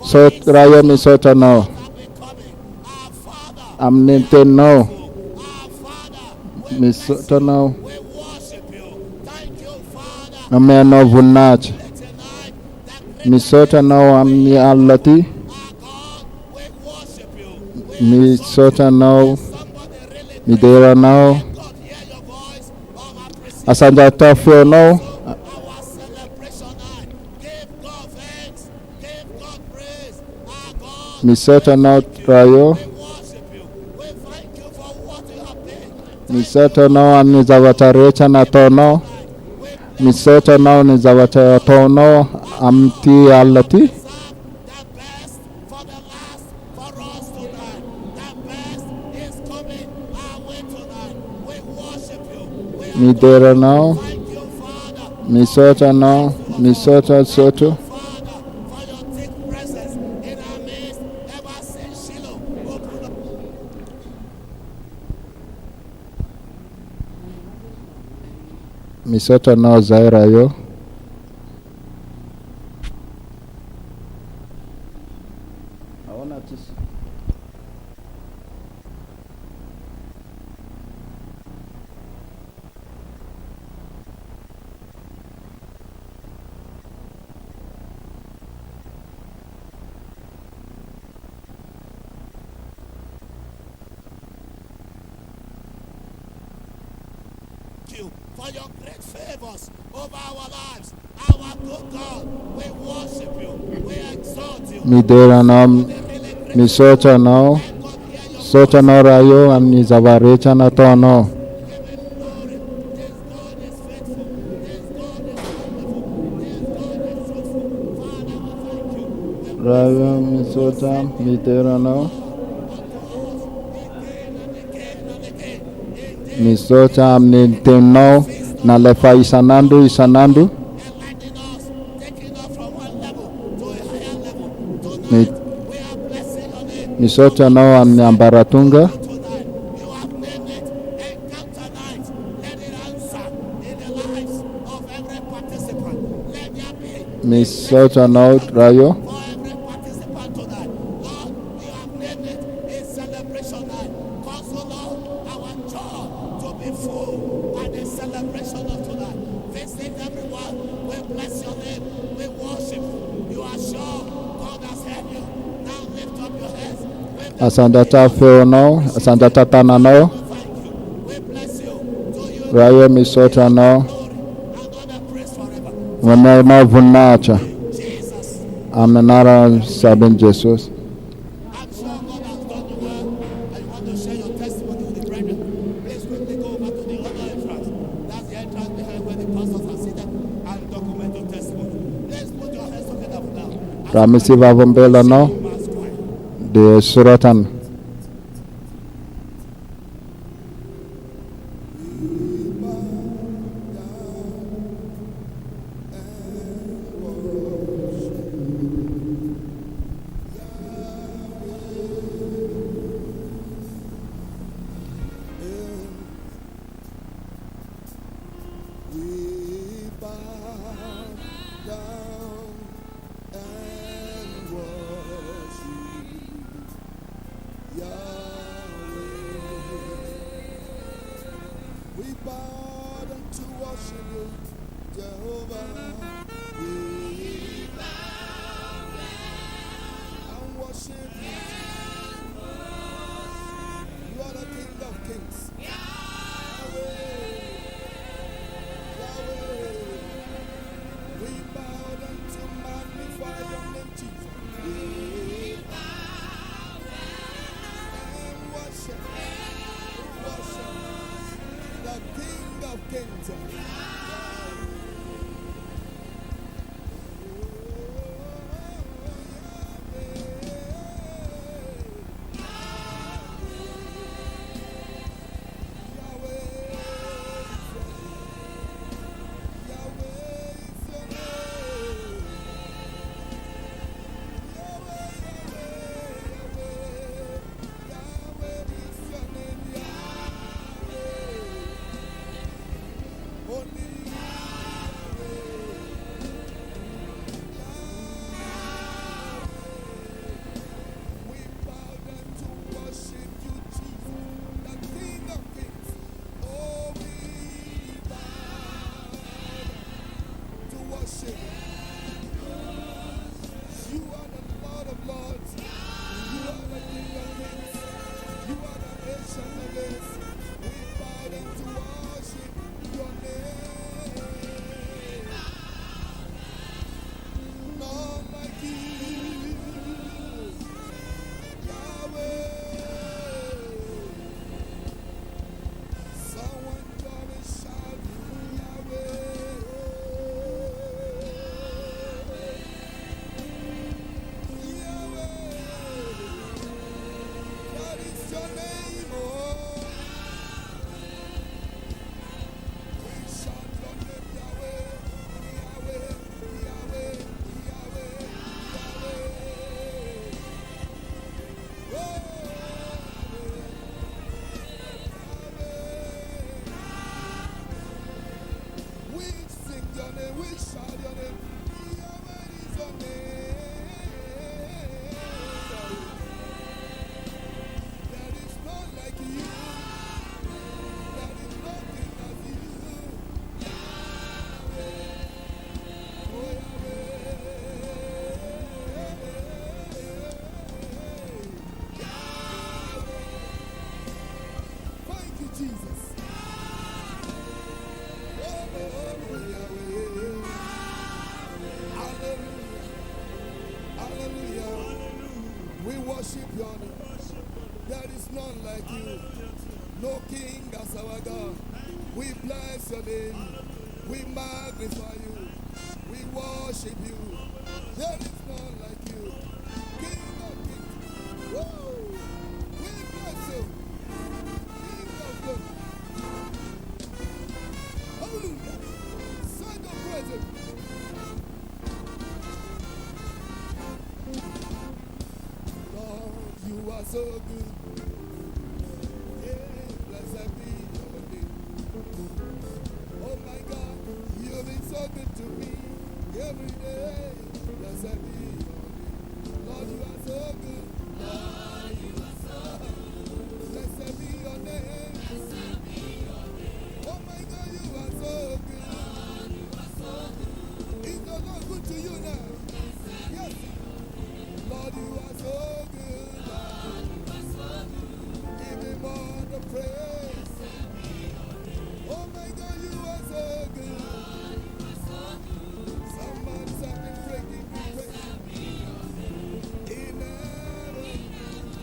So Rayo Misota now. I'm Ninte now. Misota now. Ameno Vunach. Misota now I'm ni Allati. Misota now. Midera now. Asanja Tafio now. Misota now Rayo. Misota now I'm Nizavatarecha na tono. Misota now Nizavata tono. Amti Allati. Midera now. Misota now. Misota Soto. Misota now Zaira yo. For your great favors over our lives, our good God, we worship you, we exalt you. Midera now. Misota now. Sota now Rayo I'm Nizavarecha na tono. Rayo Misota. Midera now. Misota I'm Ninte now. Nalefa Isanandu. Enlightening us, taking us from one level to a higher level. Tonight, we are blessing your name. Misota now I'm Nyambaratunga. Tonight, you have named it Encounter Night. Let it answer in the lives of every participant. Let there be Misota now Rayo. for every participant tonight. Lord, you have named it a celebration night. Cause, oh Lord, our joy to be full at the celebration of tonight. Visit everyone. We bless your name. We worship you. You are sure God has heard you. Now lift up your heads. Asanda Tafio now. Asanda Tatana now. Thank you. We bless you. To you Rayo Misota now. glory and honor, praise forever. Wamena Vunacha. Jesus. Amenara Sabin Jesus. I'm sure God has done you well, and you want to share your testimony with the brethren. Please quickly go over to the other entrance. That's the entrance behind where the pastors are seated, and document your testimony. Please put your hands together for now. Ramisi Vavombela now. Mass choir. The Suratan. We bow down and worship. worship. You are the Lord of Lords. You are the King of Kings. You are the Ancient of Days. We bow down to worship your name. None like you, Yahweh. Someone gonna shout Yahweh. That is your name, oh. We shout your name, Yahweh, Yahweh, Yahweh, Yahweh, Yahweh. Oh, Yahweh. We sing your name, we shout your name. Yahweh is your name. Like you, there is nothing like you, Yahweh, oh Yahweh, Yahweh. Thank you, Jesus. Oh Yahweh, hallelujah, hallelujah. We worship your name. There is none like you. No king as our God. We bless your name. We magnify you. We worship you. There is none like you. King of kings. Woo! We bless you. King of glory. Hallelujah. Son of praise. Lord, you are so good. Yeah, blessed be your name. Oh my God, you've been so good to me every day. Blessed be your name. Lord, you are so good. Lord, you are so good. Blessed be your name. Blessed be your name. Oh my God, you are so good. Lord, you are so good. Is the Lord good to you now? Yes. Lord, you are so good. Lord, you are so good. Give him all the praise. Oh my God, you are so good. Lord, you are so good. Somebody's having breaking praise. In heaven,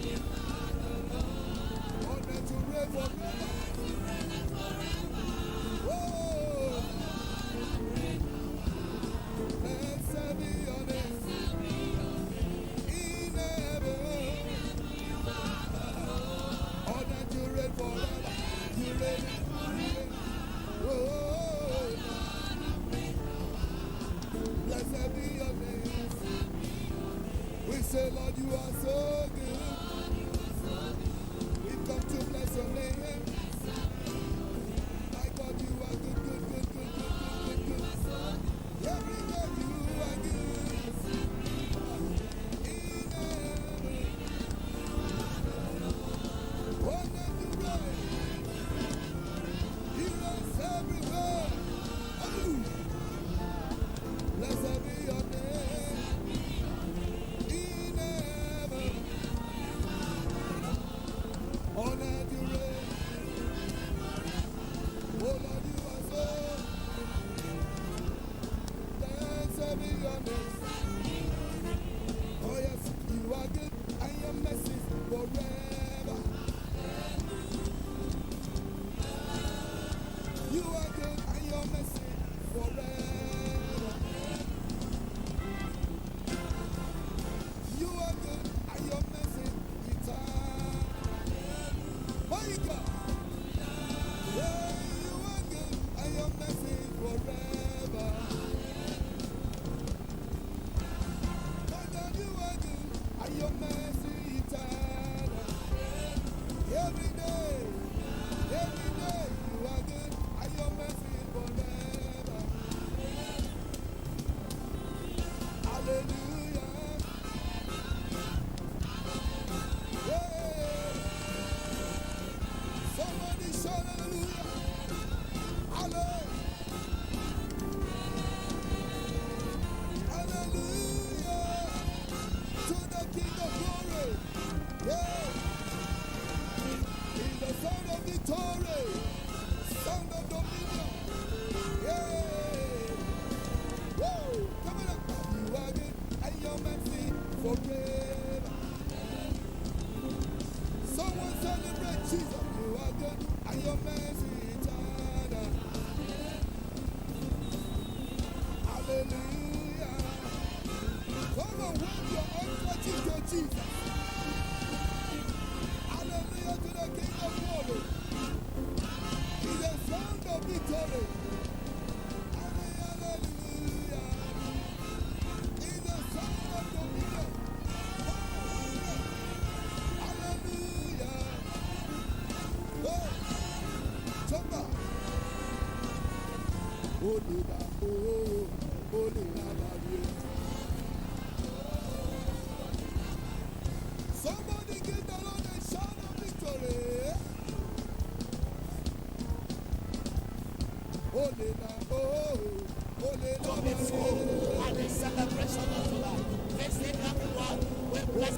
you are the Lord. Honor to reign forever. Oh, blessed be your name. Forever, you reign forever. Oh, blessed be your name. We say, Lord, you are so good. We come to bless your name. My God, you are good, good, good, good, good, good, good, good. Every day you are good. In heaven, he reigns everywhere. Hallelujah. Blessed be your name. In heaven, honor you reign. Oh Lord, you are so. Blessed be your name. Oh yes, you are good, and your mercy forever. You are good and your mercy forever. You are good and your mercy eternal. My God. Yeah, you are good and your mercy forever. My God, you are good and your mercy eternal. Every day you are good. Your mercy forever. Hallelujah. Yeah. Somebody shout hallelujah. Hallelujah. Woo! Coming up, you are good, and your mercy forever. Someone celebrate Jesus. You are good, and your mercy eternal. Hallelujah. Come on, wave your handkerchief to Jesus. Hallelujah to the King of Glory. He's the sound of victory. Hallelujah. He's the sound of dominion. Hallelujah. Oh, Chamba. Holy somebody give the Lord a shout of victory. Holy to be full at the celebration of life. Let's take everyone. We bless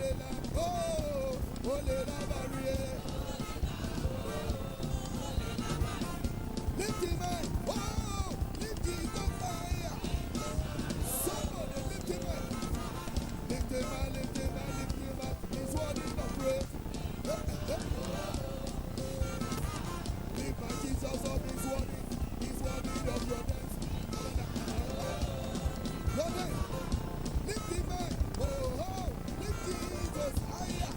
lift him up. Oh, lift Jesus higher. Somebody lift him up. Lift him up, lift him up, lift him up. He's worthy of praise. Lift my Jesus up, he's worthy. He's worthy of your dance. Your name. Lift him up. Oh, lift Jesus higher.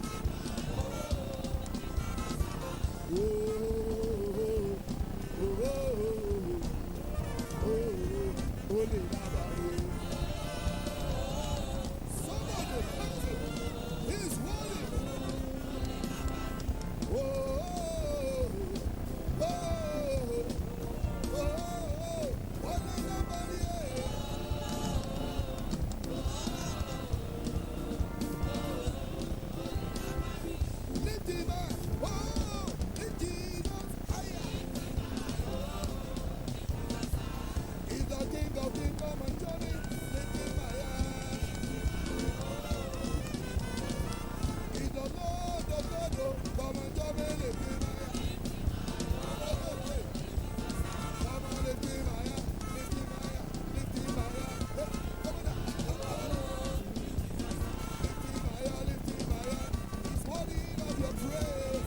Holy Nabari. Somebody bless him. He's holy. Holy Nabari. Lift him up. Lift Jesus higher. He's the King of Kings, come and join me. Lift him higher. He's the Lord of Lords, come and join me. Lift him higher. Come on, lift him higher. Lift him higher. Lift him higher. Come on. Lift him higher. Lift him higher. He's worthy of your praise.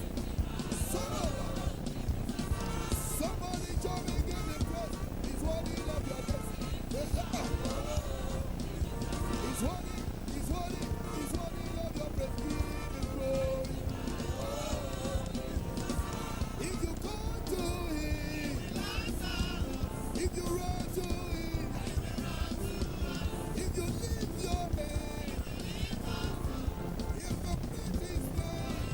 Somebody join me, give him praise. He's worthy of your praise. He's worthy, he's worthy, he's worthy of your praise. Give him glory. If you go to him, if you run to him, if you lift your hand, if you praise his name,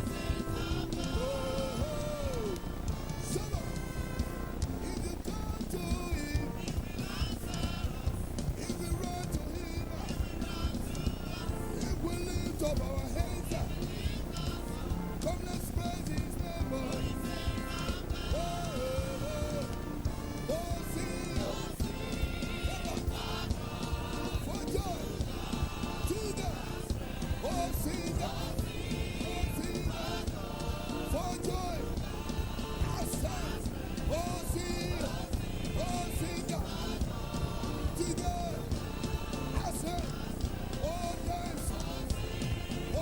oh, somebody. If you come to him, if we run to him, if we lift up our hands, come let's praise his name. Oh, sing for joy to God. Oh, sing for joy. Outside. Oh, sing to God. Outside. Oh, dance. Oh,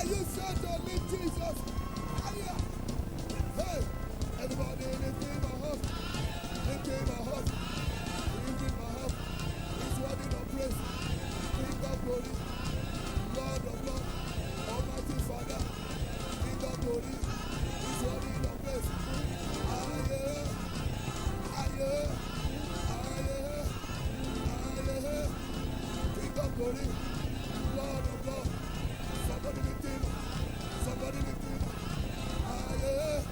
you set to lift Jesus higher? Hey, everybody lift him up. Lift him up. Lift him up. He's worthy of praise. King of glory. Lord of lords. Almighty Father. King of glory. He's worthy of praise. Higher. Higher. Higher. Higher. King of glory. Lord of lords. Somebody lift him up. Somebody lift him up. Higher.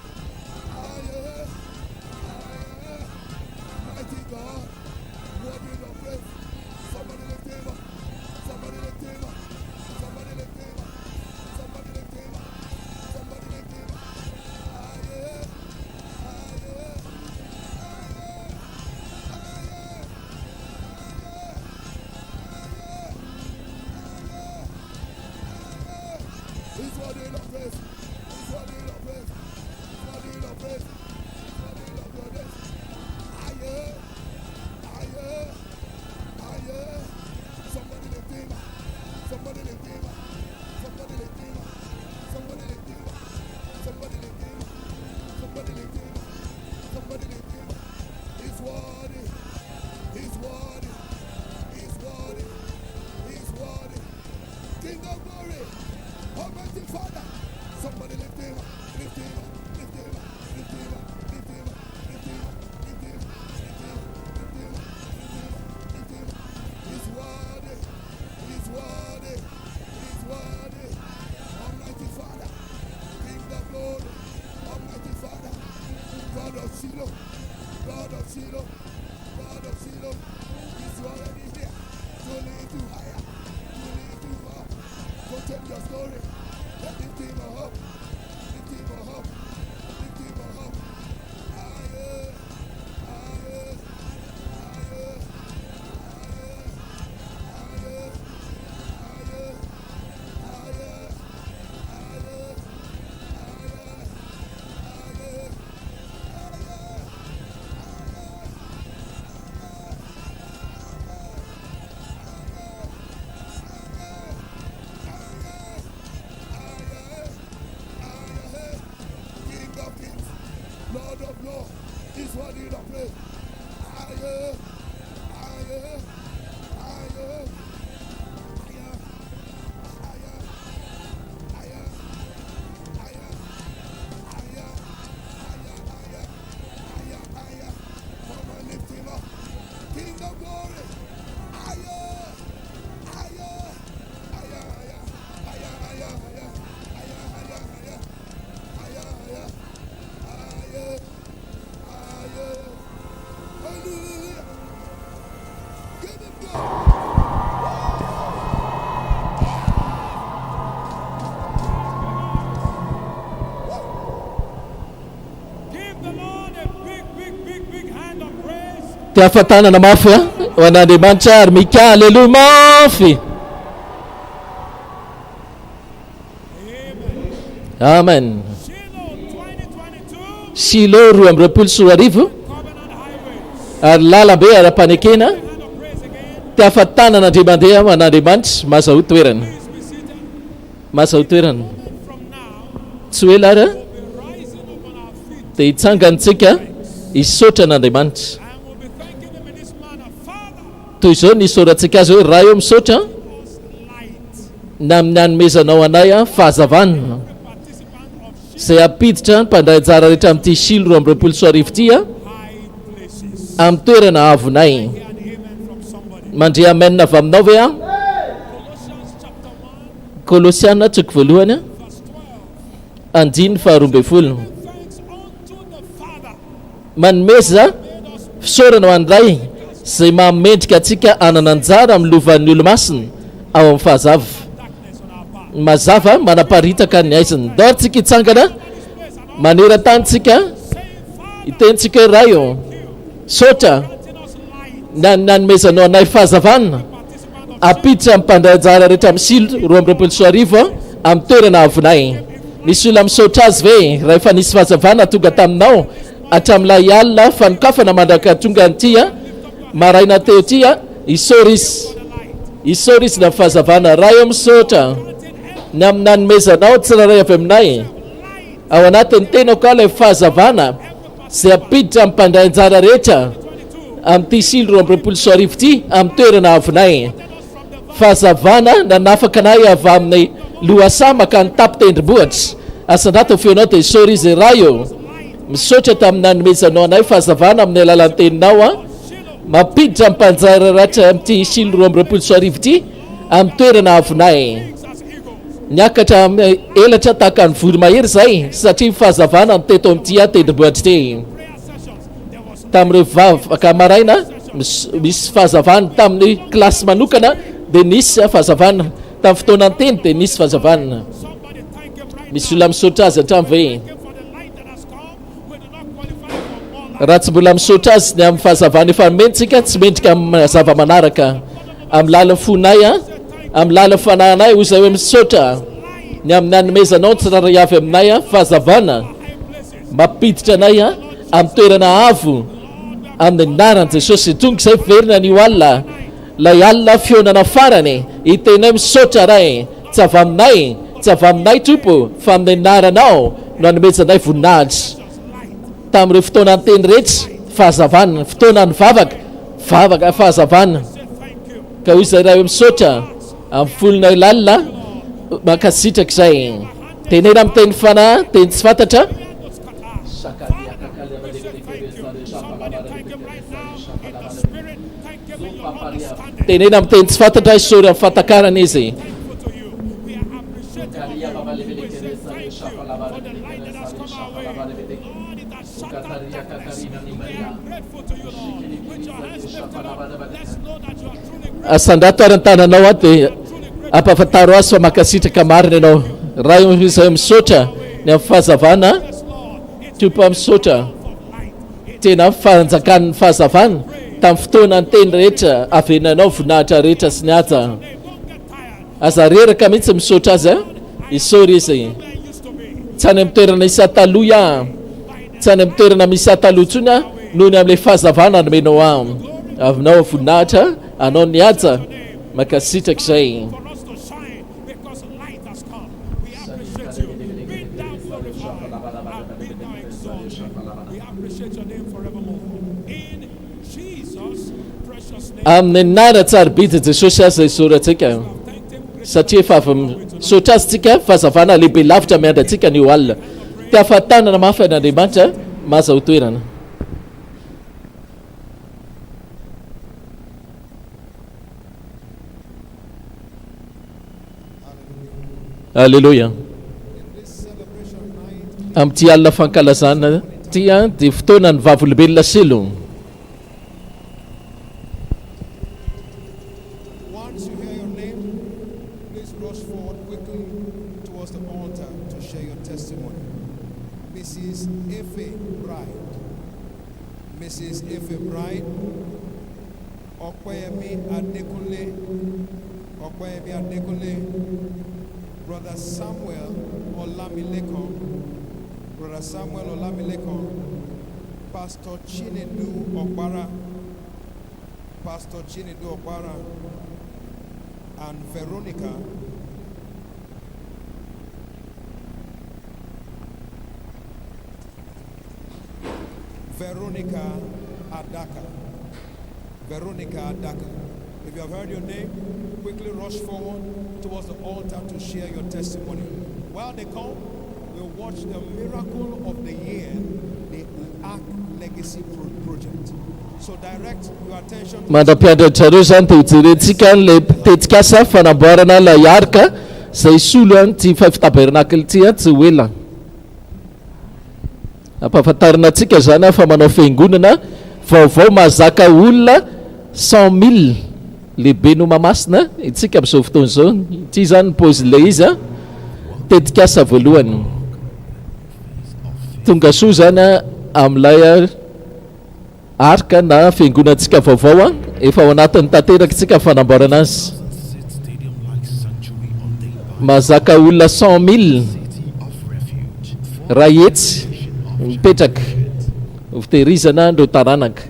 Higher. Higher. Mighty God. Worthy of praise. Somebody lift him up. Somebody lift him up. Somebody lift him up. Somebody lift him up. Somebody lift him up. Higher. Higher. Higher. Higher. Higher. Higher. He's worthy of praise. He's worthy of praise. He's worthy of praise. He's worthy of praise. Higher. Higher. Higher. Somebody lift him up. Somebody lift him up. Somebody lift him up. Somebody lift him up. Somebody lift him up. Somebody lift him up. Somebody lift him up. He's worthy. He's worthy. He's worthy. He's worthy. King of glory. Almighty Father. Somebody lift him up. Lift him up. Lift him up. Lift him up. Lift him up. Lift him up. Lift him up. Lift him up. Lift him up. Lift him up. He's worthy. He's worthy. He's worthy. Almighty Father. King of glory. Almighty Father. God of Shiloh. God of Shiloh. God of Shiloh. He's already here. To lift you higher. To lift you up. Go tell your story. Lift him up. Lift him up. Lift him up. Higher. Higher. Higher. Higher. Higher. Higher. Higher. Higher. Higher. King of kings, Lord of lords, is worthy of praise. Higher, higher, higher, higher, higher, higher, higher, higher, higher, higher, higher. Come on, lift him up. King of glory, higher, higher, higher, higher, higher, higher, higher, higher, higher, higher. Higher, higher, higher, higher. Hallelujah. Give him glory. Give the Lord a big hand of praise. Tiafatana mafia wanadimancha armika haleluya mafi. Amen. Shiloh 2022. Shiloh roa amby roapolo sy roa arivo Covenant highways. ary lalambe ara-panekena Hand of praise again. tiafatanana andre mandeha ho an'Andriamanitra mazaho toerana. Please be seated. Mazaho toerana. From now, Tsy hoe lara we'll be rising up on our feet dia hitsangantsika hisaotra an'Andriamanitra. and we'll be thanking him in this manner. Father, Toy izao nisorantsika azy hoe raha eo misaotra us light. na amin'ny hanomezanao anay a fahazavana Participant of izay ampiditra mpandray anjara rehetra amin'ity Shiloh roa amby roapolo sy roa arivo ity a high places. amin'ny toerana avonay. Hear an amen from somebody. Mandre amen avy aminao ve a? Colossians chapter 1, Kolosiana tsoko voalohany a verse 12. andiny faharoa amby folo. Thanks unto the Father Manomeza made us fisaorana ho an'ray izay mamendrika atsika anana anjara amin'ny lovan'ny olo-masina ao amin'ny fahazava. darkness on our path. Mazava manaparitaka ny aiziny. Dao tsika hitsangana maneran-tanitsika Saying, Father, hitentsika hoe ray io saotra granting us light. nanomezanao anay fahazavana Participant of apiditra amin'ny mpandray anjara rehetra amin'ny Shiloh roa amby roapolo sy roa arivo amin'ny toerana avonay. Nisy olona misaotra azy ve raha efa nisy fahazavana tonga taminao hatramin'ilay alina fanokafana mandraka tonga an'ity a maraina teo ity a isaorisy na fahazavana raha eo misaotra granting ny amin'ny nanomezanao tsiraray avy aminay ao anatin'ny tena ka ilay fahazavana zay apiditra amin'ny mpandray anjara rehetra amin'ity silo roa amby roapolo sy arivo ity amin'ny toerana avinay. Fahazavana nanafaka anay avy amin'ny lohasamaka ny tapo tendrombohitra asandrato feonao dia sôry izy raha io misaotra tamin'ny nanomezanao anay fahazavana amin'ny alalan'ny teninao a mapiditra mpanjara ratra amin'ity silo roa amby roapolo sy arivo ity amin'ny toerana avinay. Niakatra elatra tahaka ny voro mahery zay satria fahazavana ny teto amin'ity a tendrombohitra ty. Tamin'ireo vavaka maraina misy fahazavana tamin'ny klasy manokana dia nisy fahazavana tamin'ny fotoana teny dia nisy fahazavana. Misy olona misaotra azy hatramy ve raha tsy mbola misaotra azy ny amin'ny fahazavana efa mentsika tsy mendrika amin'ny zava-manaraka amin'ny lalan'ny fonay a amin'ny lalan'ny fanahinay ho zay hoe misaotra ny amin'ny nanomezanao tsiraray avy aminay a fahazavana mapiditra anay a amin'ny toerana avo amin'ny naran'i Jesosy tonga izay verina ny alina lay alina fionana farany itenay misaotra ray tsy avy aminay tsy avy aminay tompo fa amin'ny naranao no nanomezanay voninahitra tamin'ireo fotoana ny teny rehetra fahazavana fotoana ny vavaka fahazavana ka hoy izay raha hoe misaotra amin'ny folonay lalina mankasitraka izay tenena amin'ny teny fanahy teny tsy fantatra tenena amin'ny teny tsy fantatra isôry amin'ny fantakarana izy. Asandrato ary ny tananao a dia ampafantaro azy fa mankasitraka marina ianao raha izay misaotra ny amin'ny fahazavana tompo misaotra tena fanjakan'ny fahazavana tamin'ny fotoana ny teny rehetra avenanao voninahitra rehetra sy ny aja aza reraka mihitsy misaotra azy a isôry izy tsy any amin'ny toerana misy ataloha tsy any amin'ny toerana misy ataloha ntsony a noho ny amin'ilay fahazavana nomenao a avinao voninahitra anao ny aja mankasitraka izay. Amin'ny nara tsarobidi Jesosy azy isôry atsika satria efa avy misaotra azy tsika fahazavana lehibe lavitra miandra antsika ny alina ty ahafantanana mafy an'Andriamanitra maza ho toerana. Alleluia. Amin'ity alina fankalazana ty a dia fotoana ny vavolombelona selo. Mrs. Efe Bride, Okweyemi Adekunle, Brother Samuel Olamilekon, Pastor Chinedu Okpara, and Veronica Adaka. If you have heard your name, quickly rush forward towards the altar to share your testimony. While they come, we'll watch the miracle of the year, the Ark Legacy Project. So direct your attention to Mandapiandratra zany dia hijerentsika le tetikasa fanamboarana ilay arka izay solo ty fitaberanakely ty tsy ho ela. Ampahafantarina antsika zany fa manao fiangonana vaovao mahazaka olona 100,000 lehibe no mamasina itsika amin'izao fotoana izao ity zany pôzile izy a tetikasa voalohany tonga soa zany amin'ilay arka na fiangonantsika vaovao a efa ao anatin'ny tanteraka tsika fanamboarana azy mahazaka olona 100,000 raha etsy mipetraka fitehirizana ndreo taranaka.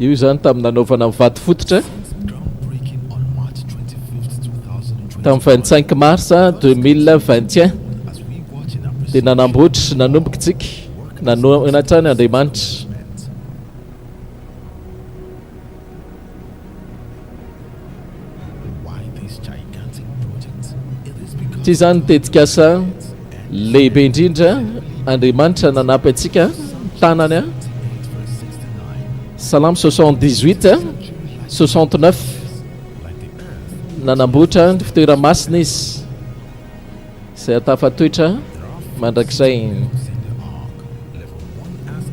io zany tamin'ny nanaovana mivaty fototra Groundbreaking on March 25th, 2020. tamin'ny 25 mars 2021 As we watch in dia nanamboatra nanomboka tsika nanatrany Andriamanitra. why this gigantic project? It is because Tsy zany tetika asa lehibe indrindra Andriamanitra nanampy antsika tanany a. Salamo 78 69 nanamboatra ny fitoeramasina izy izay atafatoetra mandrakizay.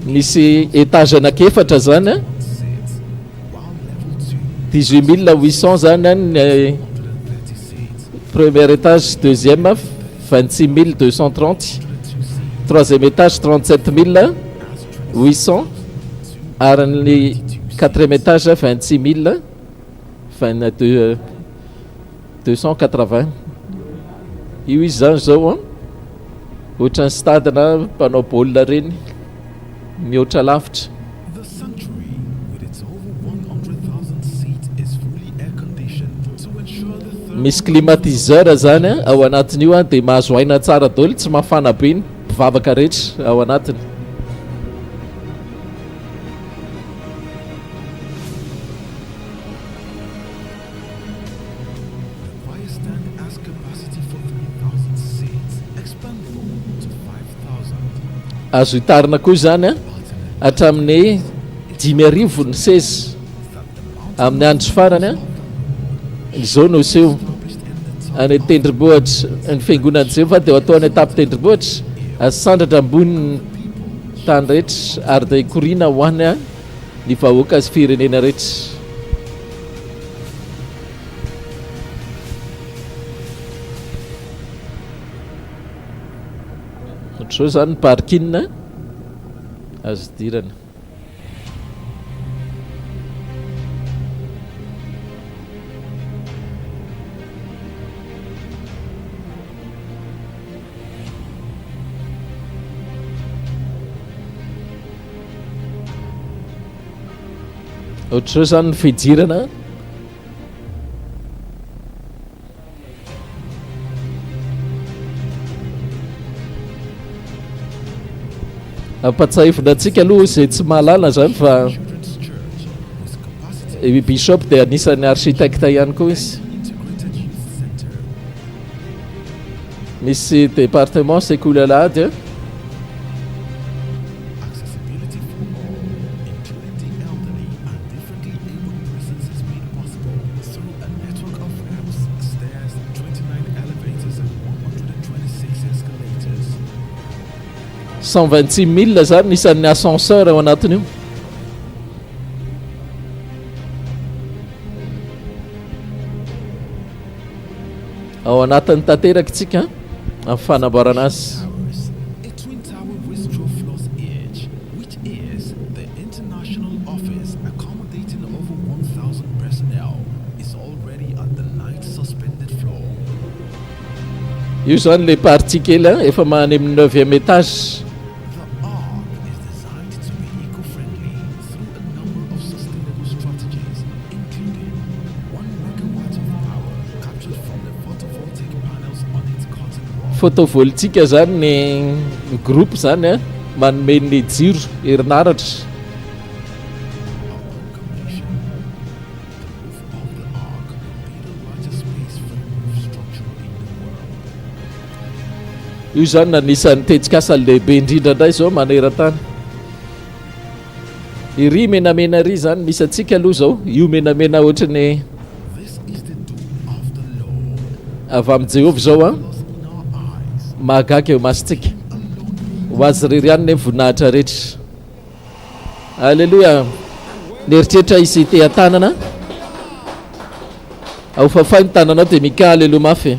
Misy étage anakefatra zany a, 18 800 zany a ny premier étage, deuxième 26 230, troisième étage 37 800 ary ny quatrième étage 26 280. Io izy zany zao a ohatran'ny stade na mpanao baolina reny mihoatra lavitra. the sanctuary, with its over 100,000 seats, is fully air conditioned to ensure the thermal Misy climatiseur zany a ao anatin'io a dia mahazo aina tsara daholo, tsy mafana be ny mpivavaka rehetra ao anatiny. fire stand has capacity for 3,000 seats, expandable to 5,000. Azo hitarina koa zany a hatramin'ny 5,000 ny seza amin'ny andro farany a. Izao no seho any tendrombohitra ny fiangonan'i Jehovah dia atao any etapy tendrombohitra asandratra ambony tany rehetra ary dia ikoriana ho any a ny vahoaka sy firenena rehetra. Ohatr'izao zany ny parking azo dirana. Ohatr'izao zany ny fidirana ampatsahivina antsika aloha izay tsy mahalala zany fa Children's Church, whose capacity i bishop dia anisan'ny architecte ihany koa izy. integrated youth center, Misy département sekolalady accessibility for all, including the elderly and differently abled persons, is made possible through a network of ramps, stairs, 29 elevators, and 126 escalators. 126 000 zany nisan'ny ascenseur ao anatiny io. Ao anatin'ny tanteraka tsika amin'ny fanamboarana azy. Towers, a twin tower with straw floors edge, which is the international office accommodating over 1,000 personnel, is already at the 9th suspended floor. Io zany le partie kely efa maany amin'ny 9e étage. The arc is designed to be eco-friendly through a number of sustainable strategies, including 1 megawatt of power captured from the photovoltaic panels on its curtain wall. Photovoltaika zany ny groupe zany a manome ny jiro herinaratra. Upon completion, the roof of the arc will be the largest space for the roof structure in the world. Io zany anisan'ny tetsikasa lehibe indrindra indray zao maneran-tany. Iry menamena ry zany misy antsika aloha zao, io menamena ohatrany This is the doom of the Lord. avy amin'ny Jehovah zao a Lost in our eyes, mahagaga eo masitsika ho azy rery ihany ny voninahitra rehetra. Alleluia. Nieritreritra izy te an-tanana ao fafay ny tananao dia mika aleloha mafy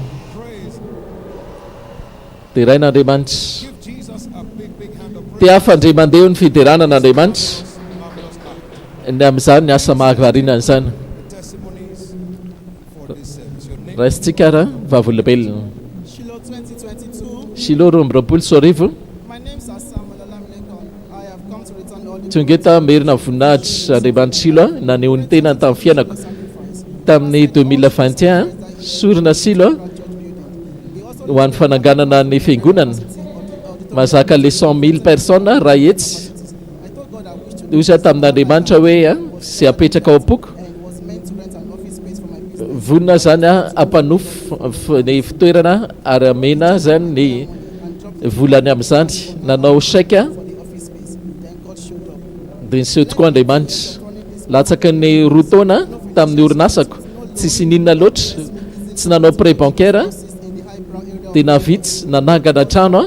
dia rain'Andriamanitra. Give Jesus a big hand of Te hafandre-mandeha ny fideranan'Andriamanitra marvelous act. ny amin'izany ny asa mahavarinana izany. Testimonies for this service. Your name? Raisitsika raha vavolombelona. Shiloh 2022. Shiloh 2024. My name is Samuel Alamilekon. I have come to return all the tonga eto merina voninahitra Andriamanitra Shiloh nanehony tenany tamin'ny fiainako tamin'ny 2021 sorina Shiloh ho an'ny fananganana ny fiangonana mazaka le 100,000 personnes raha etsy oza tamin'Andriamanitra hoe sy apetraka ao am-poko vonina zany ampanofo ny fitoerana ary amena zany ny volany amin'izany nanao chèque dia niseho tokoa Andriamanitra latsaka ny roa taona tamin'ny orinasako tsisy ninona loatra tsy nanao prêt bancaire dia navitsy nanangana trano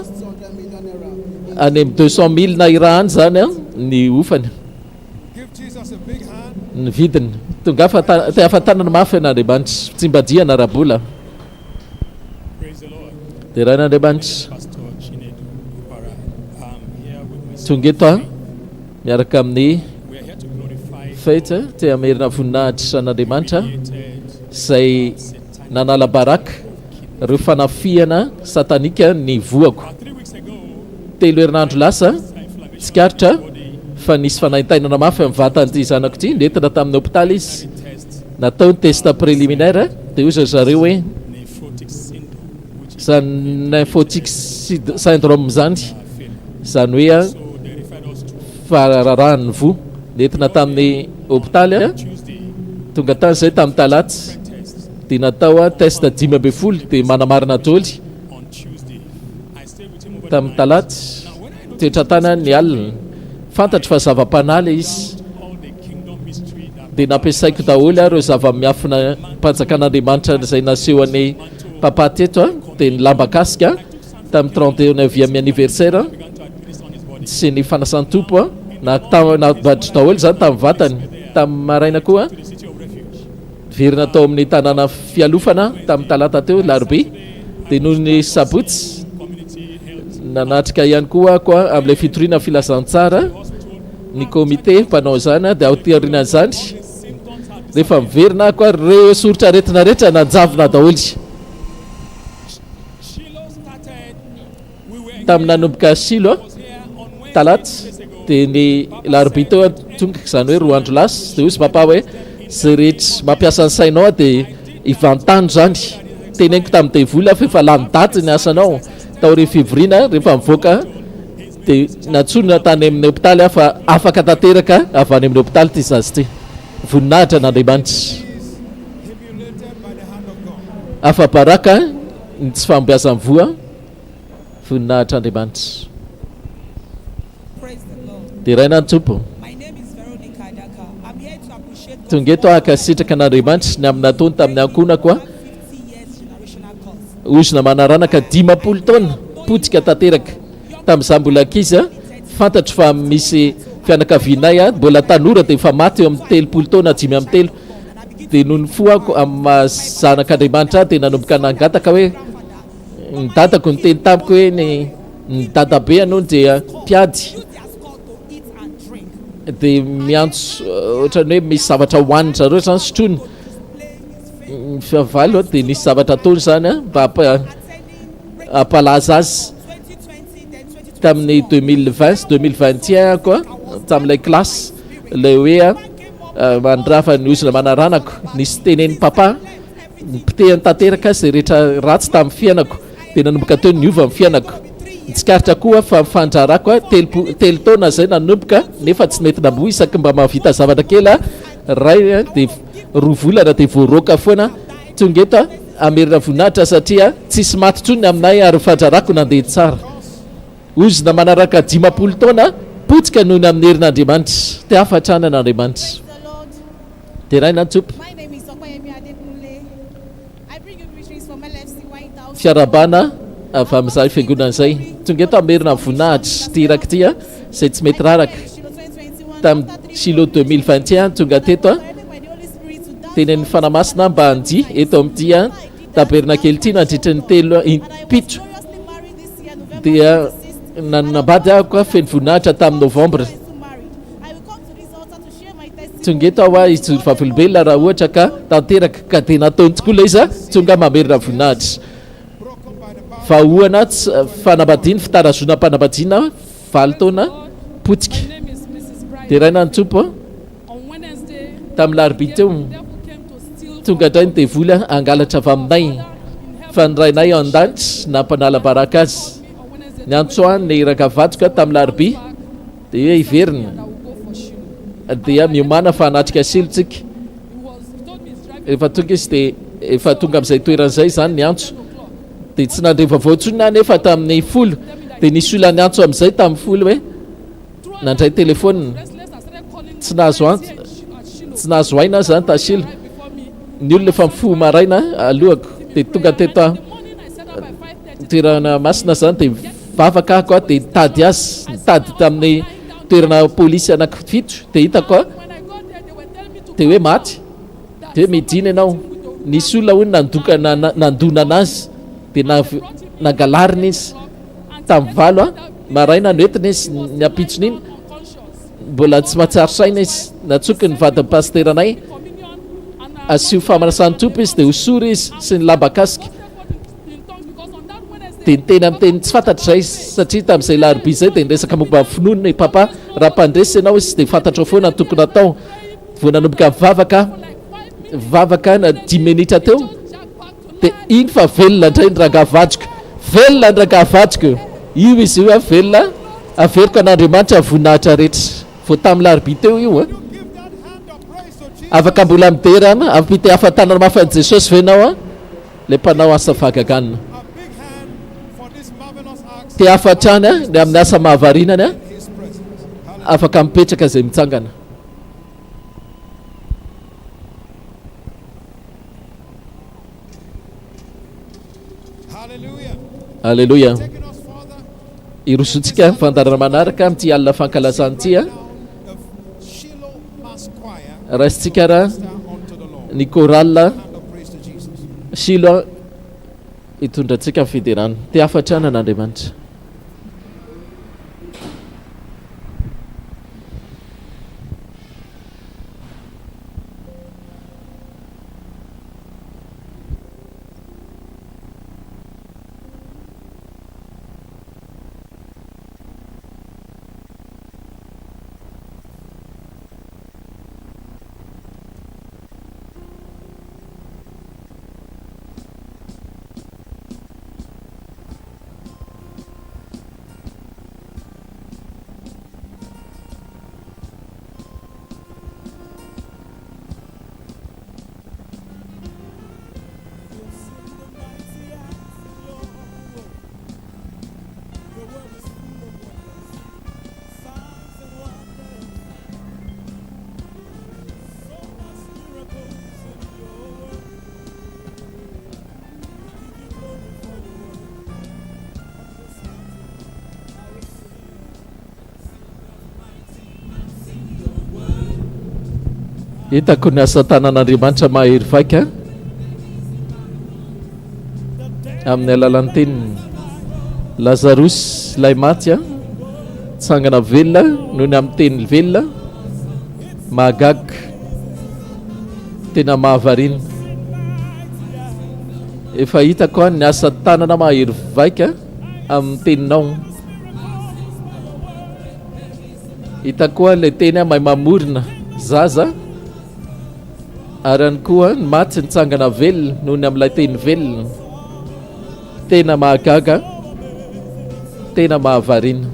any amin'ny 200,000 naira any zany ny ofany ny vidiny tonga te ahafantanana mafy an'Andriamanitra tsy mba dia narabola dia raha n'Andriamanitra tonga eto miaraka amin'ny fety te hamerina voninahitra an'Andriamanitra izay nanala baraka reo fanafiana satanika ny voako 3 herinandro lasa tsikaritra fa nisy fanahintainana mafy amin'ny vatan'ity zanako ity nentina tamin'ny hôpitaly izy natao ny test préliminaire dia ozy zareo hoe zany lymphotic syndrome zany zany hoe fararahany vo nentina tamin'ny hôpitaly tonga tany zay tamin'ny talaty dia natao test 12 dia manamarina dôly tamin'ny talaty toetra tany ny alina fantatry fa zava-panaly izy dia nampiasaiko daholo reo zava-miafina mpanjakan'Andriamanitra izay naseho any papa teto dia ny lambakasika tamin'ny 39e anniversaire sy ny fanasan'ny tompo nabaditry daholo zany tamin'ny vatany tamin'ny maraina koa verina tao amin'ny tanàna fialofana tamin'ny talata teo larobe dia noho ny sabotsy nanatrika ihany koa amin'ilay fitoriana filazantsara ny komité mpanao zany dia aoteoriana zany rehefa miverina koa reo soritra retina rehetra nanjavona daholy tamin'ny nanomboka Shiloh talaty dia ny larobe teo tonga zany hoe 2 andro lasa dia ozy papa hoe zay rehetra mampiasa ny sainao dia ivantano zany teneniko tamin'ny devoly fa efa lany daty ny asanao taory fivorina rehefa mivoaka dia natsonona tany amin'ny hôpitaly fa afaka tanteraka avy any amin'ny hôpitaly ty zazy ty voninahitra n'Andriamanitra afa-baraka ny tsy fambiazany voa voninahitra Andriamanitra dia raina ny tompo tonga eto akasitraka an'Andriamanitra ny amin'ny nataony tamin'ny ankona koa ozona manaranaka 50 taona potika tanteraka tamin'izany mbola ankizy fantatro fa misy fianakavianay mbola tanora dia efa maty eo amin'ny 30 taona 5 dia noho ny foako amin'ny zanak'Andriamanitra dia nanomboka nangataka hoe ny dadako ny teny tamiko hoe ny dadabe anoho dia mpiady dia miantso ohatrany hoe misy zavatra hohaniny zareo zany sotrony fiavaly dia nisy zavatra ataony zany mba ampalaza azy tamin'ny 2020 sy 2021 koa tamin'ilay klasy ilay hoe mandrafa ny ozona manaranako nisy teneny papa mpitehany tanteraka zay rehetra ratsy tamin'ny fiainako dia nanomboka teo niova amin'ny fiainako tsikaritra koa fa mifandrarako telo taona zay nanomboka nefa tsy mety nambo isaky mba mahavita zavatra kely ray dia 2 volana dia voaroka foana tonga eto amerina voninahitra satria tsisy maty tsony aminay ary fandrarako nandeha tsara ozona manaraka 50 taona potsika noho ny amin'ny herin'Andriamanitra te afatrana an'Andriamanitra dia raina tsopy fiarabana avy amin'izay fiangonana izay tonga eto amerina voninahitra ty iraky ty izay tsy mety raraka tamin'ny Shiloh 2021 tonga teto tenen'ny fanamasina mba andy eto amin'ity tabernakel ty nandritra ny 7 dia nanambady ahoko feno voninahitra tamin'ny novembre tonga eto aho izy vavolombelona raha ohatra ka tanteraka ka dia nataony tokoa lay izy tonga mamerina voninahitra vahoana fanambadiana fitarazona mpanambadiana 20 taona potika dia raina ny tompo On Wednesday, tamin'ny larobia teo the devil came to steal tonga indray ny devoly angalatra avy aminay fa ny rainay ao an-danitra nampanala baraka azy on Wednesday. ny antsoany ny iraka vatroka tamin'ny larobia dia hoe iveriny That will go for Shiloh. dia miomana fa hanatrika silotsika He told me he's driving efa tonga izy dia efa tonga amin'izay toeran'izay zany ny antso 10 o'clock. dia tsy nandreva vaotsonina nefa tamin'ny folo dia nisy olona ny antso amin'izay tamin'ny folo hoe nandray telefonina Restless, I started calling tsy nahazo friends antso here at Shiloh. tsy nahazo aina zany tasilo Right before me. ny olona efa mifoho maraina alohako dia tonga teto In the morning, I set up by 5:30. toerana masina zany dia vavaka ahako dia tady azy nitady tamin'ny toerana polisy anankifito dia hitako When I got there, they were telling me to dia hoe maty dia hoe midina ianao nisy olona hoy nandona anazy dia nangalarina izy tamin'ny valo maraina noentina izy ny ampitsony iny unconscious. mbola tsy mahatsary saina izy natsoky ny vadin'ny pasteranay Communion and asio famanasany tompo izy dia hosory izy sy ny lambakasika in tongues because on that Wednesday, dia niteny amin'ny teny tsy fantatra izay izy satria tamin'izay larobia izay dia niresaka momba ny finoana papa raha mpandresy ianao izy dia fantatrao foana ny tokony atao vo nanomboka mivavaka vavaka na 10 minitra teo Jack back to dia iny fa velona indray ny rangahavatroka velona ny rangahavatroka io izy io a velona averiko an'andriamanitra voninahitra rehetra vo tamin'ny larobia teo io a Give that hand of praise to Jesus. afaka mbola miderana ampite ahafantanana mafan'i jesosy venao a le mpanao asa vagaganina A big hand for this marvelous act te afatrany a ny amin'ny asa mahavarinany a in His presence. Hallelujah. afaka mipetraka izay mitsangana Hallelujah. alleloia Taking us further irosontsika fandarana manaraka amin'ity alina fankalazan'ity a down the Shiloh Mass Choir. raisitsika raha Unto the Lord. ny korala Hand of praise to Jesus. Shiloh hitondratsika ny fiderana te afatrana an'andriamanitra hitako ny asa tanan'andriamanitra mahery vaika amin'ny alalan'ny teniny lazarosy ilay maty a tsangana velona noho ny amin'ny teny velona mahagaga tena mahavarina efa hitako a ny asa tanana mahery vaika amin'ny teninao hitako a ilay teny a mahay mamorona zaza ary any koa ny maty nitsangana velona noho ny amin'ilay teny velona tena mahagaga tena mahavarina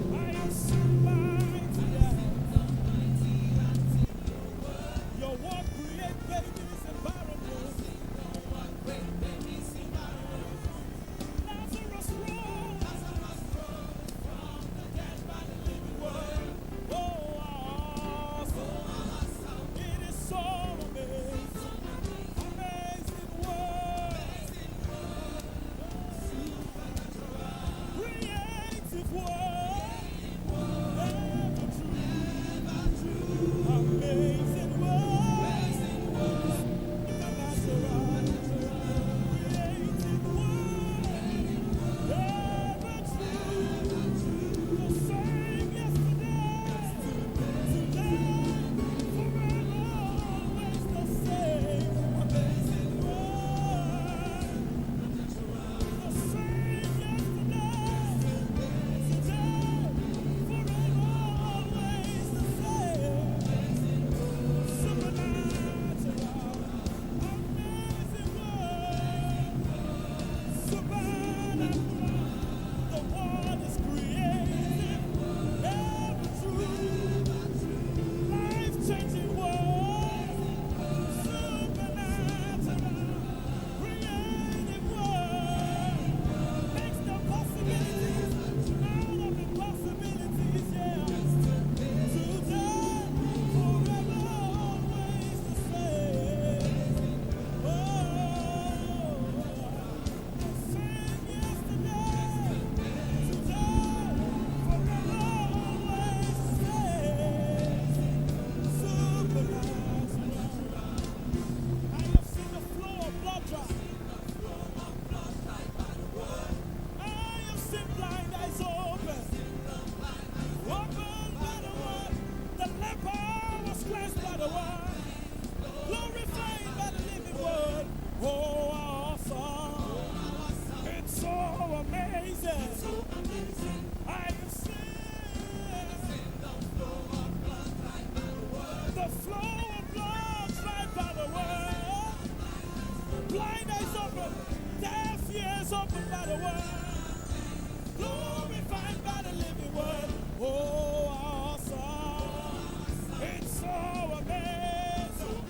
by the word, glorified by the living word. Oh, awesome. It's so amazing.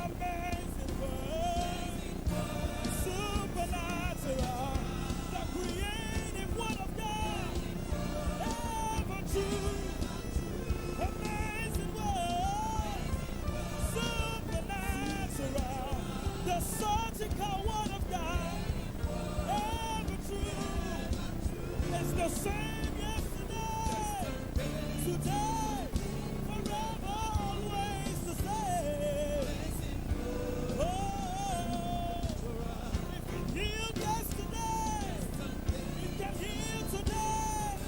Amazing word. Supernatural. The creative word of God. Ever true. Amazing word. Supernatural. The surgical word of God. Ever true. It's the same yesterday, today, forever, always the same. Oh, if it healed yesterday, it can heal today,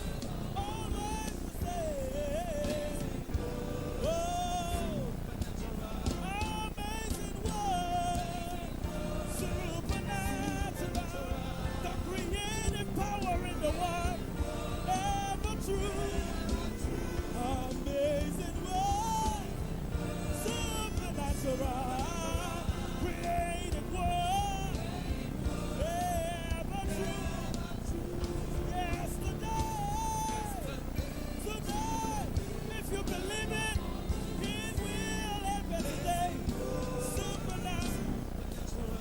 always the same. Oh, amazing word, supernatural, the creative power in the word, ever true, amazing word, supernatural, creative word, ever true, yesterday, today, if you believe it, it will happen today, supernatural,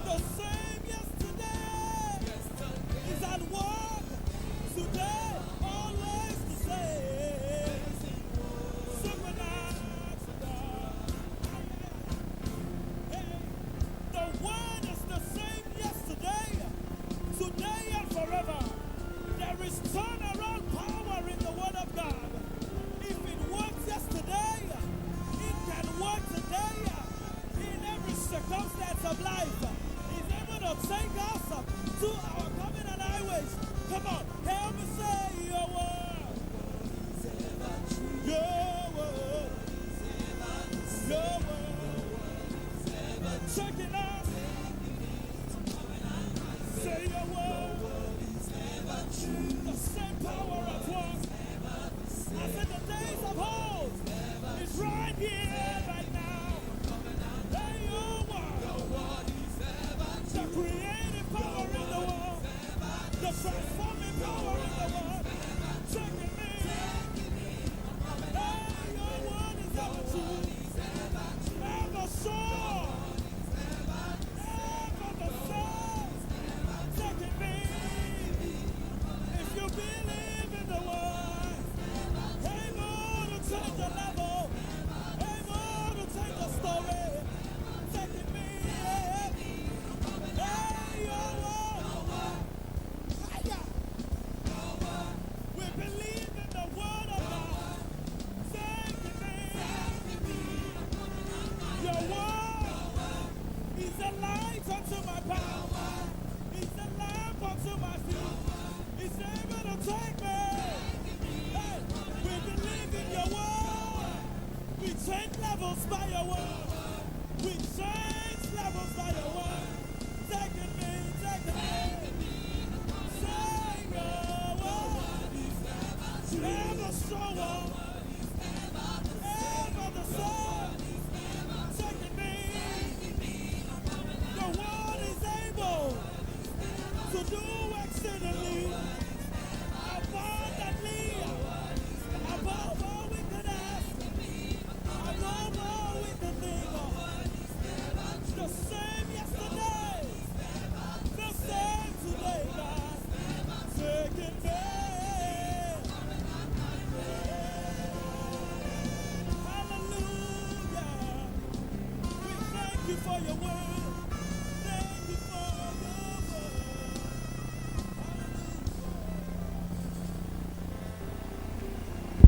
the same yesterday, is at work, today, always the same, supernatural. Hey, the word is the same yesterday, today and forever. There is turnaround power in the word of God. If it worked yesterday, it can work today in every circumstance of life. It's able to take us to our coming and highways. Come on, help me say your word. Your word. Your word. Check it out. Say your word. The same power at work. I said the days of old is right here, right now. Hey, your word. The creative power in the world. The transforming power in the world. Taking me. Hey, your word is ever true. Ever sure. Ever the same. Taking me. If you believe in the word, able to change the level, able to change the story, taking me. Hey, your word. Hiya. We believe in the word of God. Taking me. Your word is a light unto my path. It's a lamp unto my feet. It's able to take me. Hey, we believe in your word. We change levels by your word. We change levels by your word. Taking me, taking me. Say your word. Never show up. Ever the same. Taking me. The word is able to do exceedingly, abundantly, above all we could ask, above all we could think of. The same yesterday, the same today, God. Taking me. Hallelujah. We thank you for your word. Thank you for your word.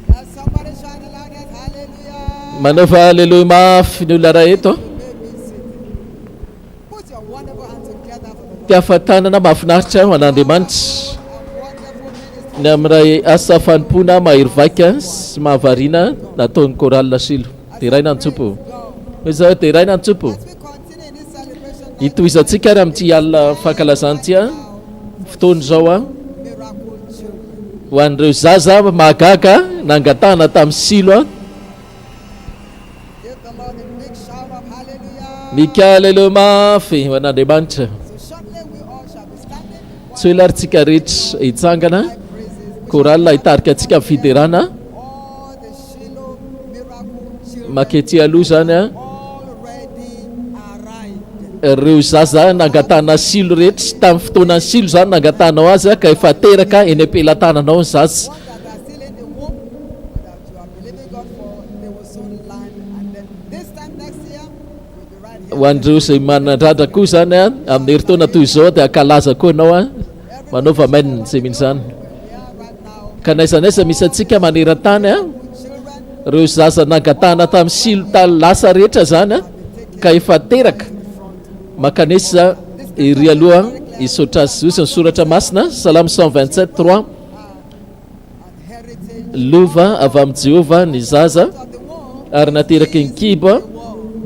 Let somebody shine a light at hallelujah. Manova haleluya mafy ny olona raha eto. You may be seated. Put your wonderful hands together for the Lord. Tiafatanana mahafinaritra ho an'Andriamanitra And wonderful ministry. ny amin'ray asa fanimpona mahery vaika sy mahavariana nataon'ny koralina Shilo. Dia raina antsopo. Go. Hoy zao dia raina antsopo. As we continue in this celebration, Hitohizantsika ary amin'ity alina fankalazanty fotoana izao miracle children. ho an'ireo zaza mahagaga nangatahana tamin'ny Shilo. Give the Lord a big shout of hallelujah. Mika haleluya mafy ho an'Andriamanitra. So shortly we all shall be standing. tsy hoe laritsika rehetra hitsangana koralina hitarika antsika amin'ny fiderana all the Shiloh miracle children makety aloha zany a already arrived. ireo zaza nangatana silo rehetra tamin'ny fotoanany silo zany nangatanao azy a ka efa teraka eny am-pelatananao ny zaza Ones that are still in the womb that you are believing God for, they will soon land. And then this time next year, you'll be right here. ho an'ireo zay manandrandra koa zany a amin'ny heritaona toy izao dia akalaza koa anao a manaova main zay mino zany We are right now. ka naizanaiza misy antsika maneran-tany a Children, ireo zaza nangatana tamin'ny silo tany lasa rehetra zany a ka efa teraka makanesa iry aloha isotra azy io sy ny soratra masina salamo 127 3 and heritage lova avy amin'ny jehovah ny zaza of the womb, ary nateraka ny kibo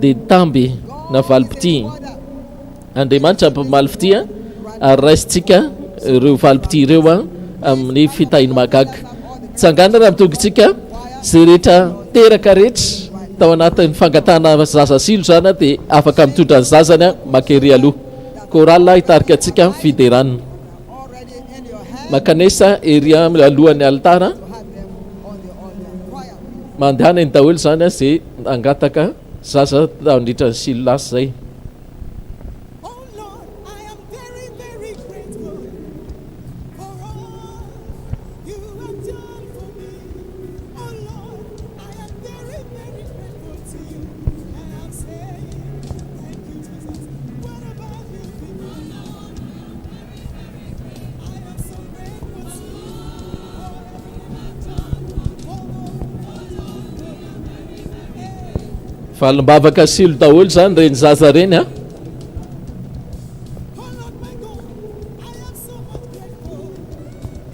dia tamby na valipity andriamanitra ampamaly fity a ary raisitsika ireo valipity ireo a amin'ny fitahiny magaga tsangana raha mitongitsika zay rehetra teraka rehetra tao anatin'ny fangatana zaza silo zany a dia afaka mitondra ny zazany a makery aloha korala hitarika antsika fideranina already in your hand, makanesa ery alohan'ny altara to have them on the altar. Choir, mandehana ny daholo zany a zay angataka zaza taondritra ny silo lasy zay Oh Lord, I am very, very grateful for all you have done for me. Oh Lord, I am very, very grateful to you. And I'm saying, thank you, Jesus. What about you, people? I am so grateful to you for everything you've done. Oh Lord, falimbavaka silo daholo zany reny zaza reny a oh Lord, my God, I am so much grateful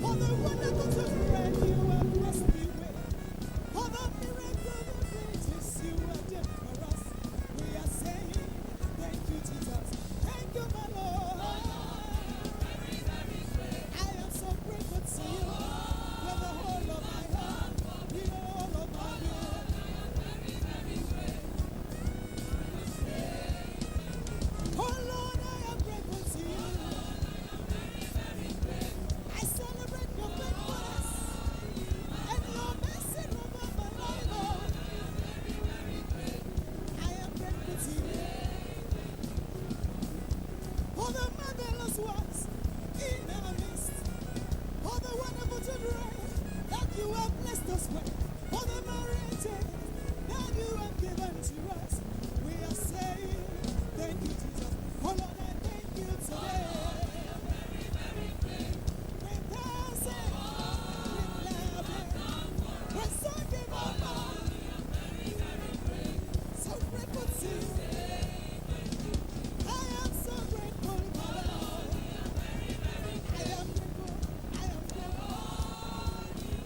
for the wonderful friend you have blessed me with, for the miracle and greatness you have done for us. We are saying, thank you, Jesus. Thank you, my Lord. I am so grateful to you with the whole of my heart, with all of my being. Oh Lord, I am grateful to you. I celebrate your faithfulness and your mercy over my life, Lord. I am grateful to you for the marvelous works in our midst, for the wonderful children that you have blessed us with, for the marriages that you have given to us. We are saying, thank you, Jesus. Oh Lord, I thank you today. With dancing, with laughing, with singing, oh Lord. So grateful to you. I am so grateful, my Lord. I am grateful. I am grateful.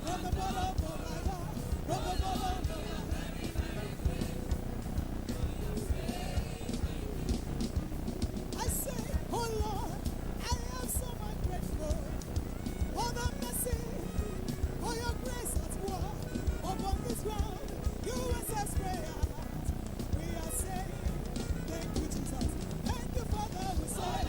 From the bottom of my heart, from the bottom of my heart. I say, oh Lord, I am so much grateful for the mercy, for your grace at work upon this ground. You answer prayers. We are saying, thank you, Jesus. Thank you, Father. We say,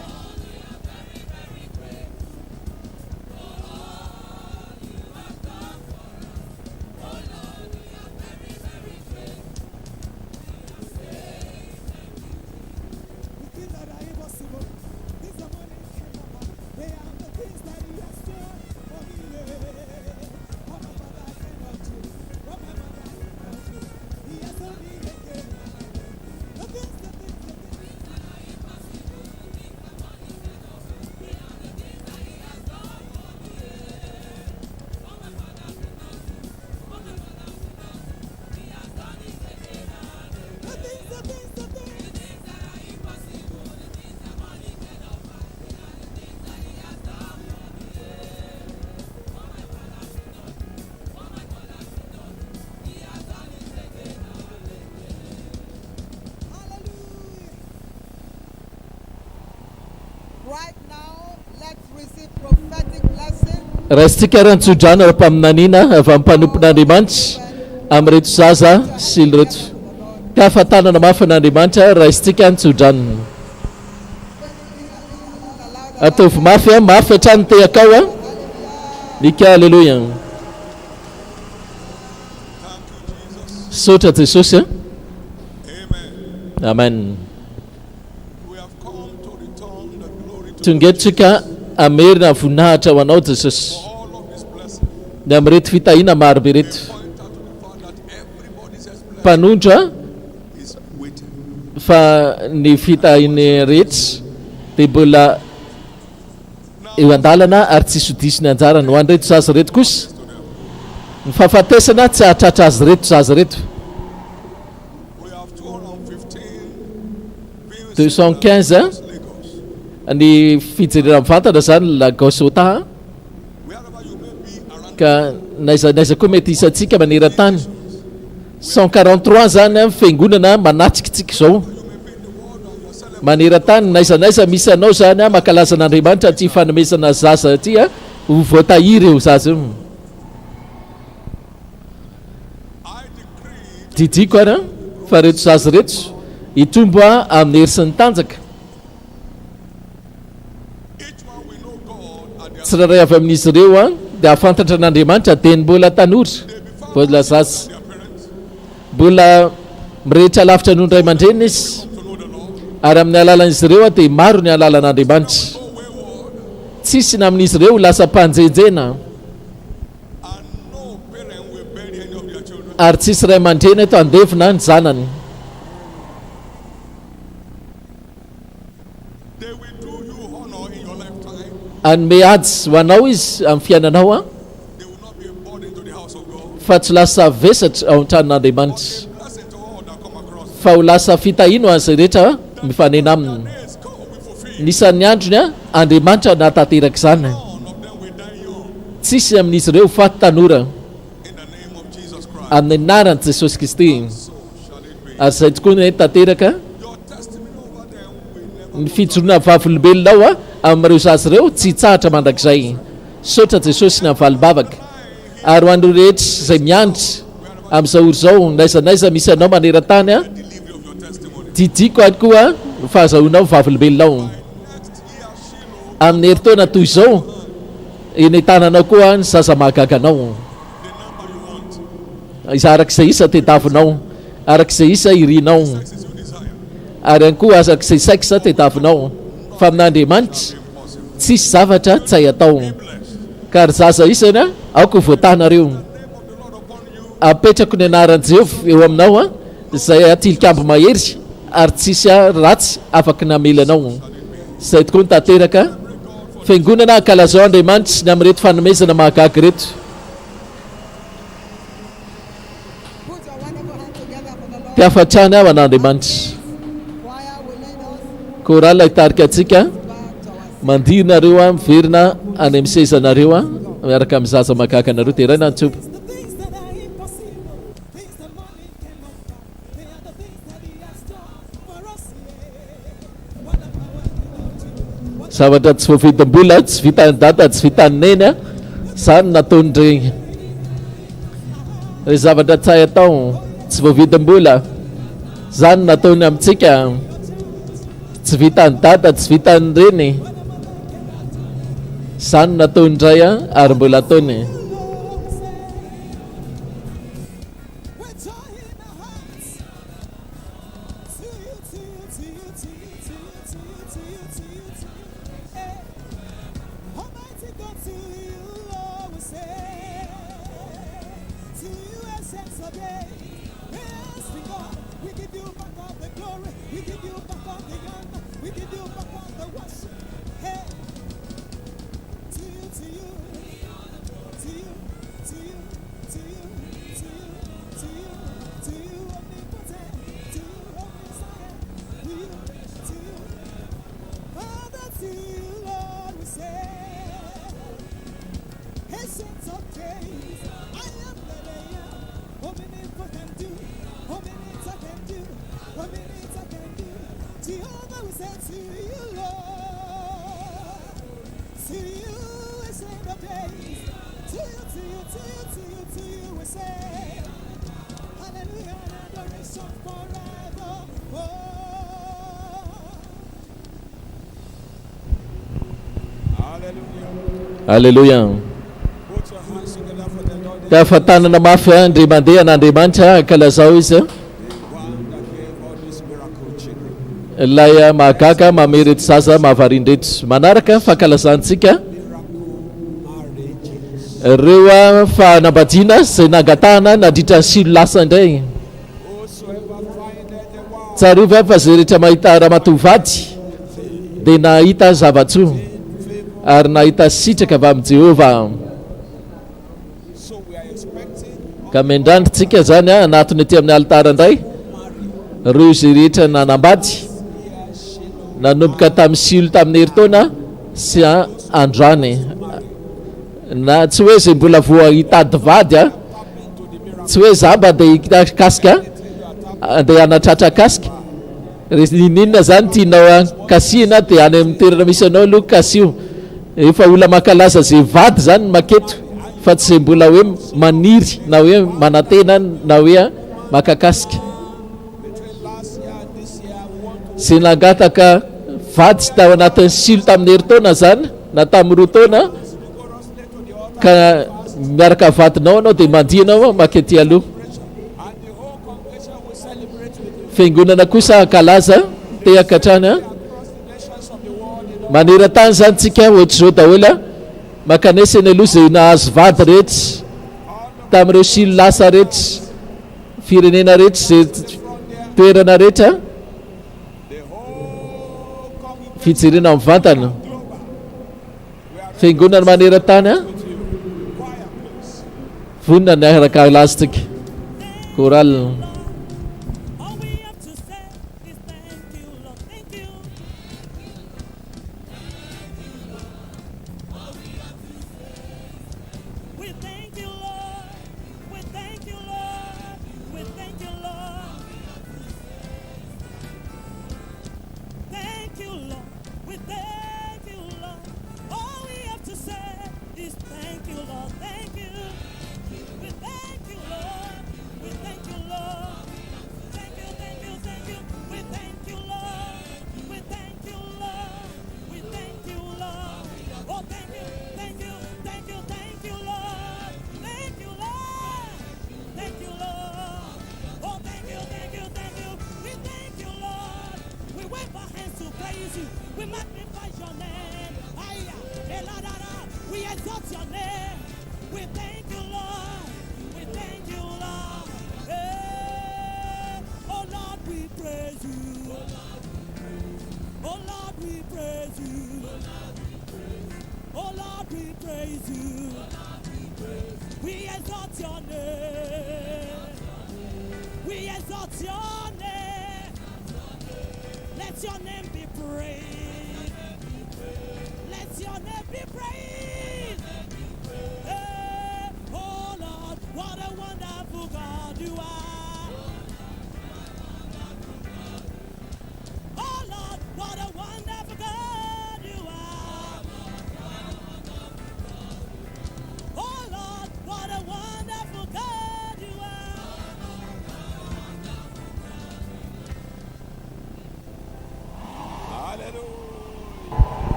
the things that are impossible, things that money can't cover. They are the things that He has done for me. What my father cannot do, what my mother cannot do, He has done me again. The things, the things, the things. The things, the things, the things. hallelujah. Right now, let's receive prophetic blessing. raisitsika rantsodrano ara-paminaniana avy amin'ny mpanompon'andriamanitra amin'reto zaza silo reto ka afatanana mafy an'andriamanitra raisitsika ntsodrano Ataovy mafy hatrany te akao a. Nika haleluya. Sotra Jesosy a. Amen. Amen. We have come to return the glory to Tonga tsika amerina voninahitra ho anao Jesosy. all of His blessings. Ny amin'ireto fitahiana maro be reto. Point out to the fact that everybody's blessing Mpanondro is waiting. fa ny fitahiny rehetra dia mbola eo an-dalana ary tsisy hodisiny anjara no anreto zaza reto kosa. Ny fahafatesana tsy hahatratra azy reto zaza reto. We have 215 215 Lagos. ny fijerena mivantana zany Lagos Ota, Wherever you may be around ka naiza koa mety isatsika maneran-tany. 143 zany a fiangonana manatsikitsika zao maneran-tany. Naiza misy anao zany a mankalaza an'Andriamanitra ty fanomezana zaza ty a ho voatahiry eo zaza io. I decree Didiko ara fa reto zaza reto hitombo a amin'ny hery sy ny tanjaka. each one will know God at their Tsiraray avy amin'izy ireo a dia ahafantatra an'Andriamanitra dia ny mbola tanora mbola zaza their parents mbola mirehitra lavitra noho ny ray aman-dreny izy to know the Lord. ary amin'ny alalan'izy ireo a dia maro ny alalan'Andriamanitra. No wayward Tsisy na amin'izy ireo lasa mpanjenjena and no parent will bury any of their children. ary tsisy ray aman-dreny eto andevina ny zanany. They will do you honor in your lifetime. Anome ady ho anao izy amin'ny fiainanao a They will not be a burden to the house of God. fa tsy lasa vesatra ao an-tranon'Andriamanitra Blessing to all that come across. fa ho lasa fitahino an'izay rehetra mifanena aminy. Days come will be fulfilled. Nisan'ny androny a Andriamanitra natateraka izany. None of them will die young. Tsisy amin'izy ireo faty tanora In the name of Jesus Christ. amin'ny anaran'i Jesosy Kristy. So shall it be. Ary izay tokoa ny tanteraka Your testimony over them will never ny fijoroana vavolombelonao a amin'ireo zaza ireo tsy hitsahatra mandrakizay. Sotra Jesosy ny avalimbavaka ary ho an'ireo rehetra izay miandry amin'izao oro zao naizanaiza misy anao maneran-tany a delivery of your testimony. didiko any koa fahazahoanao vavolombelonao Next year, Shiloh, amin'ny herintaona toy izao eny tananao koa ny zaza mahagaganao the number you want. izy arak'izay isa tediavinao arak'izay isa irinao This is your desire. ary any koa arak'izay saikisa tediavinao fa amin'Andriamanitra tsisy zavatra tsy hay atao ka ry zaza isany a aoko voatanareo apetrako ny anaran'i Jehovah eo aminao a izay atilikambo mahery ary tsisy a ratsy afaka namelanao. Izay tokoa ny tanteraka fiangonana ankalazao Andriamanitra ny amin'reto fanomezana mahagaga reto. Put your wonderful hand together for the Lord. Mpiafatrany aho an'Andriamanitra. Choir will lead us Korala hitarika antsika back to our mandirnareo a miverina any amin'ny sezanareo a miaraka amin'ny zaza mahagaga anareo teraina antsopo. The things that are impossible, things that money cannot buy, they are the things that He has done for us. Yeah. What about what you? Zavatra tsy voavidim-bola tsy vitan'ny data tsy vitan'ny neny a zany nataony regny. Ry zavatra tsy hay atao tsy voavidim-bola zany nataony amintsika tsy vitan'ny data tsy vitan'ny reny zany nataony indray a ary mbola ataony. We're joy in our hearts. To you, to you, to you, to you, to you, to you, to you, to you, to you. Hey. Almighty God, to you, Lord, we say. To you, essence of days. Yes, we God, we give you back all the glory. We give you back all the honor. We give you back all the worship. Hey. To you, to you. To you, to you, to you, to you, to you, to you, omnipotent, to you, omniscient, to you, to you. Father, to you, Lord, we say. Essence of days, I am that I am. Omnipotent do, omniscient can do, omniscient can do. Jehovah, we say to you, Lord. To you, ancient of days. To you, to you, to you, to you, to you, we say. Hallelujah and adoration forever. Oh. Haleluya. Put your hands together for the Lord. Tafatanana mafy andry mandeha an'Andriamanitra akalazao izy The one that gave all these miracle children. ilay mahagaga mamerety zaza mahavarindreto. Manaraka fankalazantsika Marriages. ireo fanambadiana zay nangatahana nandritra ny silo lasa indray. Whosoever findeth the one Tsarovy fa zay rehetra mahita ramatovady dia nahita zavatsoa ary nahita sitraka avy amin'ny Jehova. so we are expecting Ka mendrandritsika zany anatiny ety amin'ny alitara indray ireo zay rehetra nanambady nanomboka tamin'ny silo tamin'ny herintaona sy androany. Na tsy hoe zay mbola voa hitady vady tsy hoe zamba dia hitakasika dia hanatratra kasika ninona zany tianao kasihina dia any amin'ny toerana misy anao aloha kasio. Efa olona mankalaza zay vady zany maketo fa tsy zay mbola hoe maniry na hoe manantena na hoe makakasika. between last year and this year, we want to Zay nangataka vady tao anatin'ny silo tamin'ny herintaona zany na tamin'ny roa taona go straight to the altar, ka miaraka vadinao anao dia mandianao makety aloha. and the whole congregation will celebrate with you. Fiangonana kosa ankalaza tehaka hatrany Across the nations of the world, they don't maneran-tany zany tsika ohatr'izao daholo makanesy ny aloha zay nahazo vady rehetra tamin'ireo silo lasa rehetra firenena rehetra zay toerana rehetra the whole congregation fijerena amin'ny vantana. global. We are Fiangonana maneran-tany with you. Choir, please. vonona ny araka lazitsika koral. All we have to say is thank you, Lord. Thank you. We thank you, Lord. We thank you, Lord. We thank you, Lord. Thank you, Lord. We thank you, Lord. All we have to say is thank you, Lord. Thank you. We thank you, Lord. We thank you, Lord. Thank you, thank you, thank you. We thank you, Lord. We thank you, Lord. We thank you, Lord. Oh, thank you, thank you, thank you, thank you, Lord. Thank you, Lord. Thank you, Lord. Oh, thank you, thank you, thank you. We thank you, Lord. We wave our hands to praise you. We magnify your name. Aya, eladara. We exalt your name. We thank you, Lord. We thank you, Lord. Hey, oh Lord, we praise you. Oh Lord, we praise you. Oh Lord, we praise you. We exalt your name. We exalt your name. Let your name be praised. Let your name be praised. Hey, oh Lord, what a wonderful God you are. Oh Lord, what a wonderful God you are. Oh Lord, what a wonderful God you are.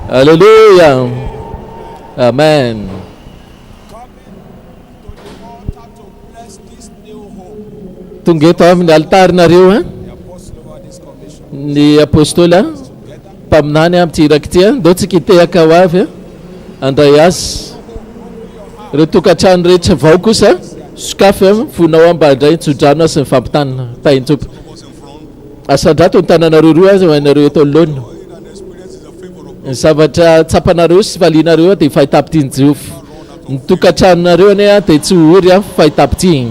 Hallelujah. Hallelujah. Amen. Coming to the altar to bless this new home. Tonga eto amin'ny altarinareo The apostle over this commission. ny apôstôla Together. mpaminany amin'ity iraky ity ndao tsika hitehaka ho avy andray azy ireo tokantrano rehetra vao kosa sokafy fonao mba indray tsodrano sy ny fampitanana tahin-tompo asandrato ny tananareo roa azy hoanareo eto anoloana ny zavatra tsapanareo sy falianareo dia fahitapitiany Jehova ny tokantranonareo ane dia tsy hory fahitapity.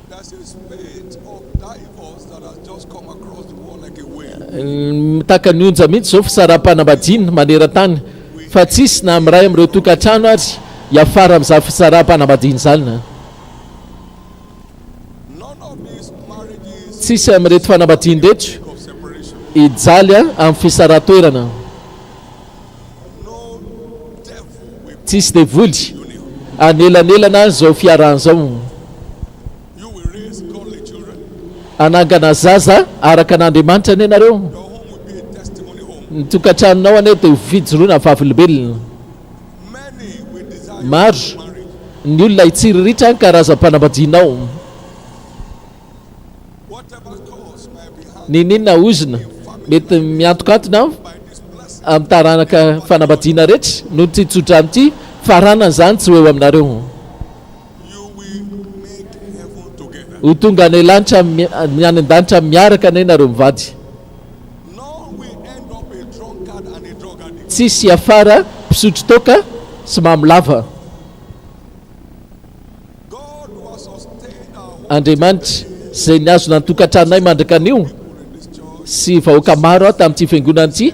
That's a spirit of divorce that has just come across the world like a wave. Mitaka ny onja mihitsy zao fisaraha-panambadiana maneran-tany fa tsisy na amiray amin'ireo tokantrano ary hiafara amin'izany fisaraha-panambadiana zany None of these marriages tsisy amin'ireto fanambadiana rehetra of separation. hijaly amin'ny fisaraha-toerana, No devil will tsisy devoly union. anelanelana zao fiarahana zao. You will raise godly children. Anangana zaza araka an'Andriamanitra any ianareo. Your home will be a testimony home. ny tokantranonao ane dia fijoroana vavolombelona. Many will desire Maro marriage. ny olona hitsiriritra ny karazam-panambadianao. Whatever cause may be had Ninona ozona mety miantokantona by this blessing, amin'ny taranaka fanambadiana rehetra no titsotra amin'ity faranana zany tsy eo aminareo. you will make heaven together. Ho tonga any lanitra ny any an-danitra miaraka ane nareo mivady. None will end up a drunkard and a drug addict. Tsisy afara mpisotro toka sy mamolava. God was sustained our Andriamanitra zay ny azona ny tokantranonay mandraka anio in this church. sy vahoaka maro tamin'ity fiangonana ity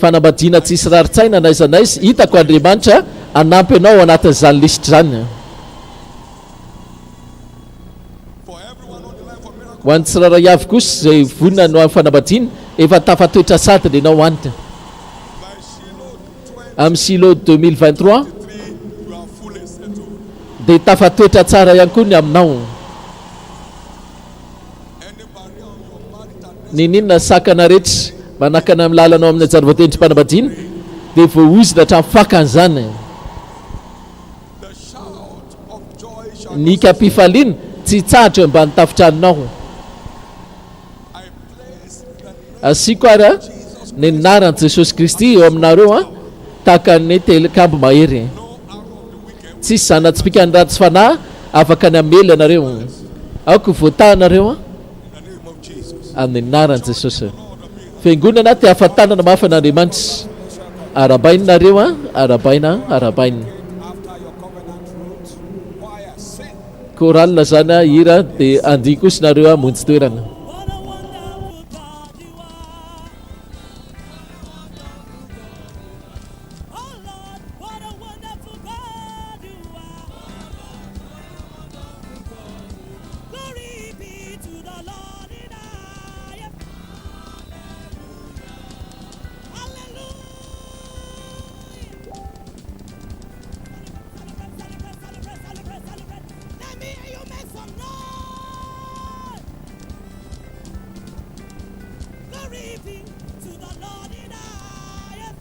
fanambadiana tsisy raritsaina naiza naiza. Hitako Andriamanitra anampy anao anatin'izany lisitra zany. For everyone on the line for miracle, Ho an'ny tsiraray avy kosa zay vonina no amin'ny fanambadiana efa tafatoetra sadiny ianao anty. by Shiloh Amin'ny Shiloh 2023 23, you are fully settled. dia tafatoetra tsara ihany koa ny aminao. Any barrier on your marital Ninona sakana rehetra manakana amin'ny lalanao amin'ny ajarovatendrim-panambadiana dia voaozina hatramin'ny fakan'izany. the shout of joy shall Ny kapifaliana tsy tsahatra eo ambany tafitranonao. I place the name Asiako ara ny anaran'i Jesosy Kristy eo aminareo tahaka ny telikambo mahery. no arrow of the wicked Tsisy zana-tspikany ratsy fanahy afaka ny amely anareo. Aoko voatahanareo in the name of Jesus. amin'ny anaran'i Jesosy. Fiangonana ty ahafantanana mafan'Andriamanitra. Arabainareo arabaina arabaina. After your covenant root, choir sing. Koralina zany hira dia andihy kosa nareo monjy toerana. What a wonderful God you are. Oh Lord, what a wonderful God you are. Glory be to the Lord in highest. Hallelujah. Celebrate. Let me hear you make some noise. Glory be to the Lord in highest.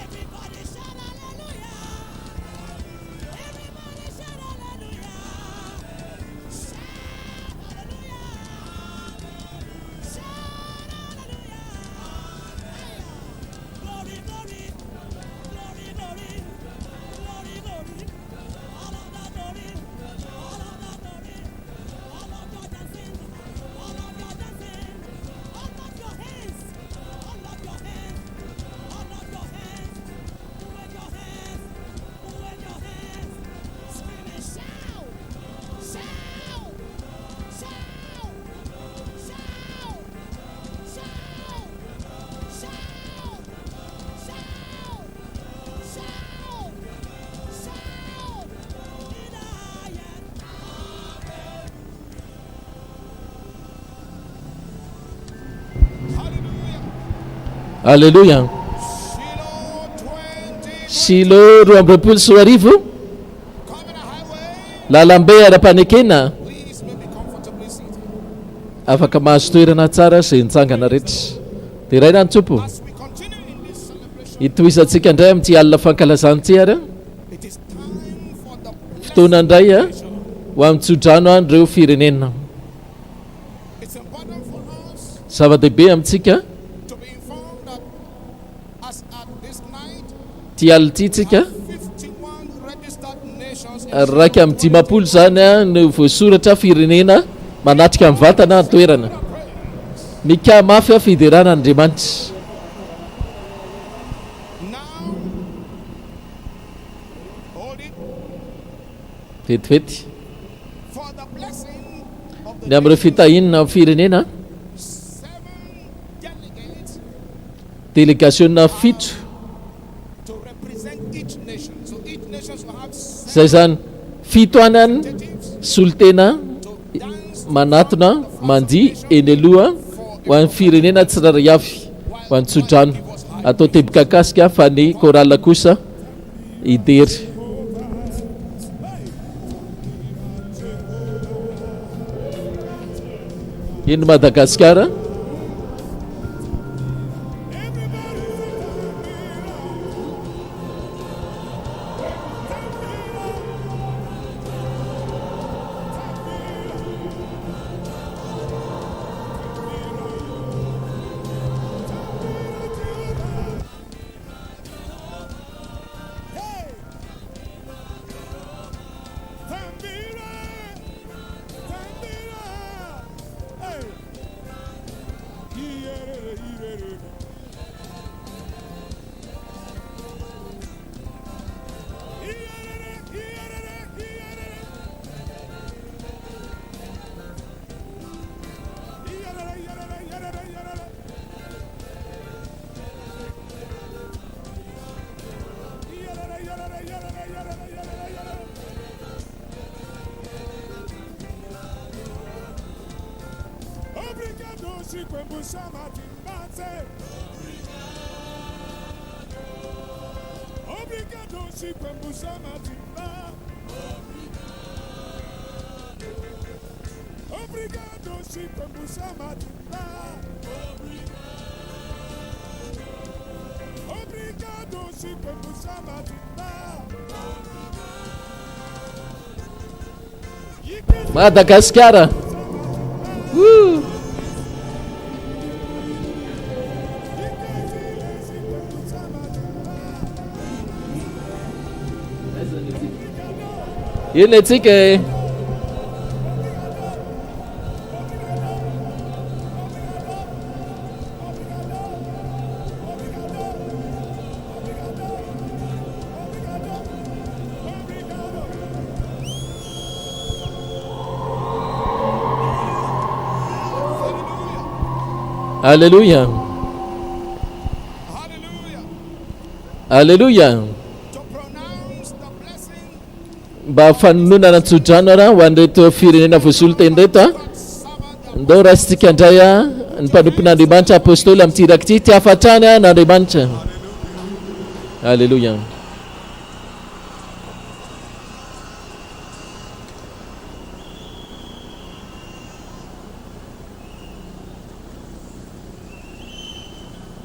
Everybody shout hallelujah. Everybody shout hallelujah. Shout hallelujah. Shout hallelujah. Glory, glory, glory, glory, glory, glory. All of the glory, all of the glory, all of your dancing, all of your dancing, all of your hands, all of your hands, all of your hands, move your hands, move your hands, scream and shout, shout, shout, shout, shout, shout, shout, shout, shout, in the highest. Haleluya. Shiloh 20, Shiloh 2024 coming a highway. lalambe ara-panekena. Please may be comfortably seated. Afaka mahazo toerana tsara zay nitsangana rehetra. Dia ray nantsopo As we continue in this celebration, hitoizantsika indray amin'ity alina fankalazan'ity ara. it is time for the Fotoana indray ho amin'ny tsodrano andreo firenena. It's important for us Zava-dehibe amintsika to be informed that as at this night, ty alina ity tsika 51 registered nations in raika amin'ny dimapolo zany no voasoratra firenena manatrika amin'ny vatana ny toerana. Mika mafy fiderana Andriamanitra. now. Hold it Vetivety for the blessing of ny the amin'ireo fitahinana amin'ny firenena 7 delegates délégationna fito to represent each nation. So each nation will have zay zany fito anany representatives solotena to dance manatona mandihy eny aloha ho an'ny firenena tsiraray avy ho an'ny tsodrano atao tebokakasika fa ny korala kosa idery. Ino Madagasikara Obrigado, Chico Embuchama Timbate. Obrigado, Chico Embuchama Timba. Obrigado, Chico Embuchama Timba. Obrigado, Chico Embuchama Timba. Madagascar. Yun sige. Hallelujah. Hallelujah. Hallelujah. To pronounce the blessing Mba fanonana tsodrano ra ho an'ireto firenena voasoloteny reto a. Ndao rasitsika indray a ny mpanompon'Andriamanitra apôstôly amin'ity raky ty afatrany a n'Andriamanitra. Hallelujah.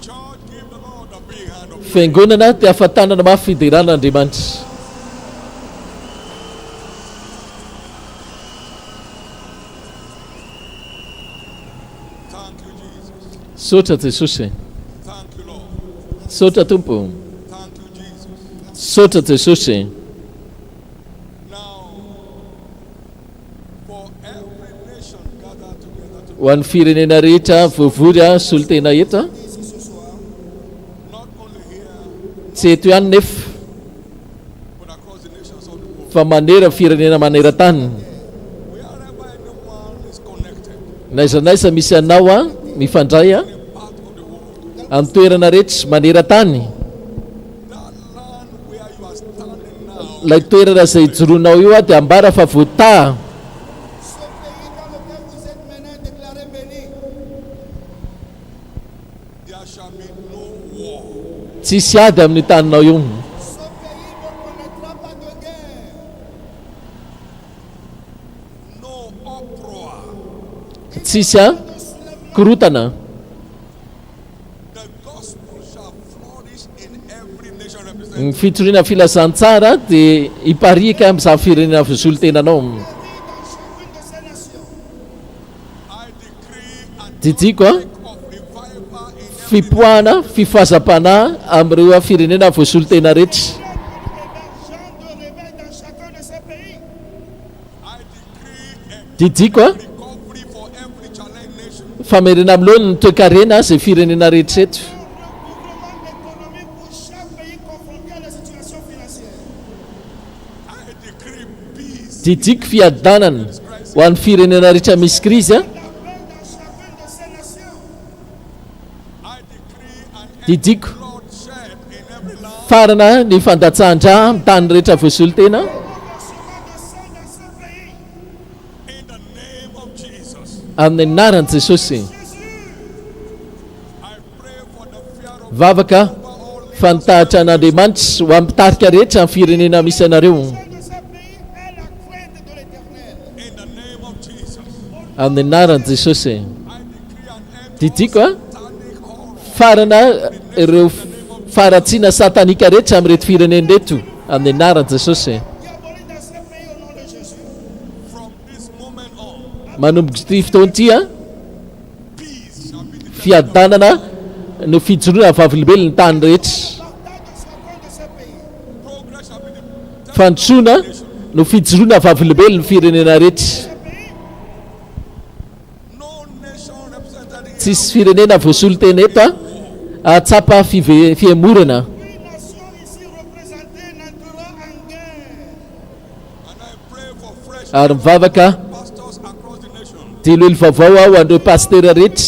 Church, give the Lord a big hand of Fiangonana ty afatanana mafy fidiran'Andriamanitra. thank you, Jesus. Sotra Jesosy. Thank you, Lord. Sotra Tompo. Thank you, Jesus. Sotra Jesosy. Now, for every nation gathered together to Ho an'ny firenena rehetra voavory a solotena eto a. not only here, Tsy eto ihany nefa but across the nations of the world. fa manera firenena maneran-tany. Wherever anyone is connected, Naiza naiza misy anao a mifandray a any part of the world, amin'ny toerana rehetra maneran-tany. that land where you are standing now, Ilay toerana izay joroanao io a dia ambara fa voataha. Ce pays dans lequel vous êtes maintenant déclaré béni. there shall be no war. Tsisy ady amin'ny taninao io. Ce pays ne connaîtra pas de guerre. No uproar. Tsisy a korotana. The gospel shall flourish in every nation represented. Ny fitoriana filazantsara dia hiparika amin'izany firenena voasolotenanao. Dans chacune de ces nations. I decree and Didiko a of revival in every fipoahana fifazapana amin'ireo firenena voasolotena rehetra. Émergent de réveil dans chacun de ces pays. I decree a Didiko a recovery for every challenged nation. famerena amin'ilony ny toe-karena izay firenena rehetraretra. Recouvrement économique pour chaque pays confronté à la situation financière. I decree peace. Didiko fiadanana ho an'ny firenena rehetra misy krizy a. La paix dans chacune de ces nations. I decree an end Didiko to bloodshed in every land. farana ny fandatsahndra amin'ny tany rehetra voasolotena. Versement de sang dans ces pays. In the name of Jesus, Amin'ny anaran'i Jesosy. I pray for the fear of Vavaka fanitahitra an'Andriamanitra ho ampitarika rehetra amin'ny firenena misy anareo. De ces pays est la crainte de l'Éternel. in the name of Jesus. Amin'ny anaran'i Jesosy. I decree an end Didiko a satanic horror. farana ireo faratsiana satanika rehetra amin'reto firenena reto amin'ny anaran'i Jesosy. Diabolique dans ces pays au nom de Jésus. From this moment on, Manomboka ity fotoan'ity a peace shall be the fiadanana no fijoroana vavolombelona ny tany rehetra. Partage de chacun de ces pays. progress shall be the Fandrosoana no fijoroana vavolombelona ny firenena rehetra. no nation represented here Tsisy firenena voasolotena eto a atsapa fiemorana. Une nation ici représentée n'entrera en guerre. And I pray for fresh Ary mivavaka pastors across the nation. tilolo vaovao aho andreo pastera rehetra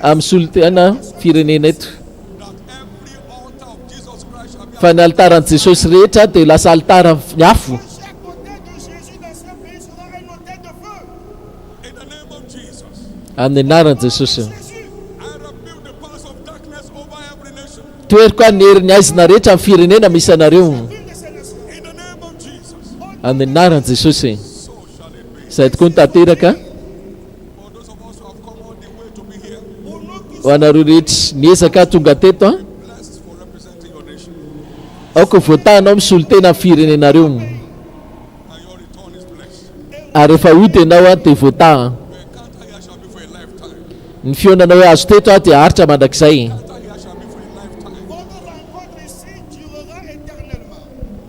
amin'ny solotena firenena eto. That every altar of Jesus Christ shall be Fa ny altaran'i Jesosy rehetra dia lasa altara miafo. Chaque hôtel de Jésus dans ce pays sera un hôtel de feu. in the name of Jesus. Amin'ny anaran'i Jesosy. Jésus, I rebuke the powers of darkness over every nation. Toeriko any herin'ny aizina rehetra amin'ny firenena misy anareo. une de ces nations. In the name of Jesus. Amin'ny anaran'i Jesosy. So shall it be. Izay tokoa no tanteraka For those of us who have come all the way to be here, Pour nous qui ho anareo rehetra niezaka tonga teto a. blessed for representing your nation. Aoko voatanao misolo tena amin'ny firenenareo. And your return is blessed. Ary rehefa ody ianao a dia voataha. Your encounter here shall be for a lifetime. Ny fionanao azo teto a dia haritra mandrakizay. Encounter here shall be for a lifetime. votre rencontre ici durera éternellement.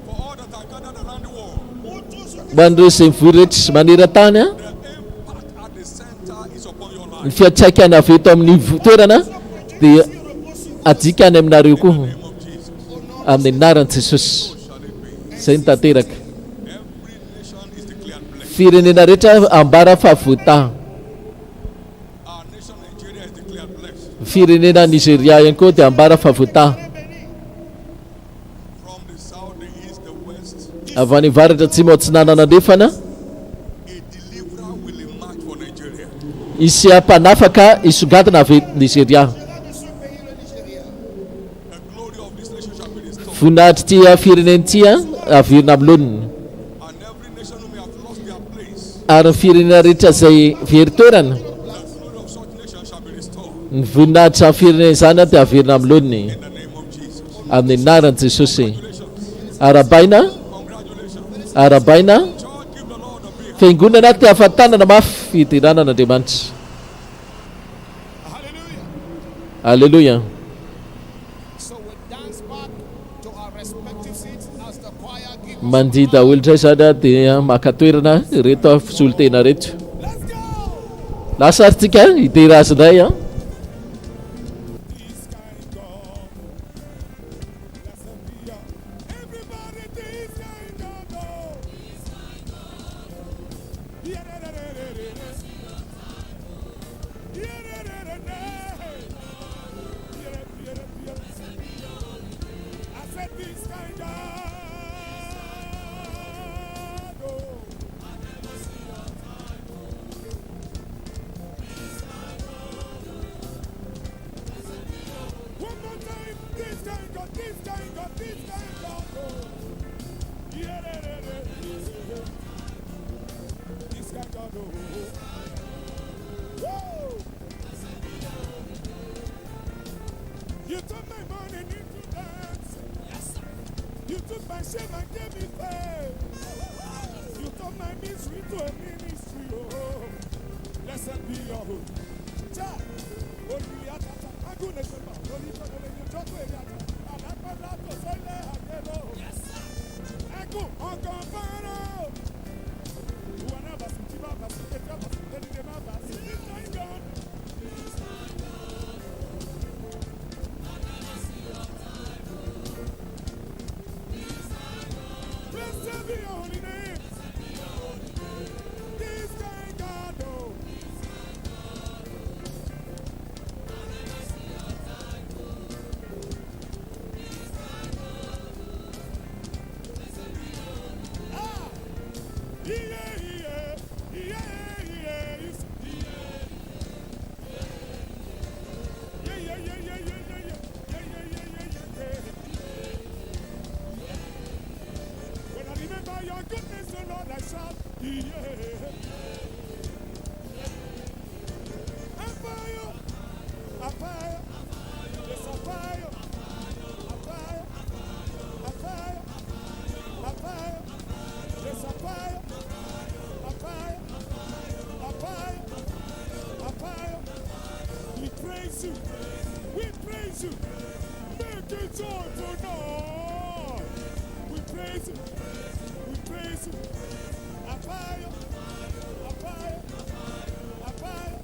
For all that are gathered around the world, Pour tous ceux qui Ho an'ireo izay mivory rehetra maneran-tany a. the impact at the center is upon your Ny life. fiatsaikany avy eto amin'ny toerana dia ici reposent sur adika any aminareo koa. In the name of Jesus. Amin'ny anaran'i Jesosy. Shall it be. Izay no tanteraka. Every nation is declared blessed. Firenena rehetra ambara fa voataha. Our nation Nigeria is declared blessed. Firenena Nigeria ihany koa dia ambara fa voataha. From the south, the east, the west, Avy any varatra atsimo atsinanana nefana a deliverer will emerge for Nigeria. isy mpanafaka isongadina avy eto Nigeria. de ce pays, le Nigeria. The glory of this nation shall be restored. Voninahitra tia firenena tia avirina amin'ny loniny. And every nation who may have lost their place, Ary ny firenena rehetra izay very toerana, the glory of such nations shall be restored. ny voninahitra firenena izany a dia avirina amin'ny loniny. In the name of Jesus. Amin'ny anaran'i Jesosy. Congratulations. Arabaina, Congratulations. arabaina. Church, give the Lord a big Fiangonana ty ahafantanana mafy fidiranan'Andriamanitra. Hallelujah. Alleluia. So we dance back to our respective seats as the choir gives. Mandihy daholo indray zany a dia maka toerana reto fisolotena reto. Let's go. Lasa aritsika hidera azy indray a. This kind God. Blessed be your everybody. This kind God. Yeah, da, da, da, da, da, da. Yeah, da, da, da, da. Yeah, da, da, da, da. I said this kind God. Oh. One more time, this kind God, this kind God, this kind God. Oh. Yeah, da, da, da, da. This kind God. Oh. Woo! You took my money into dance. Yes, sir. You took my shame and gave me fame. You turned my misery to a ministry. Oh, blessed be your hope. Cha, only atata, agune sema, only for the you talk with that. And I'm a lot to say that. Yes, sir. Ego, Uncle Faro. Whenever some baba, some baba, this time gone. Blessed be your holy name. This kind God, oh. Ah, yeah, yeah, yeah, yeah, yeah, yeah, yeah, yeah, yeah, yeah, yeah. When I remember your goodness, oh Lord, I shout, yeah. I fire, I fire, yes, I fire, I fire, I fire, I fire, yes, I fire, I fire, I fire, I fire. We praise you, we praise you. Make it joyful now. We praise you. We praise you. A fire. A fire. A fire.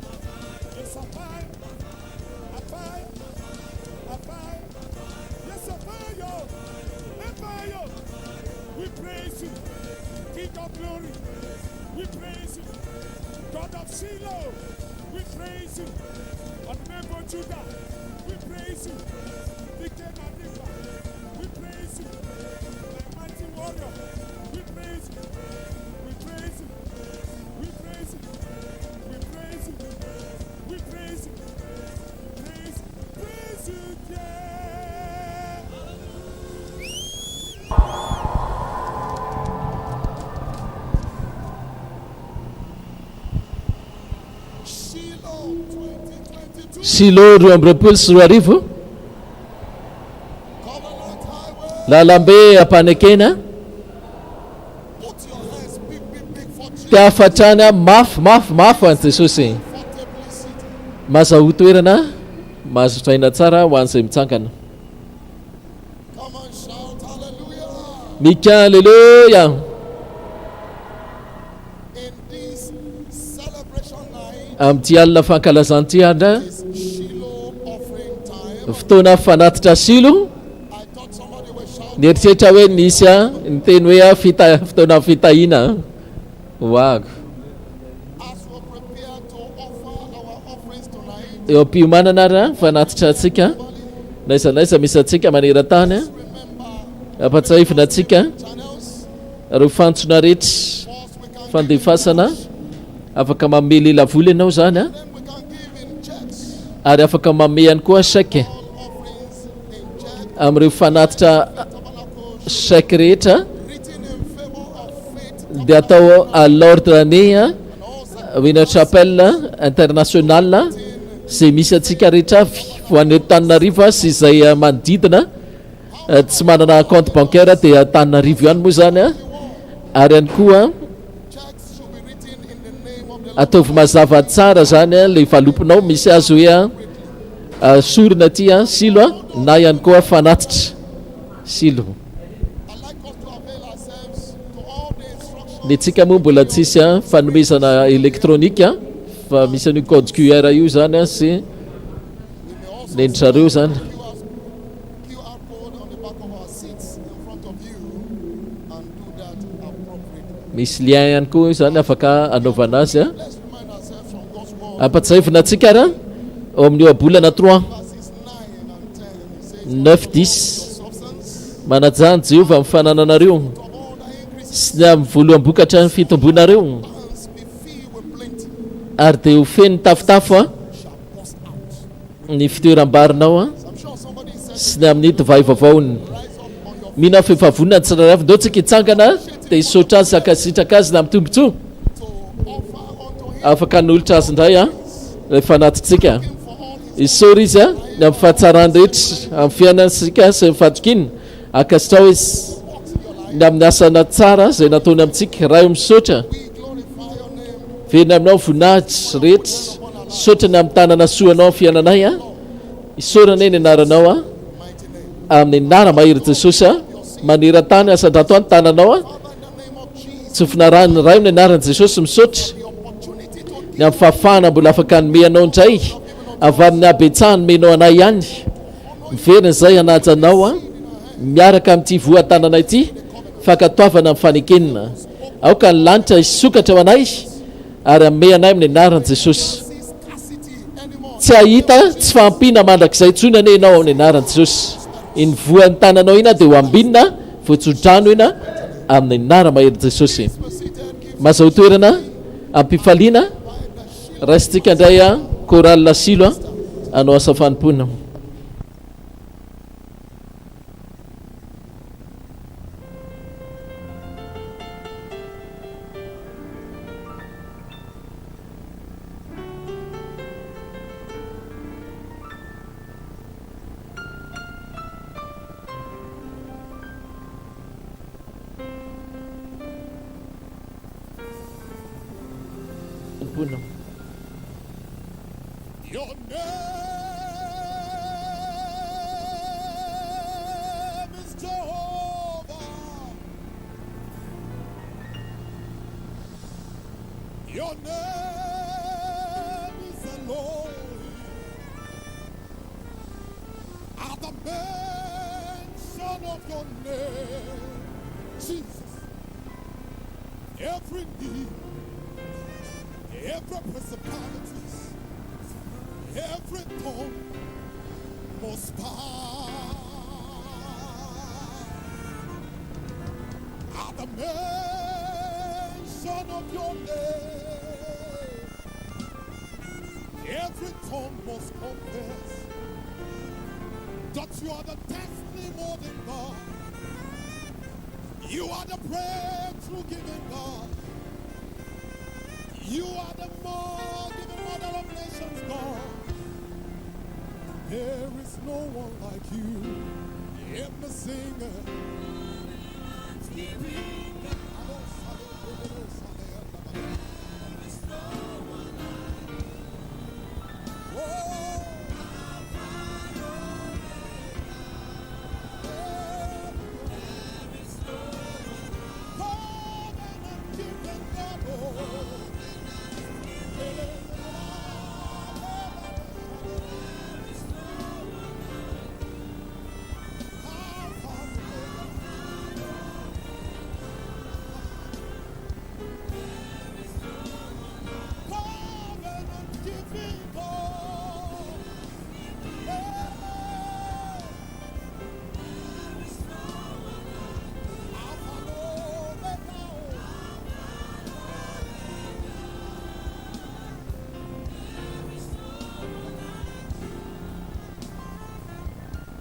Yes, a fire. A fire. A Judah, we praise you. Victor Madiba, we praise you. My mighty warrior, we praise you. We praise you. We praise you. We praise you. We praise you. Praise you, yeah. Shiloh 2022. Shiloh 2022 Covenant highway. lalambe apanekena Put your hands big for Jesus. tiafatrana mafy an Jesosy Comfortably seated. mazaho toerana mahazotraina tsara ho an'izay mitsangana. Come on, shout hallelujah. Mika aleluya. In this celebration night Amin'ity alina fankalazan'ity andra is Shiloh offering time. fotoana fanatitra Shilo. I thought somebody was shouting. Nieritreritra hoe nisy ny teny hoe fotoana fitahina hoago As we prepare to offer our offerings tonight, eo am-piomanana ra fanatitra atsika naizanaiza misy atsika maneran-tany remember ampatsahivina atsika channels. ro fantsona rehetra First, we can fandefasana afaka mamely lavoly ianao zany a then we can give in checks. ary afaka mame ihany koa chèque All offerings in check. amin'ireo fanatitra Tabernacle chèque rehetra written in favor of faith. dia atao à l'ordre né And also Wina Chapelle international zay misy atsika rehetra avy ho an'ny Antananarivo sy izay manodidina tsy manana compte bancaire dia Antananarivo ihany moa zany a ary ihany koa checks should be written in the name of the Lord. ataovy mazava tsara zany a le valopinao misy azo hoe sorina aty a Shilo na ihany koa fanatitra Shilo. I'd like us to avail ourselves to all the instructions. Ny tsika moa mbola tsisy fanomezana elektronika fa misy an'io code QR io zany a sy We may also nentrareo zany. QR code on the back of our seats in front of you and do that appropriately. Misy lien ihany koa zany afaka anaovana azy a. Let's remind ourselves from God's word. Ampatsahivina atsika ra ao amin'io abolana 3 Verses 9 and 10. It says, 9-10 substance manajany Jehova amin'ny fanananareo of all thy increase sy ny amin'ny voaloam-bokatra ny fitombonareo hands be filled with plenty ary dia ho feno tafotafo a shall burst out. ny fitoeram-barinao a I'm sure somebody said, sy ny amin'ny divay vavaony. rise up on your Mihina fivavonana ny tsirairay avy ndao tsika hitsangana dia hisaotra azy sakasitraka azy na amin'ny tombontsoa to offer unto him afaka nolotra azy indray a rehefa anatintsika for all his isaora izy a ny amin'ny fahatsarany rehetra amin'ny fiainansika sy ny fahatokiny akasitrao izy ny amin'ny asana tsara zay nataony amintsika raha eo misaotra we glorify your name. verina aminao voninahitra rehetra saotra ny amin'ny tanana soanao amin'ny fiainanay a isaorana ny anaranao a Mighty name. amin'ny anara mahery Jesosy a maneran-tany asan-dato any tananao a Father, in the name of Jesus, tsofina rany ray amin'ny anaran'i Jesosy misaotra the opportunity to ny amin'ny fahafahana mbola afaka nome anao indray avy amin'ny habetsahany menao anay ihany miverina izay anajanao a miaraka amin'ity voatanana ity fankatoavana amin'ny fanekenina aoka ny lanitra isokatra ao anay ary ame anay amin'ny anaran'i Jesosy see scarcity anymore. tsy ahita tsy fampina mandrakizay tsony ane ianao amin'ny anaran'i Jesosy iny voan'ny tananao ina dia ho ambinina voatsodrano ina amin'ny anara mahery Jesosy. We're seated, give Mazaho toerana ampifaliana raisitsika indray a chorale Shilo a anao asa fanompoana. Fanompoana. your name is Jehovah. Your name is Elohim. At the mention of your name, Jesus, every knee, every principalities, Every tongue must bow at the mention of your name. Every tongue must confess that you are the destiny molding God. You are the breakthrough giving God. You are the more giving mother of nations, God. There is no one like you in the singer.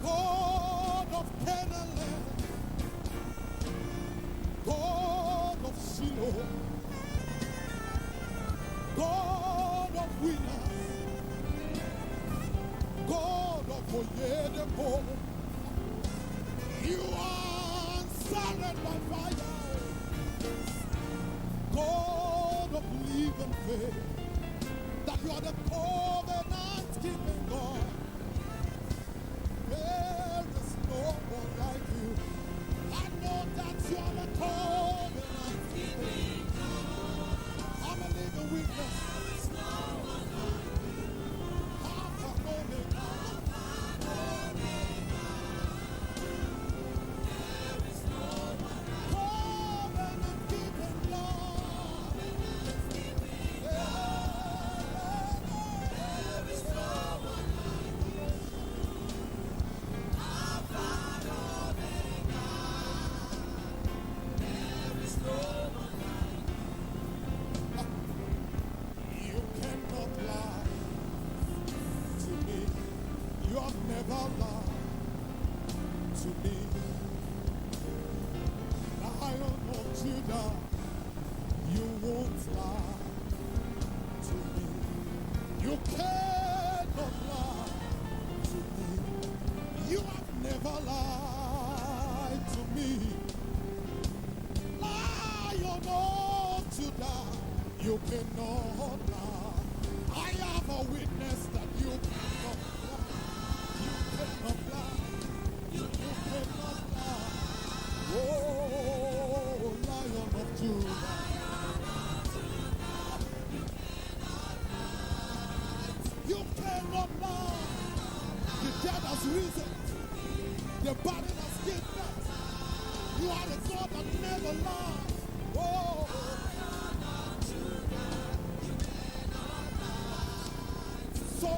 God of Canaan, God of SHILOH, God of winners, God of Oyedepo, you are answered by fire, God of living faith, that you are the covenant keeping God. There is no one like you. I know that you are the covenant keeping God. I'm a living witness. There is no one like you. Alpha and Omega. There is no one like you. Covenant keeping God. There is no one like you. Alpha and Omega. There is no one like you. You cannot lie to me. You have never lied to me. Lion of Judah, you won't lie to me. You cannot lie to me. You have never lied to me. Lion of Judah, you cannot lie. I have a witness that you cannot lie. You cannot lie. You cannot lie. Oh, Lion of Judah. You cannot lie. The dead has risen. The body has given birth. You are the God that never lies. Oh, so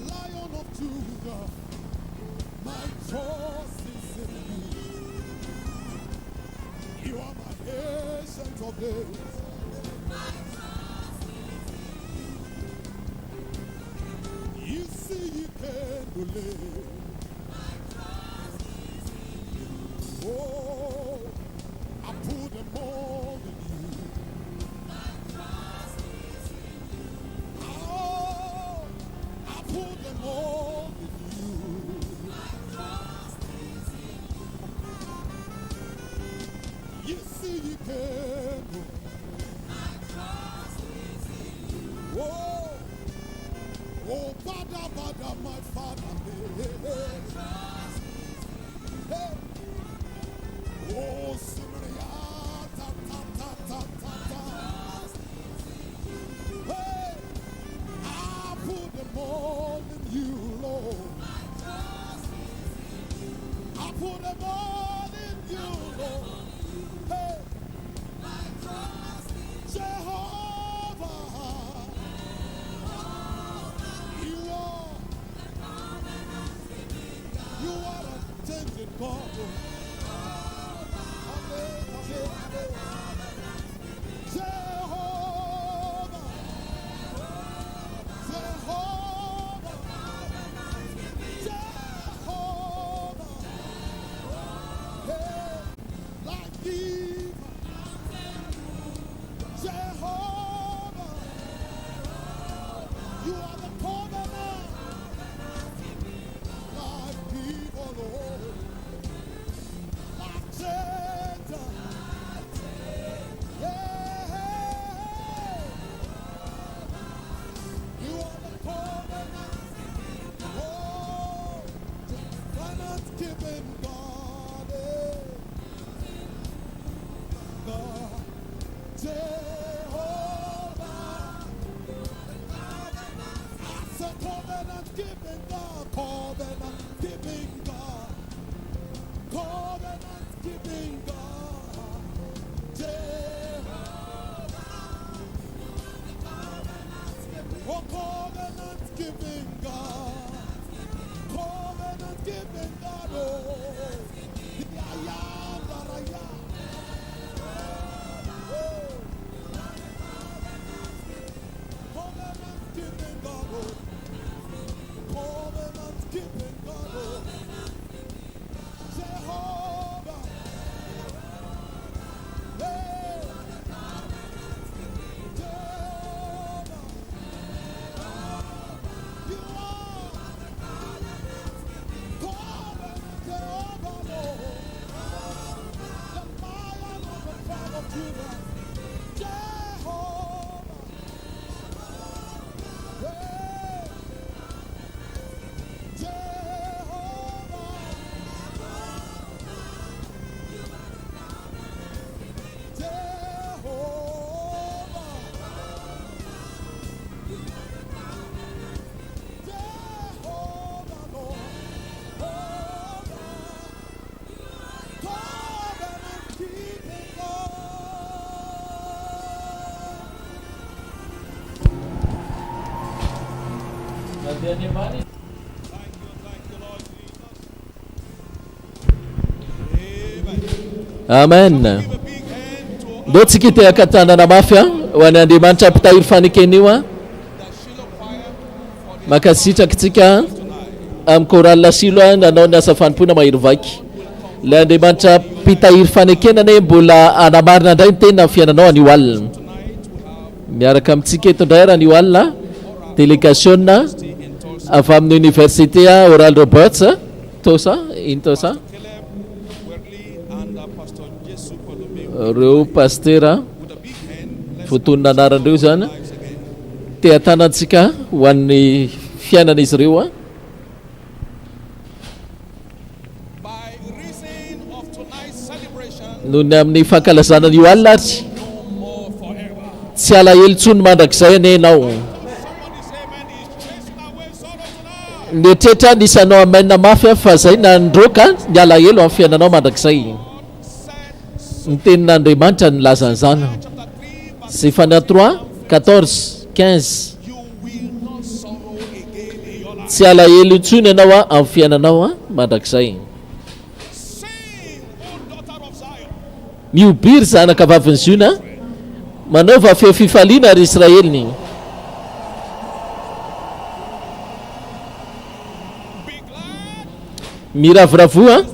Lion of Judah, my trust is in you. You are my ancient of days. You see, you can believe. Oh, I put them all in you. Oh, I put them all in you. You see, you can go. Oh, oh, Bada, Bada, my Father. Hey. Oh, Simria, ta, ta, ta, ta, ta, ta. Hey, I put them all in you, Lord. I put them all in you, Lord. Hey, Jehovah, you amazing God. Jehovah, Jehovah, Jehovah, hey, like giver, Jehovah, you are the covenant, like giver, Lord, like changer, you are the covenant, oh, covenant keeping God, God, Jehovah, it's a covenant keeping God, covenant keeping God, covenant keeping God, Jehovah, oh, covenant keeping God, covenant keeping God, oh, the I am that I am. Covenant keeping God, oh, covenant keeping God, oh, Jehovah, hey, Jehovah, you are covenant Jehovah, Lord, the Lion of the tribe of Judah, Jehovah, hey, Jehovah, Jehovah, Lord, covenant keeping God. Thank you, Lord Jesus. Amen. Give a big hand to all Do tsikite akatanana mafia wanandimanitra mpitahiry fanekeniwa the Shiloh choir for the makasitrakytsika tonight. amin'ny chorale Shiloh nanao ny asa fanompona mahery vaky le andriamanitra mpitahiry fanekenana mbola anamarina indray ny tena fiainanao anio alina miaraka amintsika eto indray raha anio alina délégation avy amin'ny université Oral Roberts Tosa ino Tosa Caleb, Wesley, and Pastor Jesus Kolomeo reo pastera with a big hand. Let's fotonina anarandreo zany lives again. te atanantsika ho an'ny fiainan'izy ireo By reason of tonight's celebration, noho ny amin'ny fankalazana an'io alina ary no more forever. tsy alahelo tsony mandrakizay ane ianao Somebody say, man, he's chasing away sorrow tonight. nyetrehitra nisanao amaina mafy fa zay nandroka ny alahelo amin'ny fiainanao mandrakizay Said, ny tenin'andriamanitra ny lazan'izany chapter 3, verse Zefania 3 14 15 you will not sorrow again in your life. tsy alahelo intsony ianao amin'ny fiainanao mandrakizay Sing, O daughter of Zion. miobiry zanaka vaviny Ziona manaova feo fifaliana ry Israeliny Be glad, miravoravoa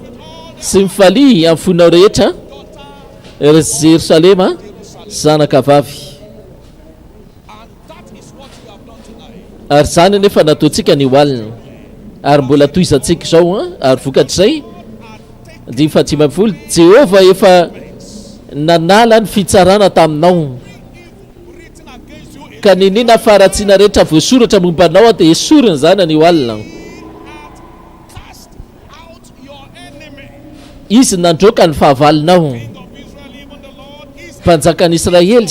sy mifalia amin'ny fonao rehetra ry Jerusalema zanaka vavy and that is what you have done tonight. ary zany nefa nataontsika ny oalina ary mbola toizantsika izao ary vokatr'izay dimy fahatimy amby folo Jehova efa nanala ny fitsarana taminao Written against you in ka ninina faratsiana rehetra voasoratra mombanao dia esoriny zany ny oalina hath cast out your enemy. izy nandroka ny fahavalinao King of Israel, even the Lord is mpanjakan'Israely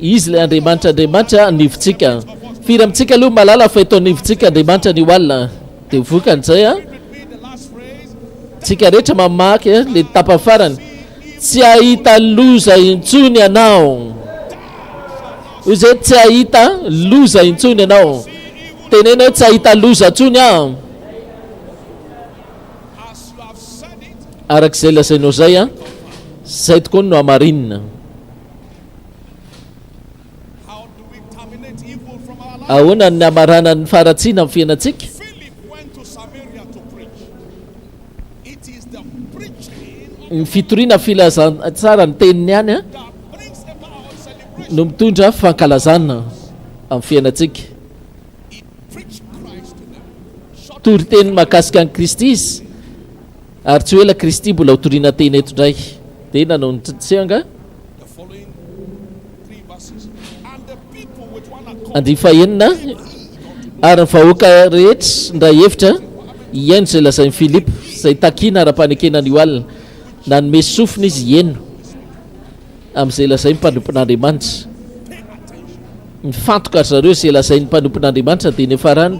izy le Andriamanitra nivontsika firy amintsika aloha malala fa eto nivontsika Andriamanitra ny oalina dia vokan'izay with me the last phrase. tsika rehetra mamaky le tapafarany tsy ahita loza intsony ianao hoy zay tsy ahita loza intsony ianao tenena hoe tsy ahita loza intsony As you have arak'izay lazainao zay a zay tokoa no amarinina. How do we terminate evil from our life? Ahoana ny amarana ny faratsiana amin'ny fiainantsika? Philip went to Samaria to preach. It is the preaching Ny fitoriana filazana tsara ny teniny ihany a that brings about celebration. no mitondra fankalazana amin'ny fiainantsika. It preached Christ to them. Short Tory teny mahakasika ny Kristy izy ary tsy hoe la Kristy mbola ho toriana teny eto indray. Dia nanao ny tsanga the following 3 verses. And the people with one accord andihy fahenina ary ny vahoaka rehetra ndray hevitra hiaino izay lazain'ny Filipo izay takina ara-panekenany io alina na nome sofina izy hieno amin'izay lazain'ny mpanompon'Andriamanitra. Mifantoka ry zareo izay lazain'ny mpanompon'Andriamanitra dia ny farany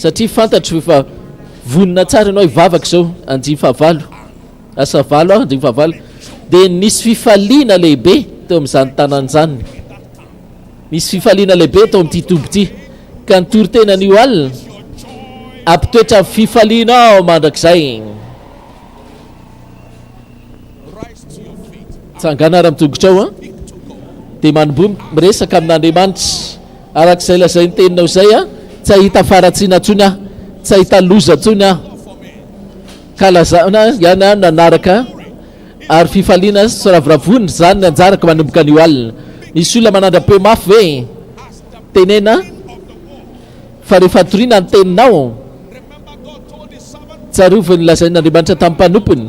satria fantatro efa vonina tsara ianao hivavaka izao andimy fahavalo asa valo andimy fahavalo dia nisy fifaliana lehibe teo amin'izany tanàna izany. Misy fifaliana lehibe tao amin'ity tobo ity ka nitory tenan'io alina ampitoetra amin'ny fifaliana ao mandrakizay. rise to your feet. Tsangana ara-mitongotra ao a dia manomboa miresaka amin'Andriamanitra arak'izay lazain'ny teninao izay a tsy ahita faratsiana ntsony aho, tsy ahita loza ntsony aho ka lazana ihany a nanaraka ary fifaliana sy raviravony zany ny anjaraka manomboka an'io alina. Nisy olona manandra-peo mafy ve tenena fa rehefa toriana ny teninao Remember, God told his servant, tsarovy ny lazain'Andriamanitra tamin'ny mpanompony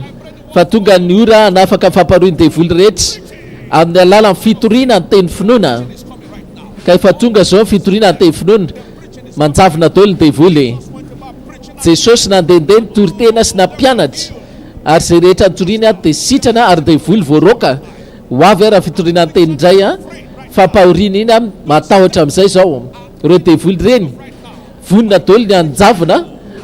fa tonga ny ora anafaka famparoy ny devoly rehetra amin'ny alalan'ny fitoriana ny teny finoana. Ka efa tonga zao fitoriana ny teny finoana manjavona daholo ny devoly. Jesosy nandehandeha nitory tena sy nampianatra ary zay rehetra nitoriana dia sitrana ary devoly voaroka ho avy raha fitoriana ny teny indray a fampahoriana iny a matahotra amin'izay zao ireo devoly reny vonina daholo ny anjavona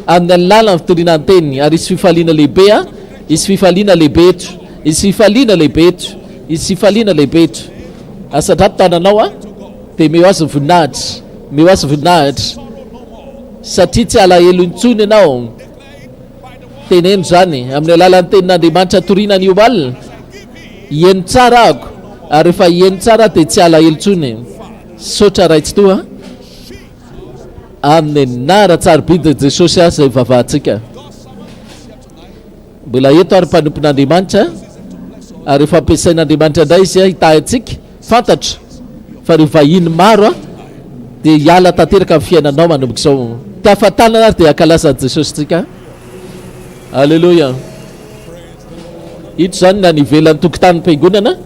amin'ny alalan'ny fitoriana ny teny ary isy fifaliana lehibe a isy fifaliana lehibe eto isy fifaliana lehibe eto isy fifaliana lehibe eto asandrato tananao a dia meo azy voninahitra meo azy voninahitra satria tsy alahelo intsony ianao teneno zany amin'ny alalan'ny tenin'Andriamanitra toriana an'io alina hieno tsara ako ary rehefa hieno tsara dia tsy alahelo intsony sotra raitsy toa amin'ny anara tsarobida Jesosy azy zay vavahantsika. Mbola eto ary mpanompon'Andriamanitra ary rehefa ampiasain'Andriamanitra indray izy a hitahintsika fantatra fa rehefa vahiny maro a dia hiala tanteraka amin'ny fiainanao manomboka izao. Tafatanana ary dia akalazan'i Jesosy tsika. Alleluia. Ito zany na nivelan'ny tokotanin'ny mpiangonana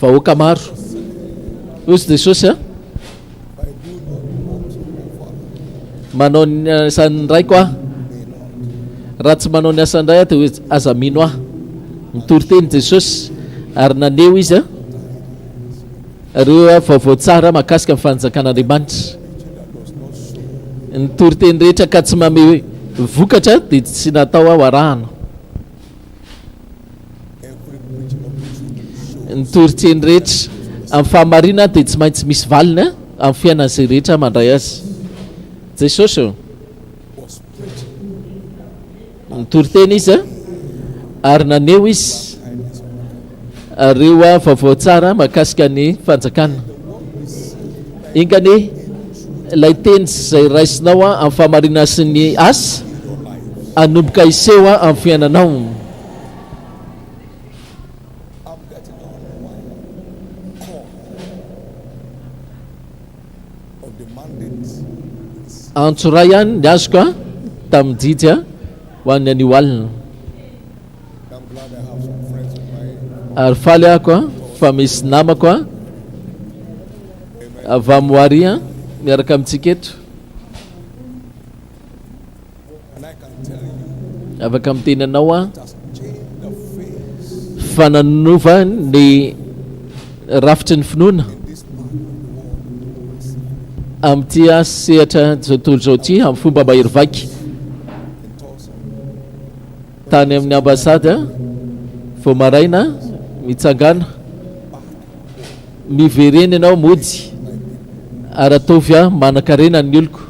vahoaka maro. Ozy Jesosy a manao ny asan'ny raiko a raha tsy manao ny asan'ny ray a dia hoe aza mino aho. Mitory teny Jesosy ary naneo izy a reo vaovao tsara mahakasika amin'ny fanjakan'Andriamanitra. Nitory teny rehetra ka tsy mame vokatra dia tsy natao aho arahana. Nitory teny rehetra amin'ny fahamarina dia tsy maintsy misy valina amin'ny fiainan'izay rehetra mandray azy. Jesosy o nitory teny izy a ary naneo izy reo a vaovao tsara mahakasika ny fanjakana. Ingany ilay teny izay raisinao a amin'ny fahamarina sy ny asa anomboka iseho a amin'ny fiainanao. Antsoray ihany ny azoko a tamin'ny jidy a ho an'ny an'io alina ary faly ahako a fa misy namako a avy amoary a miaraka amintsika eto afaka miteny anao a fa nanova ny rafitry ny finoana amin'ity a sehatra zao tontolo zao ty amin'ny fomba mahery vaky tany amin'ny ambasady a vao maraina mitsangana mivereny ianao mody ary ataovy a manan-karena ny oloko.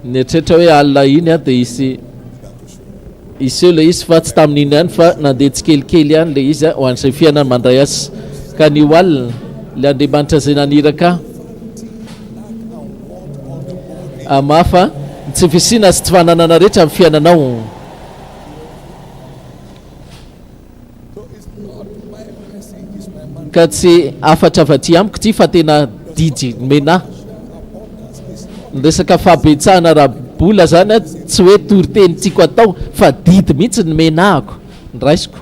Nietrehitra hoe alina iny a dia isy eo le izy fa tsy tamin'iny ihany fa nandeha tsikelikely ihany le izy a ho an'izay fiainany mandray azy ka ny alina le Andriamanitra zay naniraka amafa tsy fisina sy tsy fananana rehetra amin'ny fiainanao. Ka tsy afatra avaty amiko ty fa tena didy menahy ny resaka fahabetsahana raha-bola zany a tsy hoe toriteny tiako atao fa didy mihitsy ny menahako ny raisiko.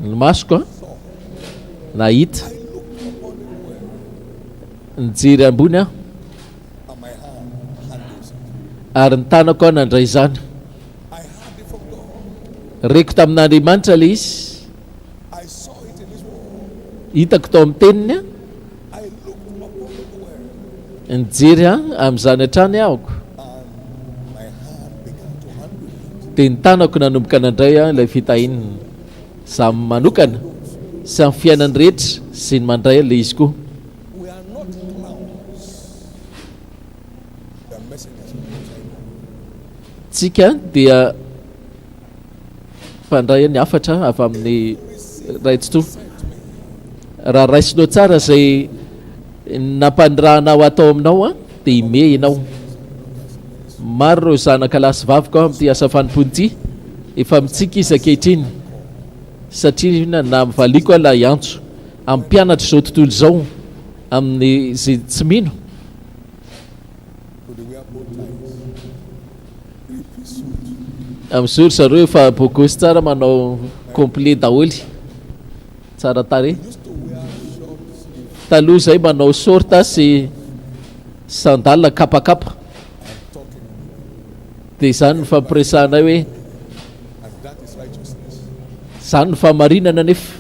Ny masoko nahita nijery ambony a ary ny tanako ao nandray zany reko tamin'Andriamanitra le izy hitako tao amin'ny teniny a nijery a amin'izany hatrany ahako dia ny tanako nanomboka nandray a ilay fitahininy za manokana sy amin'ny fiainany rehetra sy ny mandray le izy koa. Tsika dia mpandray ny afatra avy amin'ny raitsoto raha raisinao tsara zay nampanirahanao atao aminao a dia ime ianao. Maro reo zanaka lasy vavika ao amin'ity asa fanompony ity efa mitsika izy ankehitriny satria na mivaliko a la iantso amin'ny mpianatra izao tontolo izao amin'ny zay tsy mino amin'izao ry zareo efa bôgosy tsara manao complet daholy tsara tare. Taloha zay manao sorta sy sandale kapakapa dia izany no fampiresahanay hoe izany no famarinana nefa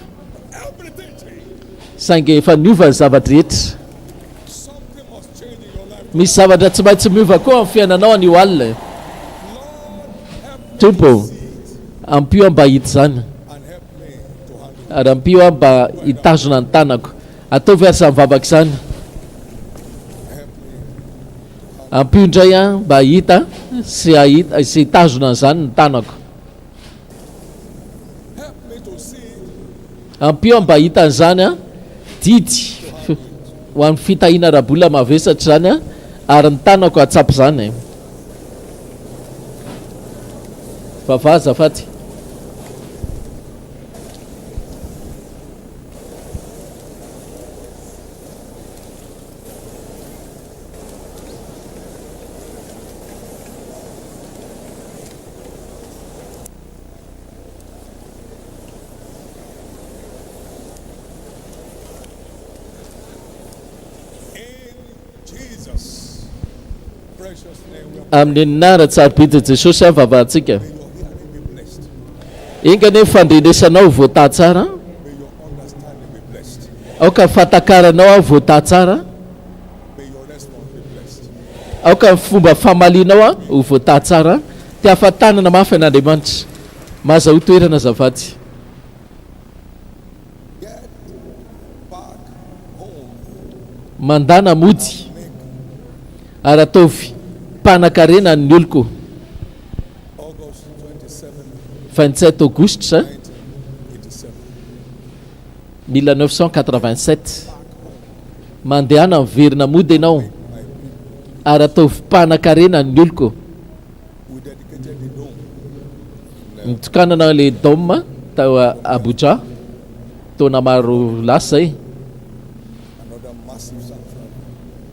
saingy efa niova ny zavatra rehetra. Misy zavatra tsy maintsy miova koa amin'ny fiainanao anio alina. Tompo ampio mba hita zany ary ampio mba hitazona ny tanako ataovy ary samy vavaka izany ampio indray a mba hita sy ahita sy hitazona an'izany ny tanako ampio mba hita an'izany a didy ho amin'ny fitahina rabola mavesatra zany a ary ny tanako atsapy zany vavaza faty. Amin'ny anara tsarobidi Jesosy a vavantsika inga ne fandrenesanao voata tsara aoka fatakaranao a voata tsara aoka fomba famalinao a ho voata tsara ty afatanana mafy an'Andriamanitra maza ho toerana zavaty. Mandana mody ary ataovy mpanakarena ny oloko 27 aogositra 1987 mandehana miverina mody ianao ary ataovy mpanakarena ny oloko nitokanana le dôme tao Abuja taona maro lasa zay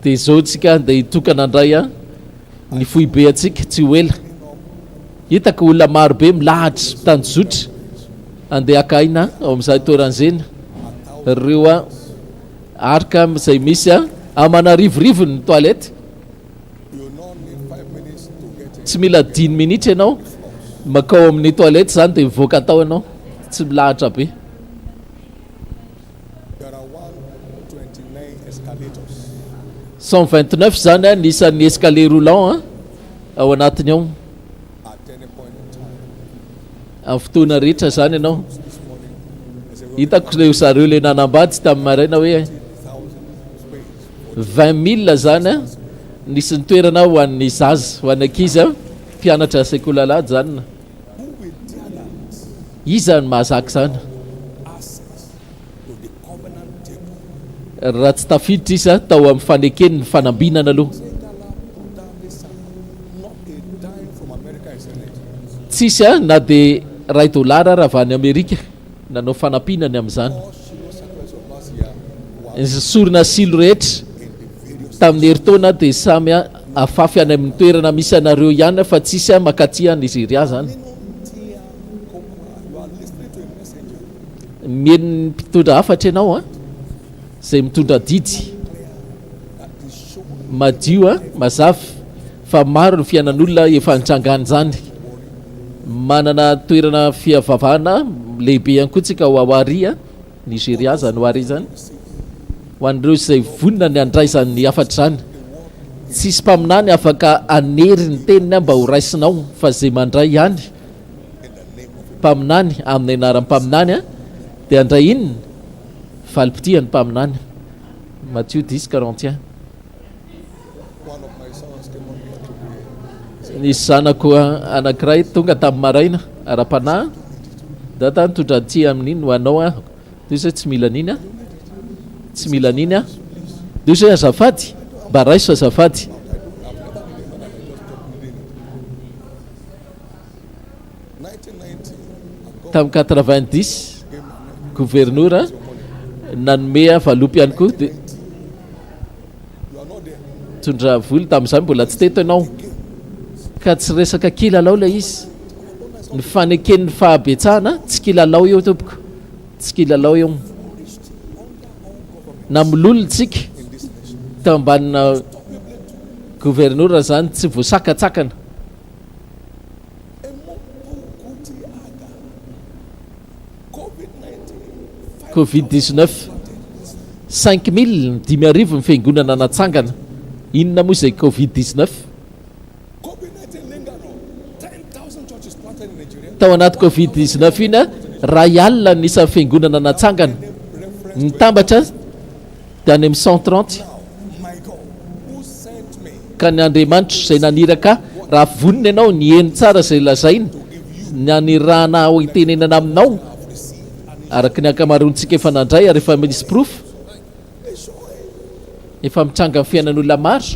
dia zao tsika dia hitokana andray a ny foibe atsika tsy ho ela hitako olona marobe milahatra tanjotra andeha akaina ao amin'izay toeran'izeny reo a arika zay misy a amanarivorivony ny toilette tsy mila 10 minitra ianao makao amin'ny toilette zany dia mivoaka tao ianao tsy milahatra be. 129 zany a nisan'ny escalier roulant ao anatiny ao amin'ny fotoana rehetra zany ianao hitako le zareo le nanambady tamin'ny maraina hoe 20,000 zany a nisy ny toerana ho an'ny zaza ho an'ny ankizy a mpianatra sekolalady zany Who will dare that iza ny mahazaka zany access to the covenant table? raha tsy tafiditra izy a tao amin'ny fanekeny ny fanambinana aloha Not a dime from America is in it. tsisy a na dia $1 raha avy any Amerika nanao fanampinany amin'izany All Shiloh sacrifice of last year was ny sorona silo rehetra tamin'ny heritaona dia samy afafy any amin'ny toerana misy anareo ihany fa tsisy a makaty a Nigeria zany Tia Kokora. You are listening to a messenger mieny mpitondra hafatra ianao a zay mitondra didy that is showing madio a mazafy fa maro ny fiainan'olona efa nitrangany zany manana toerana fiavavahana lehibe ihany koa tsika ho awaria Nigeria zany hoary zany ho an'ireo izay vonina ny andray zany hafatra zany tsisy mpaminany afaka anery ny teniny mba ho raisinao fa zay mandray ihany mpaminany amin'ny anaran'ny mpaminany a dia andray inona valipitiany mpaminany Matthieu 10:41 one of my sons came on here today. nisy zanako anankiray tonga tamin'ny maraina ara-panahy da tany tondranty amin'iny ho anao a de hoe tsy mila niny a tsy mila niny a de hoe azafady mba raiso azafady tamin'ny 90 gouverneur nanome valopy ihany koa de tondra voly tamin'izany mbola tsy teto ianao ka tsy resaka kilalao lay izy ny faneken'ny fahabetsahana tsy kilalao eo tompoko tsy kilalao eo na milolontsika tao ambanina gouverneur zany tsy voasakatsakana Covid-19 5,000 5,000 ny fiangonana natsangana inona moa zay Covid-19 COVID-19 lingered on. 10,000 churches planted in Nigeria. tao anaty Covid-19 iny a ray alina nisa fiangonana natsangana nitambatra dia any amin'ny 130 My God, who sent me ka ny Andriamanitra zay naniraka raha vonina ianao ny eny tsara zay lazaina ny anirahana ho itenenana aminao araky ny ankamaroantsika efa nandray ary efa misy proof efa mitranga amin'ny fiainan'olona maro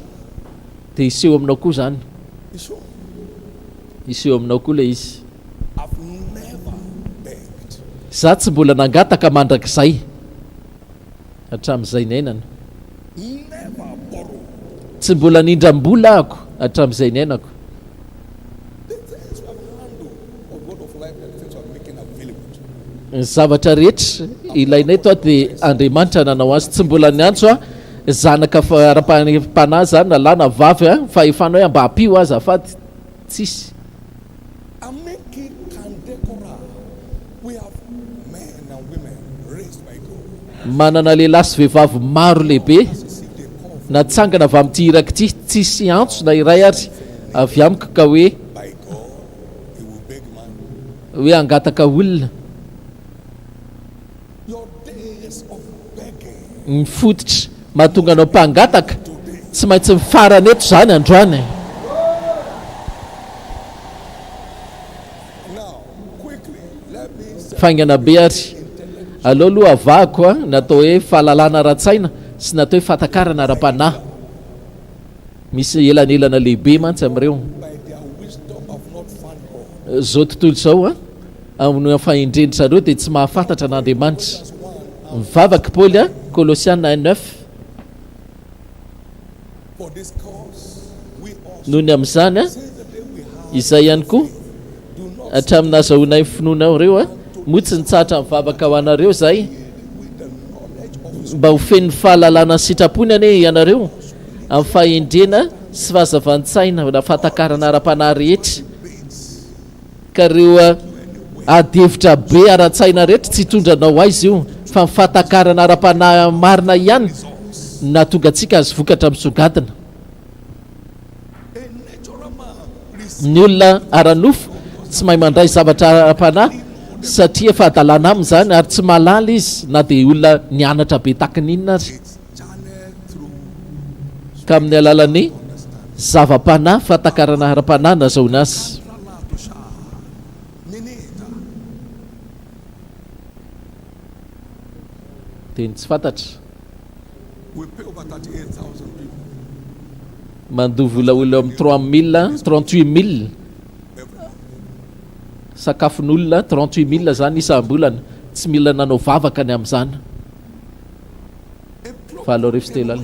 dia iseho aminao koa zany iseho aminao koa le izy I've never begged. za tsy mbola nangataka mandrakizay hatramin'izay nainana Never borrowed. tsy mbola nindram-bola ahako hatramin'izay nainako The things we have handled of God of life and the things we are making available to. ny zavatra rehetra ilainay to dia Andriamanitra nanao azy tsy mbola niantso a zanaka ara-panahy zany na lahy na vavy a fa efanao hoe mba hampio azy afady tsisy Ameki Kandekora. We have men and women raised by God. manana lehilahy sy vehivavy maro lehibe natsangana avy amin'ity iraky ity tsisy antso na iray ary avy amiko ka hoe By God, He will beg man. hoe angataka olona Your days of begging ny fototra mahatonga anao mpangataka tsy maintsy mifarany eto zany androany now quickly. Let me say faingana be ary aleo aloha avahako a natao hoe fahalalana ara-tsaina sy natao hoe fatakarana ara-panahy misy elanelana lehibe mantsy amin'ireo by their wisdom have not found God. zao tontolo zao a amin'ny fahendrendry zareo dia tsy mahafantatra n'Andriamanitra mivavaka Paoly a Kolosiana 1:9 For this cause, we also, noho ny amin'izany a since the day we have, izay ihany koa hatramin'ny nazahoanay finoana ireo a moa tsy nitsahatra mivavaka ho anareo zay mba ho feno fahalalana sy sitrapony ane ianareo amin'ny fahendrena sy fahazavan-tsaina na fatakarana ara-panahy rehetra ka reo adevitra be ara-tsaina rehetra tsy hitondranao aizy io fa mifatakarana ara-panahy marina ihany natonga antsika azy vokatra misogadina a natural man ny olona ara-nofo tsy mahay mandray zavatra ara-panahy satria efa adalana aminy zany ary tsy malala izy na dia olona nianatra be takininona ary channeled through ka amin'ny alalan'ny zava-panahy fatakarana ara-panahy nazaona azy. Teny tsy fantatra. We pay over 38,000 people Mandovola olo amin'ny 3 000 38 000 sakafon'olona 38 000 zany isam-bolana, tsy mila nanao vavaka ny amin'izany. Fahalorefstelala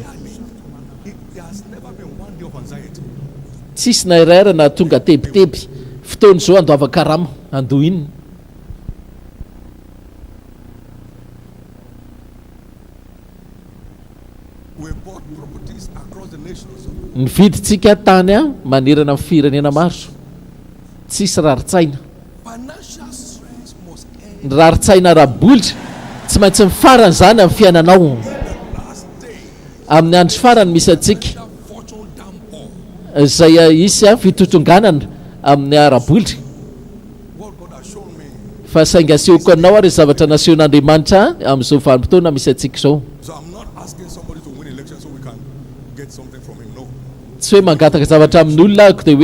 There has never been one day of anxiety. tsisy na irairana tonga tebiteby fotoana zao andoava karama andohininy. We bought properties across the nations. Nividitsika tany a manerana amin'ny firenena maro, tsisy raritsaina. Financial stress must end Ny raritsaina rabolitra tsy maintsy mifarana zany amin'ny fiainanao. last day. Amin'ny andro farany misy atsika That fortune downpour. izay isy a fitotonganana amin'ny arabolitra. What God has shown me. Fa sainga asehoko anao ary zavatra nasehon'Andriamanitra amin'izao vanim-potoana misy atsika izao. So I'm not asking somebody to win election so we can get something from him. No. Tsy hoe mangataka zavatra amin'olona ako dia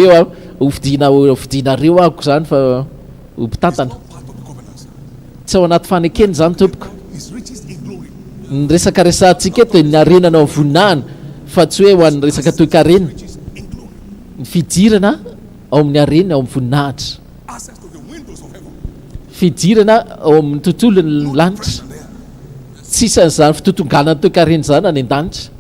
hoe hovidinareo ako zany fa ho mpitantana. Not part of the covenant. Tsy ao anaty fanekeny zany tompoko. His riches in glory. Ny resaka resantsika eto dia ny arenana ao voninahana fa tsy hoe ho an'ny resaka toe-karena. Riches in glory. Ny fidirana ao amin'ny arena ao amin'ny voninahitra, Access to the windows of heaven. fidirana ao amin'ny tontolon'ny lanitra. There. Tsisy an'izany fitotonganany toe-karena zany any an-danitra.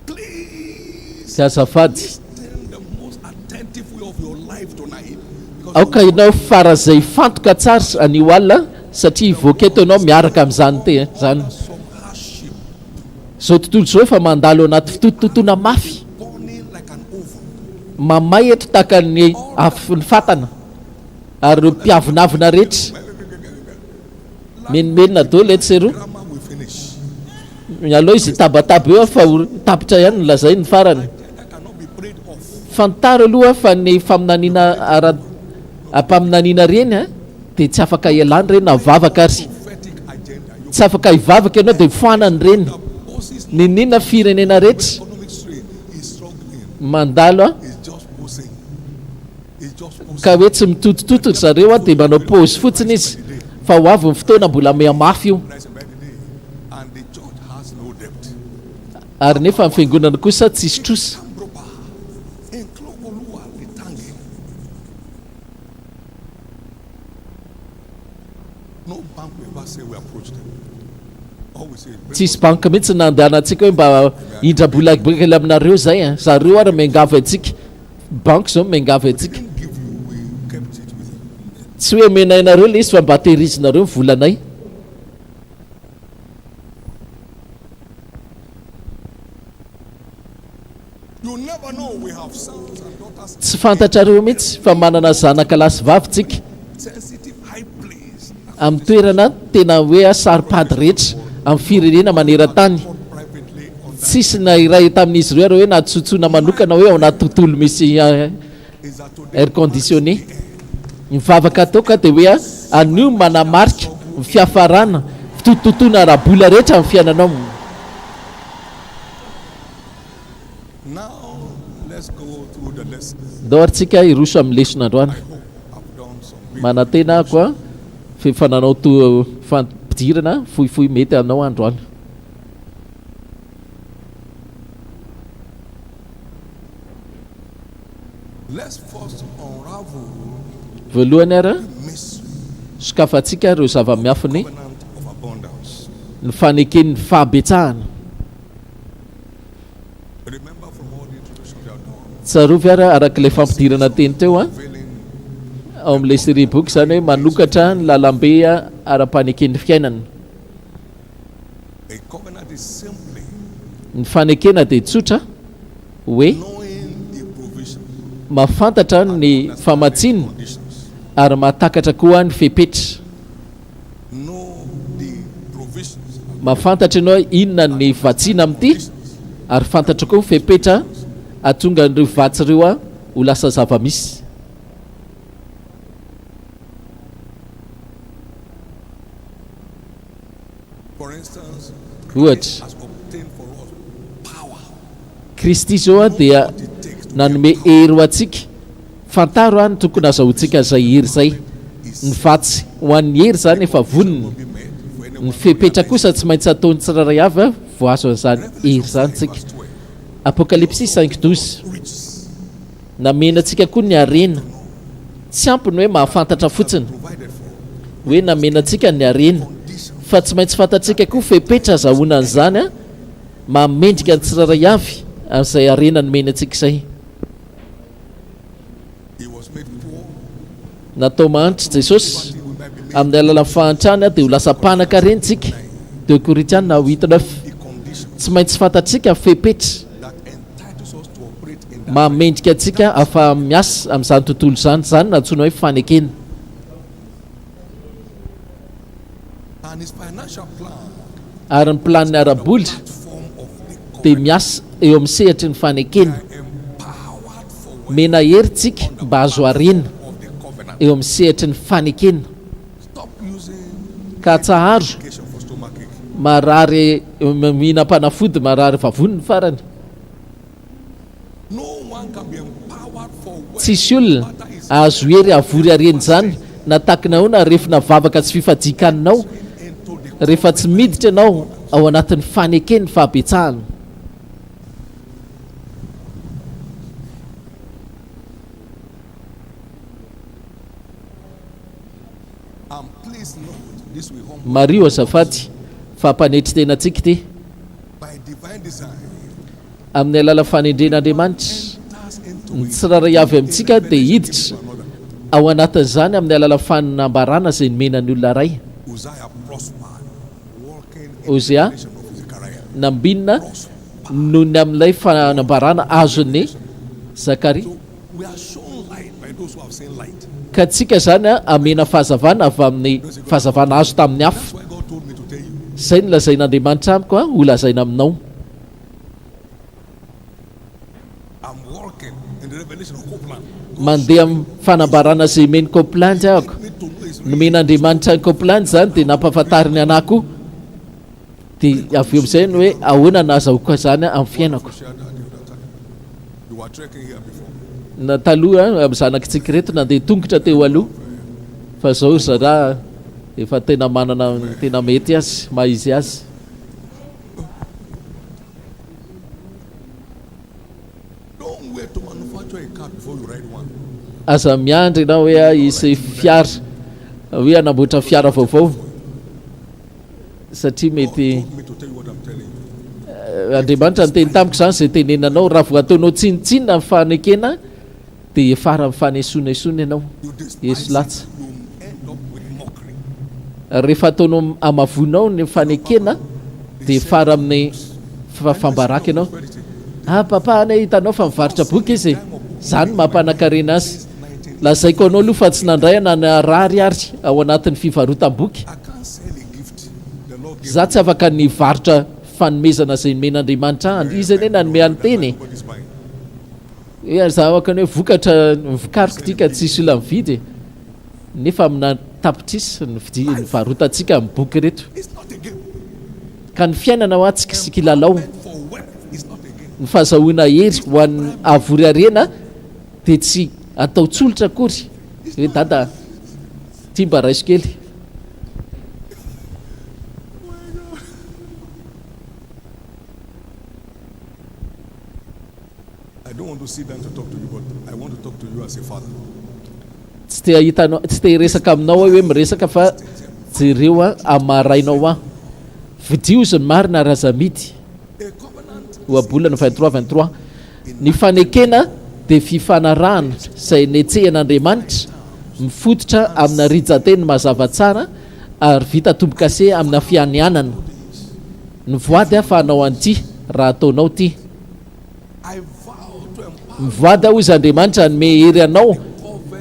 Please Sy azafady turn the most attentive way of your life tonight. Because aoka ianao farazay fantoka tsara anio alina satria voaketo ianao miaraka amin'izany te zany. some hardship Zao tontolo zao efa mandalo anaty fitototoana mafy, burning like an oven. mamay eto tahaka ny afony fatana, ary ireo mpiavonavina rehetra menomenona dolo eto seroa. Grammar will finish. Aloha izy tabataba eo fa tapitra ihany ny lazay ny farany. That cannot be prayed off. Fantaro aloha fa ny faminaniana ampaminaniana reny a dia tsy afaka ialany reny na vavaka ary Prophetic agenda. Your tsy afaka hivavaka ianao dia foanany reny. bosses Ninina firenena rehetra economic strain is struggling. mandalo a It's just posing. It's just posing. ka hoe tsy mitotototo zareo a dia manao pôzy fotsiny izy fa ho avy ny fotoana mbola mea mafy io. Nice and back day. And the church has no debt. Ary nefa ny fiangonana kosa tsisy trosa. Ambropa. In Klokolua, the tangi. No bank will ever say we approach them. All we say is bring Tsisy banka mihitsy nandehanantsika hoe mba indrabola kely aminareo zay a, zareo ary miangavy antsika, banka zao miangavy antsika. didn't give you, we kept it with you. Tsy hoe menainareo le izy fa mba tehirizinareo ny volanay. You never know we have sons and daughters. Tsy fantatrareo mihitsy fa manana zanaka lasy vavintsika Sensitive high place. amin'ny toerana tena hoe saripady rehetra amin'ny firenena maneran-tany. Privately on Tsisy na iray tamin'izy ireo ary hoe natsotsona manokana hoe ao anaty tontolo misy is that today air conditionné. Ny vavaka ataoka dia hoe anio manamarika ny fiafarana fitototoana arabola rehetra amin'ny fiainanao. now let's go through the lesson. Ndao ary tsika iroso amin'ny leson'androany. I've done some big Manantena ako a fa nanao fampidirana fohifohy mety anao androany. let's first unravel Voalohany ara mystery sokafantsika ireo zava-miafiny covenant of abundance. ny faneken'ny fahabetsahana. Remember from all the introduction we have done, Tsarovy ara arak'ilay fampidirana teny teo a veiling ao amin'ilay série boky zany hoe manokatra ny lalambe ara-paneken'ny fiainana. a covenant is simply Ny fanekena dia tsotra hoe knowing the provision, mahafantatra ny famatsiana conditions. ary mahatakatra koa ny fepetra. Know the provisions, Mahafantatra ianao inona ny vatsiana amin'ity ary fantatra koa ny fepetra atonga an'ireo vatsy ireo a ho lasa zava-misy. instance, ohatra has obtained for us power. Kristy zao a dia What it takes to nanome hery ho antsika fantaro a ny tokony azahoantsika zay hery zay ny vatsy ho an'ny hery zany efa voniny be made for ny anyone. fepetra kosa tsy maintsy ataony tsiraray avy a voazo an'izany hery zany tsika. Verse 12. Apocalypse 5:12 Riches namena antsika koa ny arena tsy ampiny hoe mahafantatra fotsiny provided for hoe namena antsika ny arena fa tsy maintsy fantatsika koa fepetra azahoana an'izany a mamendrika ny tsiraray avy amin'izay arena nomena antsika izay. he was made poor Natao mahantitra Jesosy we might be made amin'ny alalan'ny fahantrany a dia ho lasa mpanaka rentsika 2 Korintiana 8:9 the condition tsy maintsy fantatsika fepetra that entitles us to operate in that mamendrika antsika afa miasa amin'izany tontolo izany zany natsoina hoe fanekena. and his financial plan Ary ny planiny ara-bola form of the dia miasa eo amin'ny sehatry ny fanekena. empowered for Mena herintsika mba azo arena of the covenant. eo amin'ny sehatry ny fanekena Stop using ka tsaharo education for stomachache. marary mihinam-panafody marary vavoniny farany. No one can be empowered for wealth. Tsisy olona azo hery avory areny zany na takina ahoana rehefa navavaka tsy fifadikaninao into the rehefa tsy miditra ianao ao anatin'ny fanekeny fahabetsahana. please note this will humble Mario azafady fampanetry tena antsika ty by divine design amin'ny alala fanendren'Andriamanitra enters into ny tsiraray avy amintsika dia hiditra ao anatin'izany amin'ny alala fanambarana izay nomenany olona ray. Uzziah prospered walking in Hosea the nation of Zechariah. nambinina noho ny amin'ilay fanambarana azon'ny Zakaria. We are shown light by those who have seen light. Ka tsika zany a amena fahazavana avy amin'ny fahazavana azo tamin'ny hafa. That's why God told me to tell you. Izay nolazain'Andriamanitra amiko a ho lazaina aminao. I'm walking in the revelation of Copeland. Mandeha amin'ny fanambarana izay meny Copeland ahako. Need to know his Nomen'Andriamanitra ny Copeland zany dia nampahafantariny anahy koa. Dia avy eo amin'izay no hoe ahoana nahazahoako zany amin'ny fiainako. share that the other time. You were trekking here before. Na taloha amin'ny zanakitsika reto nandeha tongotra teo aloha fa zao zara efa tena manana tena mety azy maizy azy. Don't wait to manufacture a car before you ride one. Aza miandry ianao hoe isy fiara hoe anamboatra fiara vaovao satria mety Told me to tell you what I'm telling you. Andriamanitra ny teny tamiko zany zay tenenanao raha vao ataonao tsinitsinina ny fanekena dia efara amin'ny fanesonaesona ianao You Yesu despise latsa. it, you end up with mockery. rehefa ataonao amavonao ny fanekena dia efara amin'ny fambaraka ianao. Papa ane hitanao fa mivarotra boky izy zany mampanankarena azy. Lazaiko anao aloha fa tsy nandrayana na rary ary ao anatin'ny fivarotam-boky. I can't sell a gift. The Lord gave Za tsy afaka ny varotra fanomezana izay nomen'Andriamanitra any. Izy anie nanome any teny. everybody's mind. Hoe za afaka ny hoe vokatra vokariko tika tsisy olona mividy. Nefa amina tapitrisy ny varotantsika amin'ny boky reto. It's not a game. Ka ny fiainana ho antsika sy kilalao. For wealth, it's not a game. Ny fahazahoana hery ho an'ny avory arena dia tsy atao tsolotra akory. Hoe dada tia mba raiso kely. I don't want to sit down to talk to you, but I want to talk to you as a father. Tsy te hitanao, tsy te resaka aminao hoe miresaka fa jereo a amarainao a. Vidio izy ny marina razamidy. A covenant Oabolana 23:23. Ny fanekena dia fifanarahana izay netsehan'Andriamanitra mifototra amina rijateny mazava tsara ary vita tombo-kase amina fianianana. Ny voady a fa hanao an'ity raha ataonao ty. I vow to empower Mivoady aho izy Andriamanitra hanome hery anao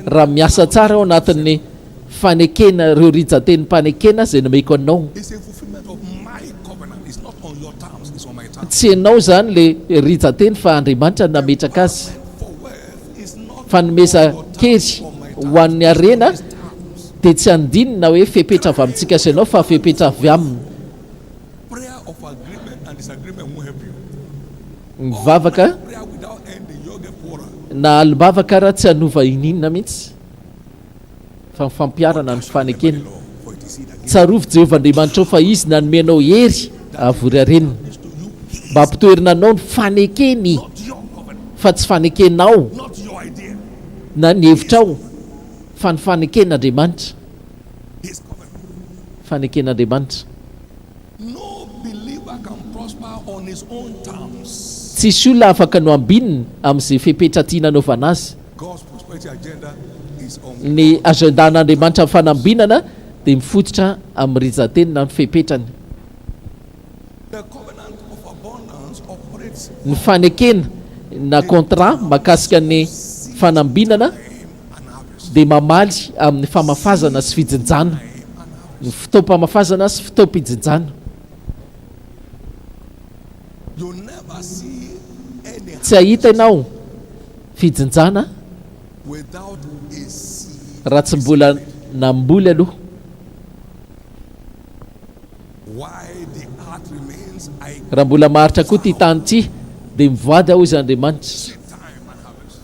raha miasa tsara ao anatin'ny fanekena ireo rijateny mpanekena izay nomeko anao. is a fulfillment of my covenant. It's not on your terms, it's on my terms. Tsy ianao zany le rijateny fa Andriamanitra no nametraka azy. For wealth is not Fanomeza-kery ho an'ny arena dia tsy andinina hoe fepetra avy amintsika sy ianao fa fepetra avy aminy. prayer of agreement and disagreement won't help you. mivavaka Prayer without ending, you'll get poorer. na alobavaka raha tsy hanova ininona mihitsy fa mifampiarana ny fanekena Lord, for it is he that gives. tsarovy Jehovandriamanitra ao fa izy nanomenao hery avory arena mba ampitoerina anao ny fanekeny Not your covenant, fa tsy fanekenao not your idea. na ny hevitrao fa ny faneken'Andriamanitra His covenant. faneken'Andriamanitra No believer can prosper on his own terms. tsisy olona afaka no ambinina amin'izay fepetra tiana anaovana azy God's prosperity agenda is on. ny agendan'Andriamanitra amin'ny fanambinana dia mifototra amin'ny rizantenina ny fepetrany The covenant of abundance operates ny fanekena na contrat makasika ny fanambinana and harvest. dia mamaly amin'ny famafazana sy fijinjana ny fotoam-pamafazana sy fotoam-pijinjana You never see any tsy ahita ianao fijinjana without a seed. raha tsy mbola namboly aloha Why the earth remains, I raha mbola maharitra koa ty tany ty dia mivoady aho izy Andriamanitra see time and harvest.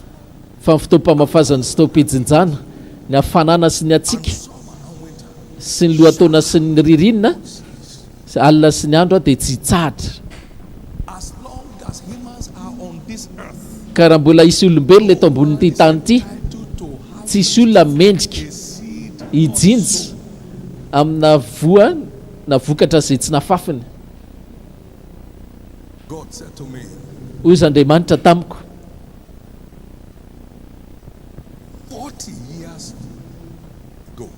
fa ny fotoam-pamafazana sy fotoam-pijinjana ny hafanana sy ny atsika Summer and winter. sy ny lohataona sy ny ririnina sy alina sy ny andro dia tsy hitsahatra As long as humans are on this earth, ka raha mbola isy olombelona eto ambonin'ity tany ity entitled to have tsisy olona mendrika a seed. hijinja amina voa na vokatra izay tsy nafafiny God said to me, hoy izy Andriamanitra tamiko 40 years ago,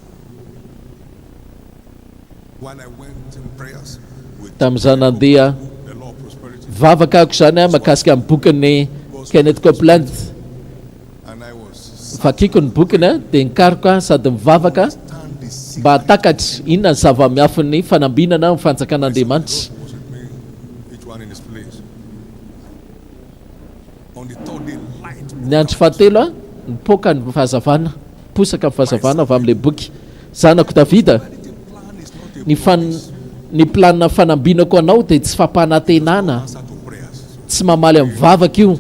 when I went in prayers with tamin'izaho nandeha the Lord of prosperity, vavaka ako izany a makasika amin'ny bokin'ny Kenneth Copeland and I was vakiko ny bokiny a dia nikaroka sady mivavaka stand the sick mba hatakatra inona ny zava-miafin'ny fanambinana ny fanjakan'Andriamanitra was with me, each one in his place. On the third day, light. ny andro fahatelo a nipoka ny fahazavana posaka ny fahazavana avy amin'ilay boky zanako Davida The plan is not a ny planina fanambinako anao dia tsy fampanantenana answer to prayers. tsy mamaly amin'ny vavaka io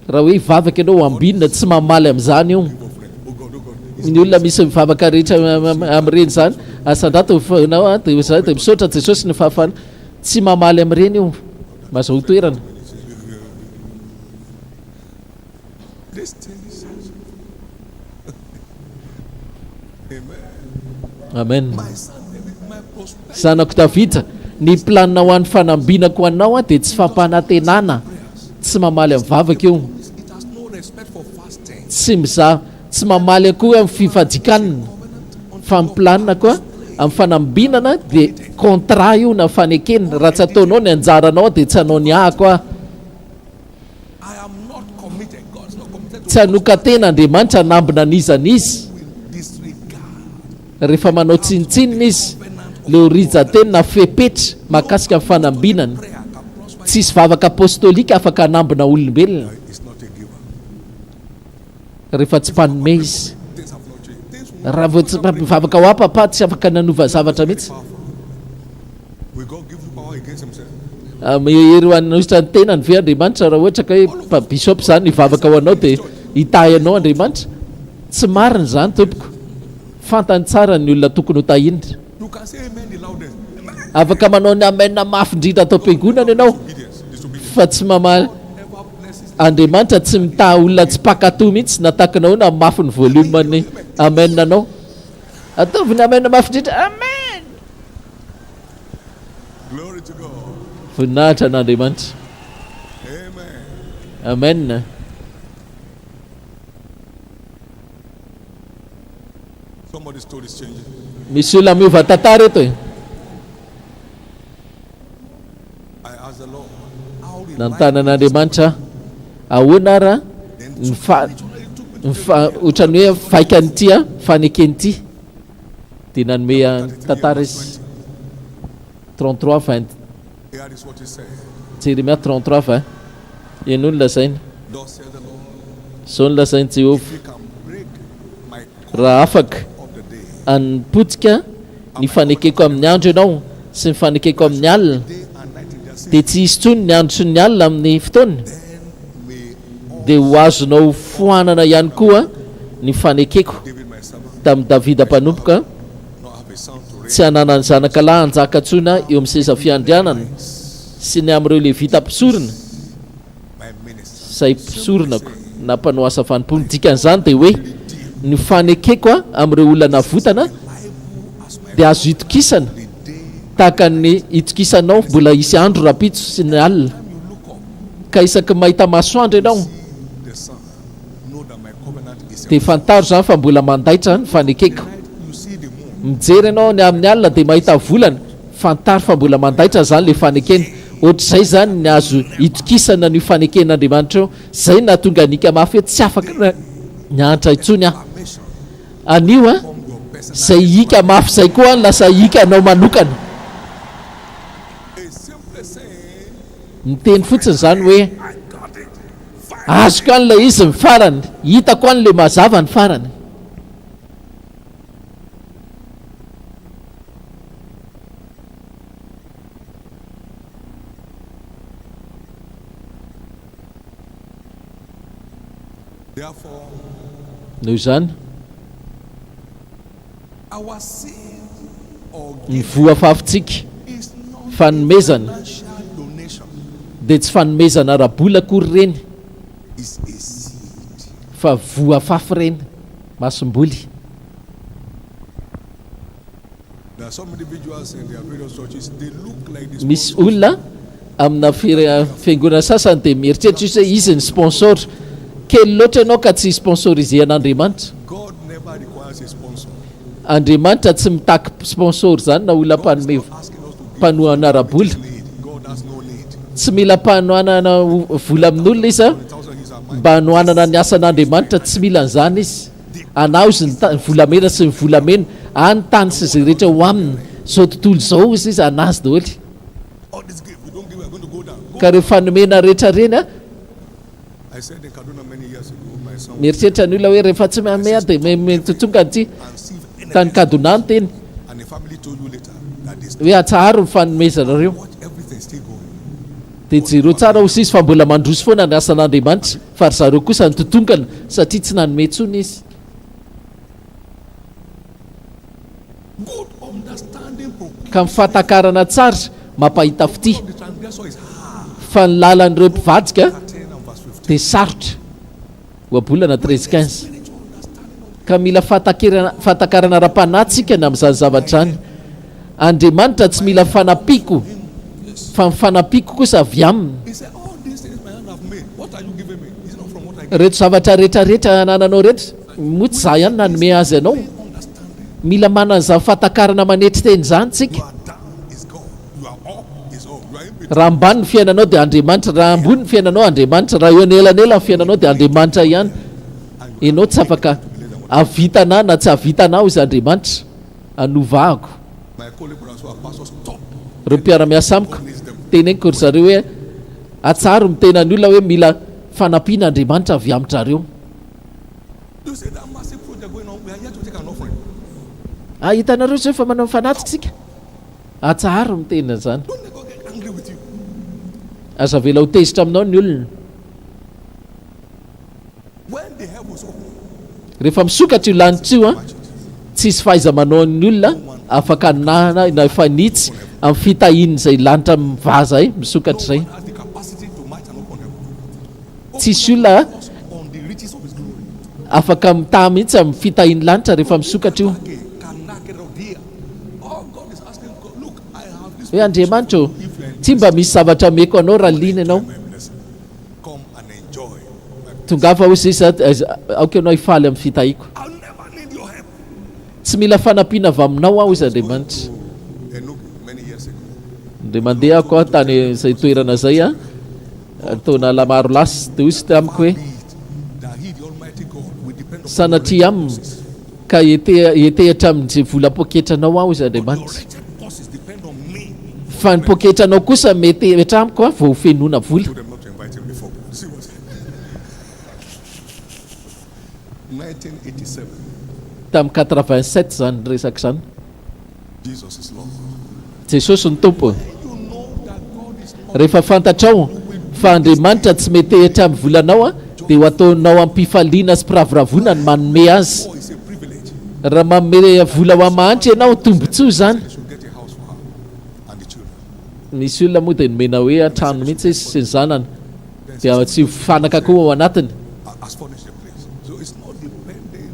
raha hoe vavaka ianao ambinina tsy mamaly amin'izany io Oh God, oh God. ny olona misy mivavaka rehetra amin'ireny zany asandrato nao a dia zay dia misaotra Jesosy ny fahafana tsy mamaly amin'ireny io mahazo toerana These things. Amen. amen My son David, my prosperity zanako Davida ny planina ho an'ny fanambinako anao a dia tsy fampanantenana tsy mamaly amin'ny vavaka io it has no respect for fasting. tsy mizaha tsy mamaly akoa amin'ny fifadikanina fa miplanina koa amin'ny fanambinana dia contrat io na fanekena raha tsy ataonao ny anjaranao dia tsy hanao ny ahako a I am not committed. God is not committed tsy hanokatena Andriamanitra hanambina an'izan'izy to disregard rehefa manao tsinitsinina izy leo rizanteny na fepetra makasika amin'ny fanambinana prayer can prosper. tsisy vavaka apostolika afaka hanambina olombelona It's not a giver. rehefa tsy mpanome izy Things have not changed. Things will raha vao tsy mivavaka ho apapa tsy afaka nanova zavatra mihitsy powerful. Will God give you power against himself? hery ho anositra ny tenany ve Andriamanitra raha ohatra ka hoe bishopa zany nivavaka ho anao dia hitahy anao Andriamanitra tsy marina zany tompoko fantany tsara ny olona tokony ho tahindra You can say amen the loudest. Amen. afaka manao ny amena mafy indrindra atao am-piangonana ianao Obedience. Disobedience. fa tsy mamaly Ever blesses Andriamanitra tsy mitaha olona tsy pakatoa mihitsy natakanao na mafy ny volume-ny amenanao ataovy ny amena mafy indrindra amen glory to God. voninahitra an'Andriamanitra Amen. amen Somebody's story is changing. misy olona miova tantara eto e I asked the Lord, how did nanontanan'Andriamanitra ahoana raha ohatrany hoe vaika an'ity a faneken'ity dia nanome tantara izy 33:20 Here is what he said. Jeremia 33:20 eno ny lazainy Thus said the Lord, zao ny lazainy Jehovah if you can break my raha afaka of the day anipotsika ny fanekeko amin'ny andro ianao sy ny fanekeko amin'ny alina day and night in their city, dia tsy hisy tsony ny andro sy ny alina amin'ny fotoana may all dia ho azonao foanana ihany koa ny fanekeko. David my servant Tamin'ny Davida mpanompoka not have a son to reign tsy hananany zanaka lahy hanjaka tsona eo amin'ny seza fiandrianana sy ny amin'ireo levita mpisorona my minister. izay mpisoronako na mpanao asa fanimpony. Dikan'izany dia hoe ny fanekeko a amin'ireo olona navotana dia azo itokisana tahaka ny itokisanao mbola isy andro rapitso sy ny alina, ka isaky mahita masoandro ianao The son, know that my covenant is dia fantaro zany fa mbola mandaitra ny fanekeko. you see the moon, Mijery ianao ny amin'ny alina dia mahita volana, fantaro fa mbola mandaitra zany le fanekena. Ohatr'izay zany ny azo itokisana ny faneken'Andriamanitra eo. Zay nahatonga anika mafy hoe tsy afaka ny antra intsony aho. Anio a zay hika mafy zay koa lasa hika anao manokana. a simple saying, Miteny fotsiny zany hoe azoko an'ilay izy ny farany, hitako an'le mazava ny farany. therefore, Noho izany our sin or ny gift voa fafintsika is not fanomezana financial donation, dia tsy fanomezana rabola akory reny is a seed. fa voa fafy reny masomboly. There are some individuals in their various churches, they look like this. Misy olona amina fiangonana sasany dia mieritreritra izy hoe izy ny sponsor. Kely loatra ianao ka tsy sponsorisé an'Andriamanitra. God never requires a sponsor. Andriamanitra tsy mitaky sponsor zany na olona mpanome Asking us to give mpanohana rabola. need. God has no need. Tsy mila mpanohanana vola amin'olona izy a, He's our mind. mba hanohanana ny asan'Andriamanitra tsy mila an'izany izy. Anao izy ny volamena sy ny volamena, any tany sy izay rehetra ho aminy. Zao tontolo zao izy izy anazy daholo. All this gift, we don't give, we're going to go down. Go. Ka rehefa fanomena rehetra reny a, I said in Kaduna many years ago, my son mieritreritra ny olona hoe rehefa tsy mamea dia metotonga ty and see if tany Kaduna ny teny and the family told you later that this hoe atsaharo ny fanomezana reo. watch everything still going. Dia jereo tsara ho sisy fa mbola mandroso foana ny asan'Andriamanitra, fa ry zareo kosa ny totongana satria tsy nanome tsony izy. Good understanding proclaim Ka mifatakarana tsara mampahita fity the transgressor is hard. fa ny lalan'ireo mpivadika 10 and verse 15. dia sarotra. Oabolana 13:15. Ka mila fatakarana ra-panatsika ny amin'izany zavatra zany. Andriamanitra tsy mila fanapiko, fa ny fanapiko kosa avy aminy. He said, all these things my hand have made. What are you giving me? It's not from what I give. Rehetra zavatra rehetrarehetra anananao rehetra, moa tsy za ihany nanome azy anao. Understanding. Mila manana za fatakarana manetry teny zany tsika. You are down is God. You are up is up. You are in between. Raha ambany ny fiainanao dia Andriamanitra, raha ambony ny fiainanao Andriamanitra, raha eo anelanela ny fiainanao dia Andriamanitra ihany. Ianao tsy afaka avitana na tsy avitanao izy Andriamanitra. Anovahako. My co-laborers who are pastors, stop. Reo mpiara-miasa amiko teneniko ry zareo hoe atsaro mitena ny olona hoe mila fanampiana Andriamanitra avy amitrareo. You see that massive project going on. We are here to take an offering. Hitanareo zao fa manao fanatitsika. Atsaro mitena zany. Don't let God get angry with you. Aza vela ho tezitra aminao ny olona. When the heavens open, Rehefa misokatra io lanitra io a, tsisy fahaiza-manao ny olona afaka na fanitsy amin'ny fitahiany izay lanitra mivaza misokatra zay. has the capacity to match an open heaven. Tsisy olona On the riches of his glory. afaka mitaha mihitsy amin'ny fitahiany lanitra rehefa misokatra io. Okay, can knock it out here. All God is asking, God, look, I have this. Hoe Andriamanitra o, tsy mba misy zavatra meko anao raha lina ianao. Come and enjoy. Tongafa ho zay aoka ianao hifaly amin'ny fitahiako. I'll never need your help. Tsy mila fanampiana avy aminao aho izy Andriamanitra. Enoch many years ago. Dia mandeha ako aho tany izay toerana zay a, taona lamaro lasy dia hozy tamiko hoe That he, the Almighty God, will depend on sanatria aminy ka etehatra amin'izay vola poketranao aho izy Andriamanitra. wretched bosses depend on me. Fa ny poketranao kosa mety etramiko a vao fenona vola. Told them not to invite him before. See what's 1987. Tamin'ny 87 zany resaka zany. Jesus is Lord. jesosy ny tompo You know that God is not rehefa fantatrao fa andriamanitra tsy metehitra amin'ny volanao a dia ho ataonao ampifaliana sy mpiraviravona ny manome azy or it's a privilege. raha manome vola ho amahantra ianao tombontsoa zany You should get a house for her and the children. misy olona moa dia nomena hoe atrano mihitsy izy sy ny zanany dia tsy fanaka koa ao anatiny As furnished a place. So it's not depending.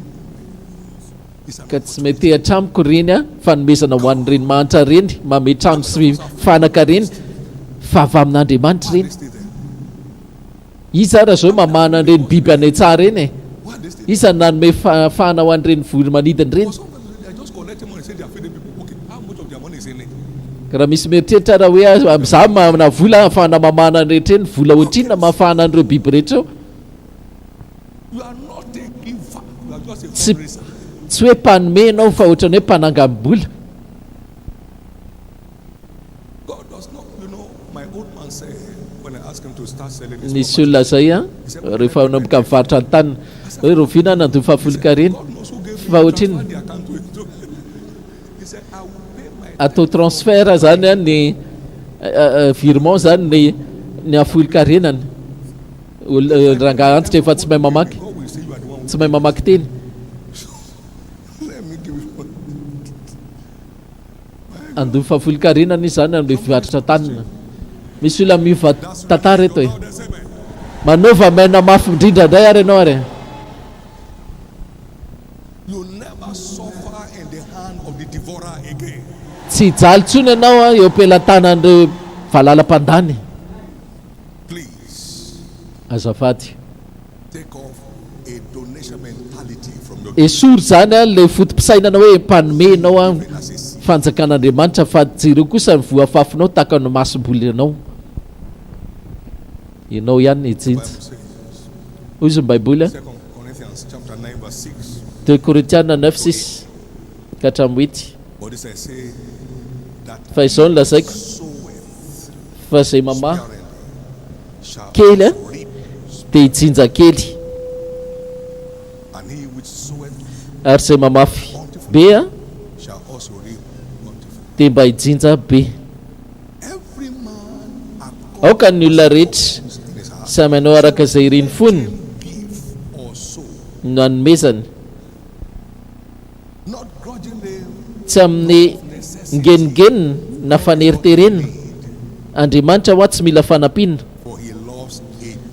It's ka tsy metehatra amiko reny a fanomezana ho an'ireny mahantra reny mame trano sy fanaka reny fa avy amin'andriamanitra reny stay there. iza raha zao mamana an'ireny biby any tsara reny e Why they stay? iza nanome fahana ho an'ireny vory manidiny reny Sometimes they are just collecting money, say they are feeding people. Okay, how much of their money is in it? raha misy mieritreritra raha hoe am'za mana vola ahafahana mamana ny rehetra eny vola ohatrinona mahafahana an'ireo biby rehetra eo You are not a giver. You are just a Tsy- fundraiser. tsy hoe mpanome ianao fa ohatrany hoe mpanangam-bola God does not, you know, my old man said when I asked him to start selling his nisy property, olona zay a rehefa naboka mivarotra ny tanina hoe rovina nandoa fahafolon-kareny God knows who gave fa me ohatriny transfer the account to it. He said, I will pay my atao transfert zany a ny virement zany ny afolon-karenany ranga antitra efa tsy mahay mamaky God will say you are the one who tsy mahay mamaky teny let me give you one. andoa fahafolon-karenany izy zany amle vivarotra tanina misy olona miova tantara eto e God has said, man, manova maina mafy indrindra indray ary ianao ary you never suffer in the hand of the devourer again. tsy hijaly tsony ianao a eo ampelantanan'ireo valalam-pandany Please azafady take off a donation mentality from your esory zany a le fotom-pisainana hoe mpanomenao a businesses. fanjakan'andriamanitra fa jireo kosa ny voafafinao taka no masom-boly ianao ianao ihany ijinja Bible says, hoy izy ny baiboly a 2 Corinthians chapter 9 verse 6. 2 Korintiana 9:6 ka hatramin'ny 8 But this I say that fa izao no lazaiko soweth fa zay mamaha sparingly shall kely a also reap, dia hijinja kely and he which soweth ary zay mamafy be a shall also reap bountifully. dia mba hijinja be Every man aoka ny olona rehetra according in his heart samy anao araka izay riny foniny give or sow, no anomezany not grudgingly tsy amin'ny ngenongenona na faneriterenina andriamanitra ho a tsy mila fanampiana for he loves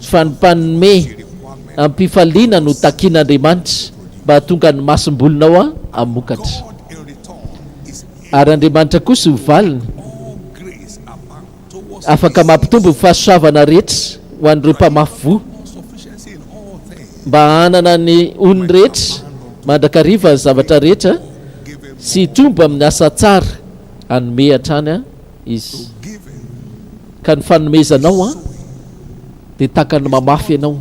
a fa ny mpanome requirement. ampifaliana no takian'andriamanitra mba hatonga ny masom-bolinao a amokatra God in return is ary andriamanitra kosa hovaliny all grace abound towards afaka mampitombo ny fahasoavana rehetra ho an'ireo mpamafy vo all sufficiency in all things, mba hanana ny ony rehetra mandrakariva ny zavatra rehetra giving, sy hitombo amin'ny asa tsara anome hatrany a izy giving, ka ny fanomezanao a dia taka ny mamafy ianao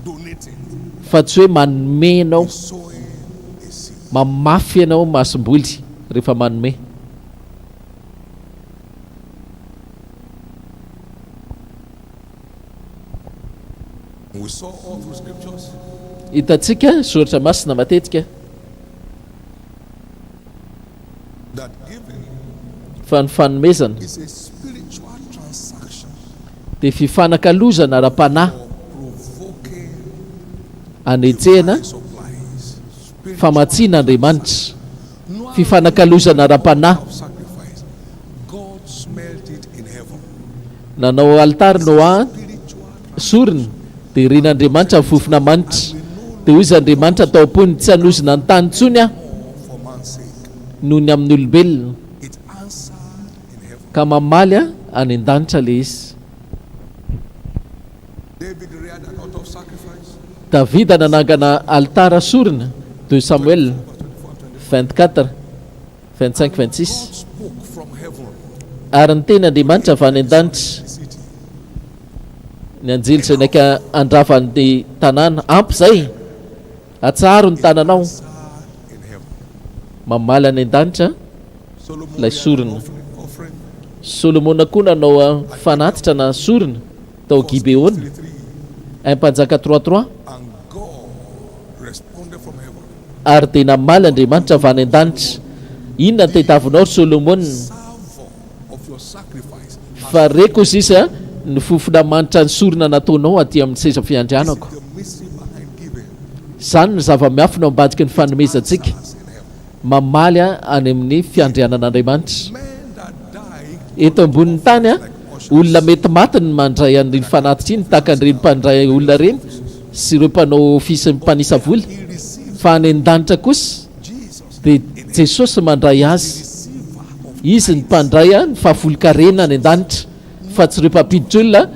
donating, fa tsy hoe manome ianao sowing a seed. mamafy ianao masom-boly rehefa manome We saw all through scriptures hitantsika soratra masina matetika that giving fa ny fanomezana is a spiritual transaction dia fifanakalozana ara-panahy for provoking anetsehana supplies, famatsiana andriamanitra no fifanakalozana ara-panahy of sacrifice. God smelt it in heaven. nanao altary no a Spiritual soriny dia ren'andriamanitra ny fofona manitra dia hoy izy andriamanitra atao am-pony tsy hanozina ny tany ntsony a for man's sake. noho ny amin'ny olombelona It answered in heaven. ka mamaly a any an-danitra le izy David reared an altar of sacrifice. davida nanangana altara sorina 2 Samuel 24 25 26 God spoke from heaven. ary ny teny andriamanitra avy any an-danitra The city. ny anjely zay naika andravany tanàna ampy zay atsaro ny tananao Answered in heaven. mamaly any an-danitra Solomon Like reared Surin. an offering. solomona koa nanao fanatitra na sorina tao gibeona 3:3. mpanjaka 33 And God responded from heaven. ary dia namaly andriamanitra avy any an-danitra inona ny tadiavinao Solomon savour of your sacrifice. fa reko izy izy a ny fofona manitra ny sorona nataonao aty amin'ny seza fiandrianako. The mystery behind giving. Zany ny zava-miafina ao ambadiky ny fanomezantsika As in heaven. mamaly a any amin'ny fiandrianan'Andriamanitra. Men that die Eto ambonin'ny tany a olona mety maty ny mandray an'ireny fanatitra iny tahaka an'ireny mpandray olona reny sy ireo mpanao ofisy mpanisa vola. he received Fa any an-danitra kosa Jesus. dia Jesosy mandray azy. Receiver of Izy ny mpandray a ny fahafolon-karena any an-danitra fa tsy ireo mpampiditra olona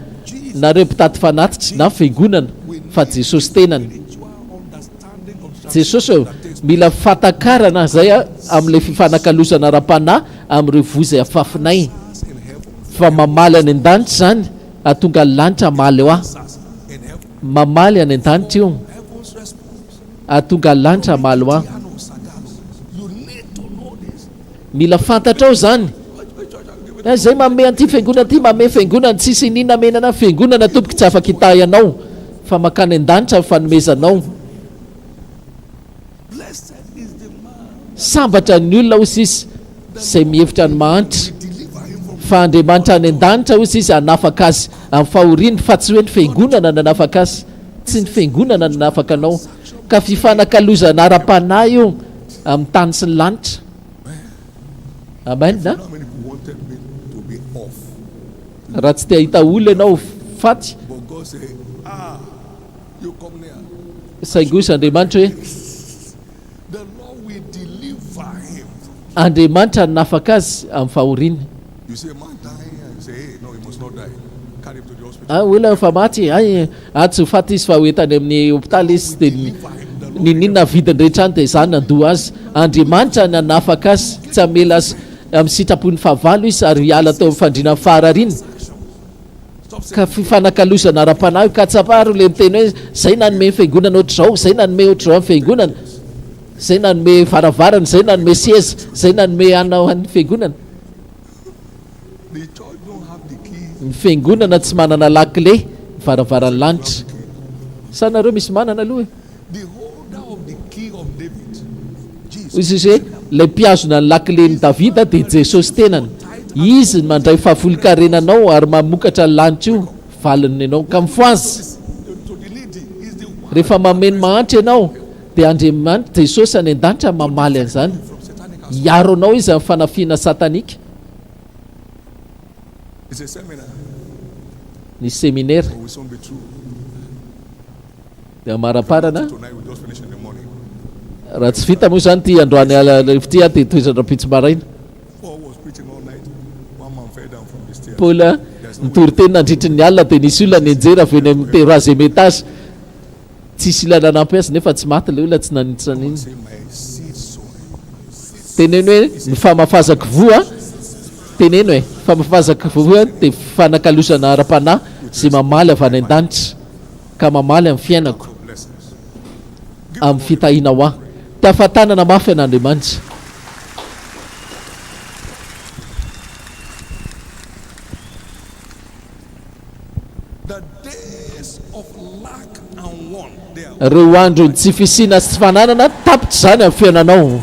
na ireo mpitady fanatitra na fiangonana fa Jesosy tenany. spiritual understanding of Jesosy eo mila fatakarana zay a amin'ilay fifanakalozana ara-panahy amin'ireo voza afafinay us in heaven. fa mamaly any an-danitra zany atonga ny lanitra amaly eo Us in heaven. mamaly any an-danitra io Heaven's response. atonga ny lanitra amaly eo Piano Sagalo. You need to know this. mila fantatra ao zany. Zay mame an'ity fiangonana ty mame fiangonana tsisy nina menana fiangonana tompoky tsy afaka hitahy anao fa makany an-danitra fanomezanao. Blessed is the man. Sambatra ny olona ozy izy zay mihevitra ny mahantra Deliver him from fa Andriamanitra any an-danitra ozy izy hanafaka azy amin'ny fahoriany fa tsy hoe ny fiangonana nanafaka azy tsy ny fiangonana nanafaka anao ka fifanakalozana ara-panahy io amin'ny tany sy ny lanitra. Amen na how many people wanted me to be off. raha tsy te hahita olona ianao faty But God said, you come near. saingozy Andriamanitra hoe The Lord will deliver him. Andriamanitra nanafaka azy amin'ny fahoriany. You say, man dying, and you say, hey, no, he must not die. Carry him to the hospital. Olona efa maty ay tsy ho faty izy fa hoentany amin'ny hopitaly izy dia ninina vidiny rehetra any dia zany nandoha azy. Andriamanitra nanafaka azy tsy amela azy amin'ny sitrapon'ny fahavalo izy ary hiala tao amin'ny fandriana farariny ka fifanakalozana ara-panahy ka tsaparo le miteny hoe zay nanome fiangonana ohatr'izao zay nanome ohatr'izao amin'ny fiangonana zay nanome varavarana zay nanome seza zay nanome anao an'ny fiangonana. The church don't have the key. Ny fiangonana tsy manana lakile varavaran'ny lanitra. Sa nareo misy manana aloha e? The holder of the key of David. Jesus. Izy hoe ilay mpiazona ny lakilen'i Davida dia Jesosy tenany. Izy ny mandray fahafolon-karenanao ary mamokatra ny lanitra io valiny ianao ka mifoazy. To the needy is the one Rehefa mameno mahantra ianao dia Andriamanitra Jesosy any an-danitra mamaly an'izany. from satanic house. Iaro anao izy amin'ny fanafiana satanika. It's a seminar. Ny seminaire But will soon be true. dia maraparana. Tonight we just finish in the morning. Raha tsy vita moa zany ty androany alty a dia toizandrapitsy maraina. Paul was preaching all night. One man fell down from the stairs. Paula nitory teny nandritry ny alina dia nisy olona nianjera avy eny amin'ny troisième étage tsisy lalana ampy azy nefa tsy maty le olona tsy nanitsany iny. Say my seed sowing. Teneny hoe ny famafazaka voa teneny hoe famafazaka voa dia fanakalosana ara-panahy zay mamaly avy any an-danitra ka mamaly amin'ny fiainako Blessings. amin'ny fitahiana ho ahy ty ahafantanana mafy an'Andriamanitra. The days of lack and want, they are Reo andro tsy fisina sy tsy fananana tapitra zany amin'ny fiainanao.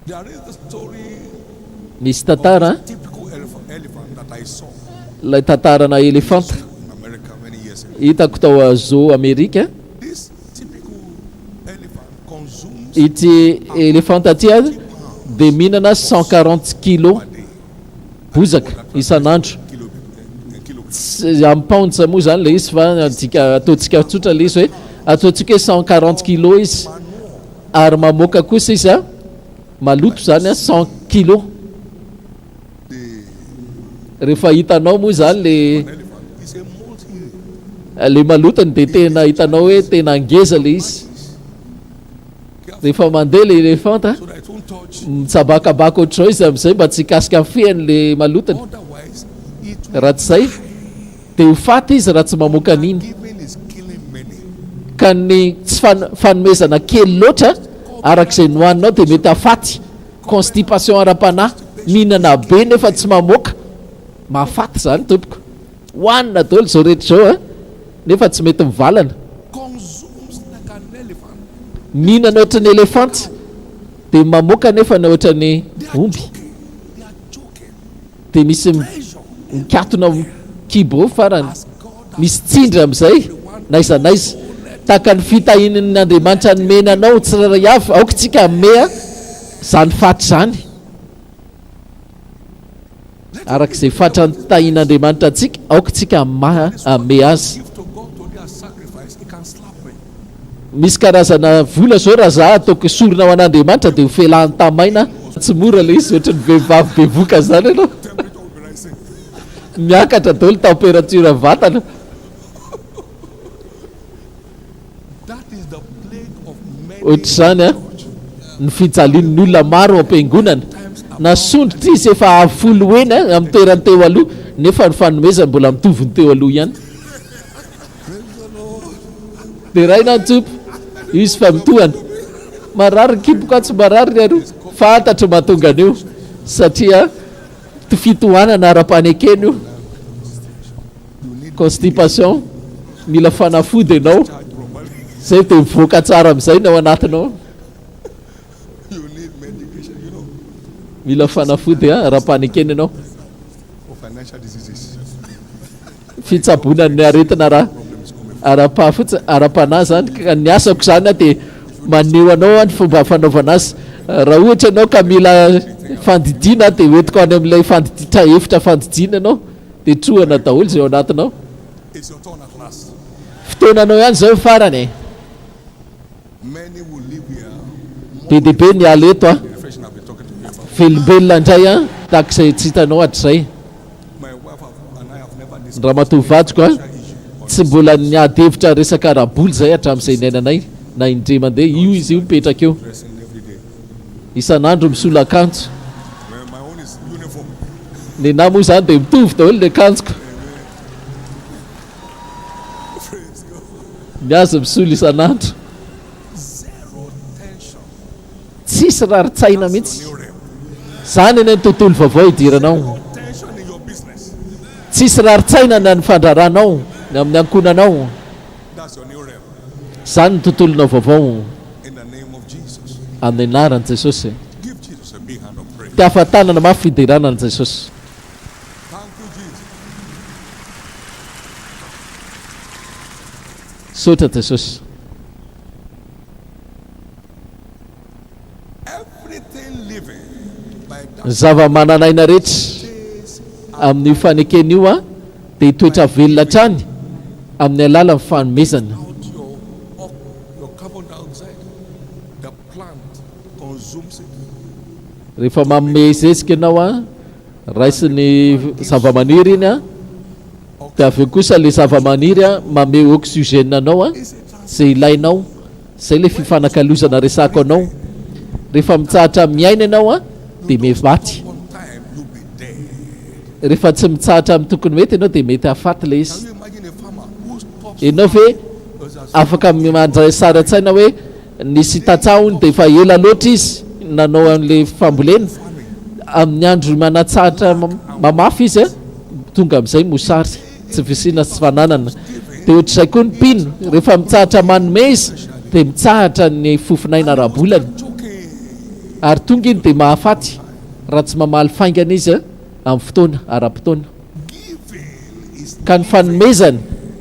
there is the story Misy tantara typical elephant that I saw ilay tantarana elefanta in America many years ago. hitako tao zoo Amerika. This typical elephant consumes Ity elefanta ty a dia mihinana 140 kilo a day. bozaka isan'andro. Amin'ny paonja moa zany le izy fa ataontsika tsotra le izy hoe ataontsika hoe 140 kilo izy ary mamoaka kosa izy a maloto zany a 100 kilo. Rehefa hitanao moa zany Elephant is a multi. le malotony dia tena hitanao hoe tena angeza le izy. Rehefa mandeha le elefanta So that it won't touch. mitsabakabaka ohatr'izao izy amin'izay mba tsy hikasika amin'ny fihany le malotony. Otherwise, it will Raha tsy zay dia ho faty izy raha tsy mamoaka an'iny. giving is killing many. Ka ny tsy fanomezana kely loatra arak'izay nohaninao dia mety hafaty. Constipation ara-panahy mihinana be nefa tsy mamoaka mahafaty zany tompoko. Hohanina daholo zao rehetra zao a nefa tsy mety mivalana, consumes like an elephant. mihinana ohatran'ny elefanty dia mamoaka nefa na ohatran'ny omby, They are joking. dia misy mikatona kibo farany, misy tsindry amin'izay naiza naiza, tahaka ny fitahinan'Andriamanitra nomena anao tsiraray avy, aoka tsika amea zany fatra zany, arak'izay fatra ny tahin'Andriamanitra antsika, aoka tsika ame azy. Give to God today as sacrifice. He can slap me. Misy karazana vola zao raha za ataoko sorona ao an'Andriamanitra dia hofelahany tamaina, tsy mora le izy ohatran'ny vehivavy bevoka zany ianao, Temperature will be rising. miakatra daholo température vatana. That is the plague of many. Ohatr'izany a ny fijalian'ny olona maro am-piangonana, nasondrotra izy efa afolo eny amin'ny toerany teo aloha, nefa ny fanomezany mbola mitovy ny teo aloha ihany. Dia raina ny tompo izy fa mitohana, marary ny kipoka tsy marary ny aro, fantatra mahatonga an'io satria fitohanana ara-panekena io, constipation, mila fanafody ianao, zay dia mivoaka tsara amin'izay ny ao anatinao, You need medication, you know, mila fanafody ara-panekena ianao, for financial diseases. fitsabonan'ny aretina raha ara-panahy zany. Ka ny asako zany dia maneho anao ny fomba fanaovana azy. Raha ohatra ianao ka mila fandidiana dia hoentiko any amin'ilay efitra fandidiana ianao dia trohana daholo zay ao anatinao. It's your turn at last. Fotoananao ihany zao farany. Many will live here. Be dehibe ny aleto Reflection I've been talking to you about. velombelona indray tahak'izay tsy hitanao hatrizay. My wife and I have never discussed Ramatoa vatsiko issue. tsy mbola niady hevitra resaka raboly zay hatramin'izay niainanay na indre mandeha io izy io mipetraka eo Dressing every day. isan'andro misolo akanjo. Well, my own is uniform. Ny na moa zany dia mitovy daholo ny akanjoko, Praise God. miazo misolo isan'andro, Zero tension. tsisy raritsaina mihitsy. New realm. Zany eny ny tontolo vaovao idiranao, Tension in your business. tsisy raritsaina na ny fandraranao ny amin'ny ankonanao. That's your new realm. Zany ny tontolonao vaovao In the name of Jesus. amin'ny anaran'i Jesosy. Give Jesus a big hand of praise. Ty ahafantanana mafy fideranan'i Jesosy. Thank you, Jesus. Sotra Jesosy. Everything living by that Zava-mananaina rehetra says amin'io fanekena io dia toetra velona hatrany amin'ny alalan'ny fanomezana. out your carbon dioxide. The plant consumes it. Rehefa manome zezika ianao raisiny zavamaniry iny dia avy eo kosa le zavamaniry manome oxygène anao zay ilainao, zay le fifanakalozana resako anao. Rehefa mitsahatra miaina ianao dia mevaty, On time, you'll be dead. rehefa tsy mitsahatra amin'ny tokony mety ianao dia mety hafaty le izy. Can you imagine a farmer who stops Ianao ve afaka mandray sara-tsaina hoe nisy tatsahony dia efa ela loatra izy nanao an'le fambolena, amin'ny andro manatsahatra mamafy izy tonga amin'izay mosary, tsy visina sy fananana. Dia ohatr'izay koa ny mpino, rehefa mitsahatra manome izy dia mitsahatra ny fofinaina rabolana, ary tonga iny dia mahafaty raha tsy mamaly faingana izy amin'ny fotoana ara-potoana. Ka ny fanomezana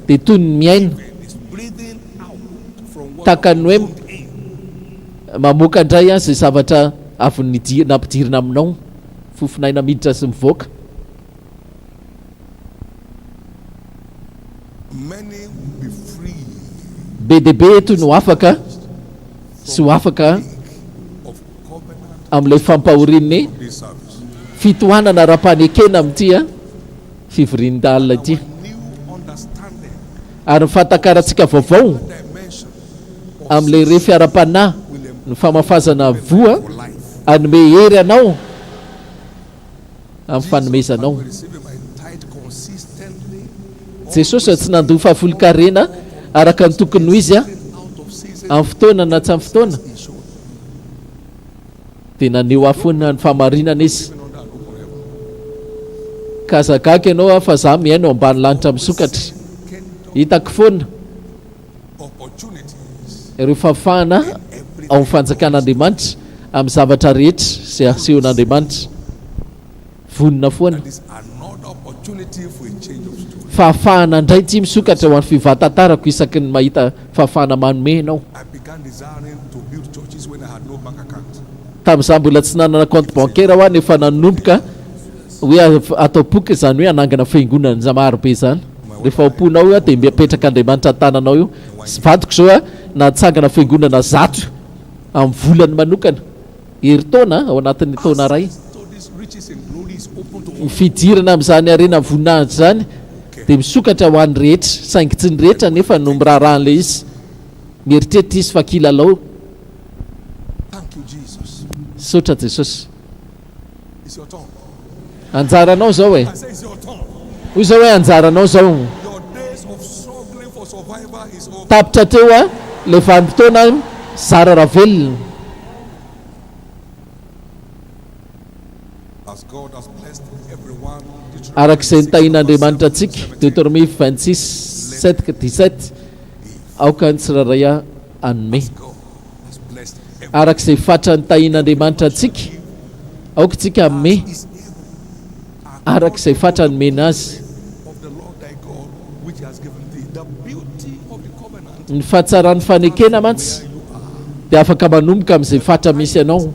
dia toy ny miaina, is breathing out from what tahaka ny hoe mamoaka indray zay zavatra avy nampidirina aminao, fofinaina miditra sy mivoaka. many will be free Be dehibe eto no afaka sy ho afaka of covenant amin'ilay fampahorin'ny this service. fitohanana ara-panekena amin'ity fivorian-dalina ity, New understanding ary mifatakarantsika vaovao dimension amin'ilay refy ara-panahy ny famafazana voa for life. anome hery anao amin'ny fanomezanao. Receiving my tithe consistently Jesosy tsy nandoha fahafolo-karena araka ny tokony ho izy out of season amin'ny fotoana na tsy amin'ny fotoana, he showed. dia naneho afoana ny fahamarinana izy. Even on that open heaven. Kazagaky ianao fa za miaino ambany lanitra misokatra, Kingdom hitako foana opportunities ireo fahafahana ao amin'ny fanjakan'Andriamanitra amin'ny zavatra rehetra izay asehon'Andriamanitra. Vonona foana this another opportunity for a change of story. fahafahana indray ty misokatra ho an'ny fivatantarako isaky ny mahita fahafahana manome ianao. I began desiring to build churches when I had no bank account. Tamin'izaho mbola tsy nanana compte bancaire ho nefa nanomboka hoe atao poky zany hoe anangana fiangonana za marobe zany. Rehefa omponao io dia mipetraka Andriamanitra tananao io. Sy vadiko zao natsangana fiangonana 100 amin'ny volany manokana herintaona ao anatin'ny taona ray. So this riches and glory is open to all. Fidirana amin'izany arena voninahitra zany dia misokatra ho an'ny rehetra saingy tsy ny rehetra nefa no miraharahan'ilay izy. Mieritreritra izy fa kilalao. Thank you, Jesus. Sotra Jesosy. It's your turn. Anjaranao zao e. I say it's your turn. Hoy zao hoe anjaranao zao. Your days of struggling for survival is over. Tapitra teo le vanim-potoana zara ravelona. As God has blessed everyone, Arak'izay nitahin'Andriamanitra antsika. Deutéronomie 26:7-17. Aoka ny tsiraray anome. God has blessed everyone. Arak'izay fatra nitahin'Andriamanitra antsika. Aoka tsika anome. Arak'izay fatra nomena azy. Of the Lord thy God, which he has given thee, the beauty of the covenant Ny fahatsarany fanekena mantsy dia afaka manomboka amin'izay fatra misy ianao.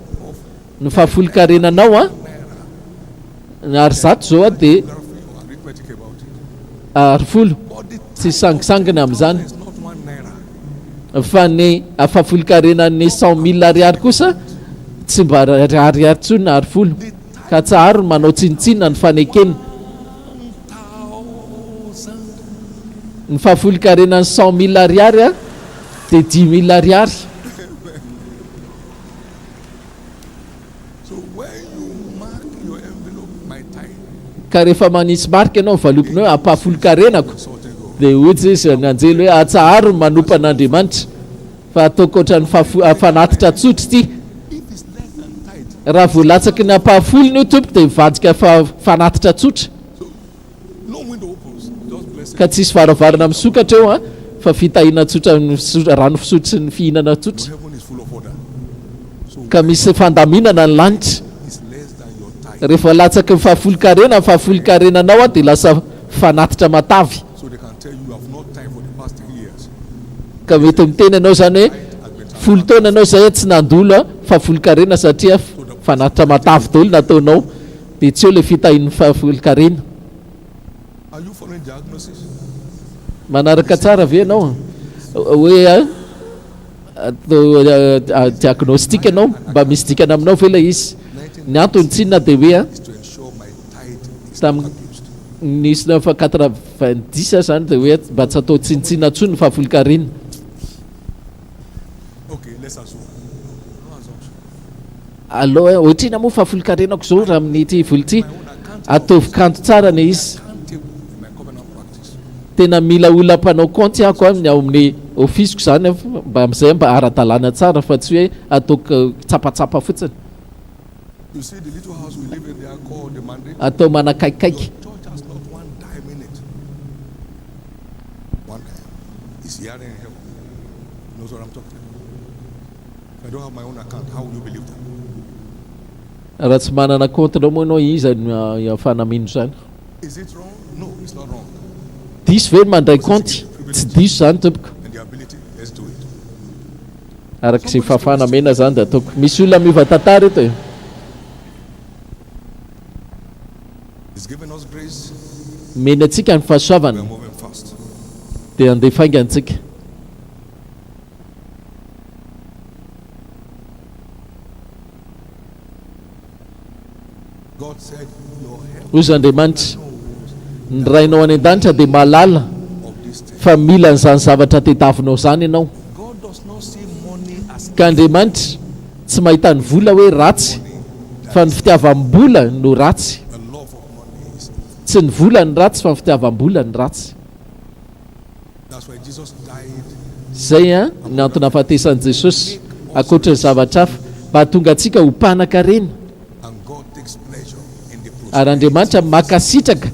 Ny fahafoli-karenanao ary zato zao dia arithmetic about it. 10 But the tsy sangisangina amin'izany. is not 1 naira. Fa ny fahafoli-karenan'ny 100,000 ariary kosa tsy mba ariary tsony na 10 ka tsaharo manao tsinitsinina ny fanekena. Ny fahafoli-karenan'ny 100,000 ariary dia 10,000 ariary. So when you mark your envelope, my tithe, Ka rehefa manisy marika ianao valopinao hoe ampahafoli-karenako sorted God. dia ohatsy izy ny anjely hoe atsaharo ny manompo an'Andriamanitra fa ataoko ohatran'ny fanatitra tsotra ity. If it's less than tithe, Raha voalatsaky ny ampahafoliny io tompo dia mivadika fanatitra tsotra no window opens, just bless it. ka tsisy varavarana misokatra eo fa fitahiana tsotra rano fisotro sy ny fihinana tsotra Heaven is full of order. So ka misy fandaminana ny lanitra. it's less than your tithe. Rehefa latsaky ny fahafoli-karena fahafoli-karenanao dia lasa fanatitra matavy. So they can tell you have not time for the past 10 years. Ka mety miteny ianao zany hoe folo taona ianao zay tsy nandolo fahafoli-karena satria fanatitra matavy daholo nataonao dia tsy eo le fitahin'ny fahafoli-karena. Are you following diagnosis? Manaraka tsara ve ianao hoe diagnostika ianao mba misy dikana aminao ve ilay izy. Ny antony tsinona dia hoe Is to ensure my tithe is tamin'ny not abused. nisy fa 90 zany dia hoe mba tsy atao tsinitsinina tsony ny fahafoli-karena. Okay, let's assume. No assumption. Aloha ohatrina moa fahafoli-karenako zao raha amin'ity voly ity My own account ataovy kanto tsara ny izy. accountable in my covenant practice. Tena mila olona mpanao compte ako amin'ny ao amin'ny ofisiko zany mba amin'izay mba ara-dalàna tsara fa tsy hoe ataoko tsapatsapa fotsiny You see the little house we live in there called the mandate. atao manakaikikaiky. Church has not 1 dime in it. 1 dime. It's here in heaven. Knows what I'm talking about. If I don't have my own account, how will you believe that? Raha tsy manana compte nao moa anao iza fanamino zany. Is it wrong? No, it's not wrong. Diso ve ny mandray compte? Tsy diso zany tompoko. And the ability, let's do it. Arak'izay fahafanamena zany dia ataoko. Misy olona miova tantara eto e. He's given us grace. Meny antsika ny We fahasoavana are moving fast. dia andeha faingantsika. God said, your help Hoy Andriamanitra, ny rainao any an-danitra dia mahalala of this thing. fa mila n'izany zavatra tetavinao zany ianao. God does not see money as Ka Andriamanitra tsy mahita ny vola hoe ratsy fa ny fitiavam-bola no ratsy. a love of money. Tsy ny vola ny ratsy fa ny fitiavam-bola ny ratsy. That's why Jesus died. Zay ny antony ahafatesan'i Jesosy akoatra ny zavatra hafa mba hahatonga antsika ho mpanan-karena. And God takes pleasure in the Ary Andriamanitra makasitraka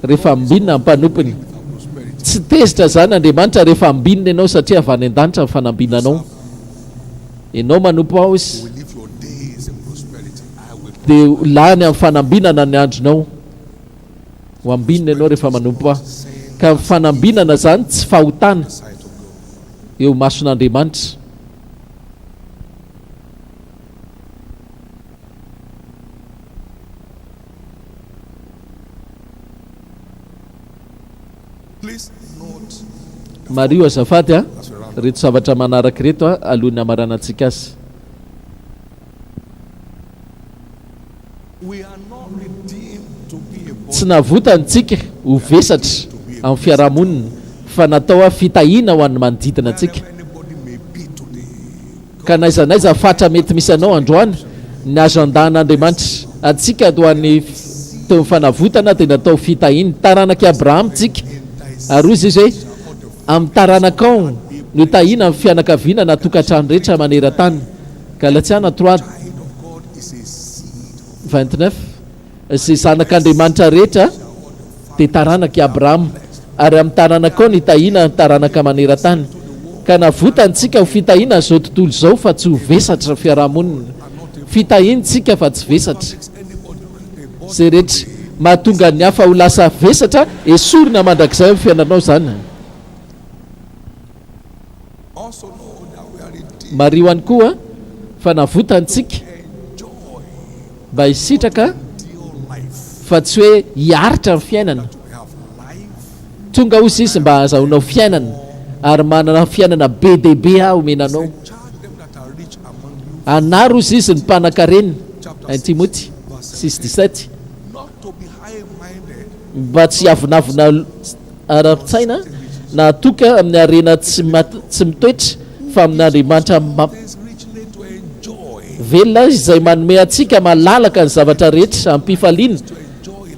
rehefa mbinina ny mpanompony prosperity. tsy tezitra zany Andriamanitra rehefa ambinina ianao satria avy any an-danitra ny fanambinanao. Ianao manompo ao izy You will live your days in prosperity. I will. dia lany amin'ny fanambinana ny andronao. Ho ambinina ianao rehefa manompo aho. Ka fanambinana zany tsy fahotana Sight of God. eo mason'Andriamanitra. Please note Mario azafady a as we round up. reto zavatra manaraka reto a alohan'ny amaranantsika azy. We are not redeemed to be a Tsy body. navotantsika ho vesatra amin'ny fiarahamonina fa natao a fitahiana ho an'ny manodidina antsika. Wherever anybody may be today, Ka naizanaiza fatra mety misy anao androany ny azo andahan'Andriamanitra atsika ho an'ny teo mifanavotana dia natao fitahiana taranaka Abraham tsika. Ary izy hoe amin'ny taranakao no tahiana amin'ny fianakaviana na tokantrano rehetra maneran-tany. Galatsiana 3 child of God is a seed. 29 izay zanak'Andriamanitra rehetra dia taranaka Abraham ary amin'ny taranakao ny tahiana ny taranaka maneran-tany. Ka navotantsika ho fitahiana zao tontolo zao fa tsy ho vesatra fiarahamonina. Fitahiantsika fa tsy vesatra. Zay rehetra mahatonga ny hafa ho lasa vesatra esorina mandrakizay amin'ny fiainanao zany. Also know that we are redeemed. Mario ihany koa fa navotantsika Enjoy mba hisitraka deal life. fa tsy hoe hiaritra amin'ny fiainana. We have life. Tonga ozy izy mba azahoanao fiainana ary manana fiainana be dia be aho omenanao. Charge them that are rich among you Anaro izy izy ny mpanan-karena ny Timoty 6:17 not to be high-minded, mba tsy avinavina ara-tsaina na toka amin'ny arena tsy mitoetra fa amin'Andriamanitra things richly to enjoy. velona izay manome atsika malalaka ny zavatra rehetra ampifaliana.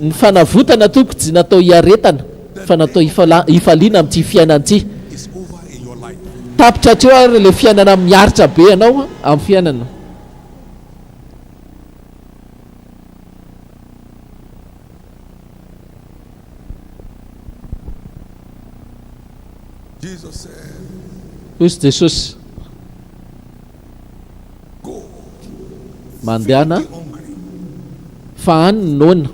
Ny fanavotana toko tsy natao hiaretana fa natao hifaliana amin'ity fiainan'ity. Is over in your life. Tapitra hatreo ary le fiainana miaritra be anao amin'ny fiainana. Jesus said, Hoy Jesosy go, mandehana be hungry. fa any ny noana.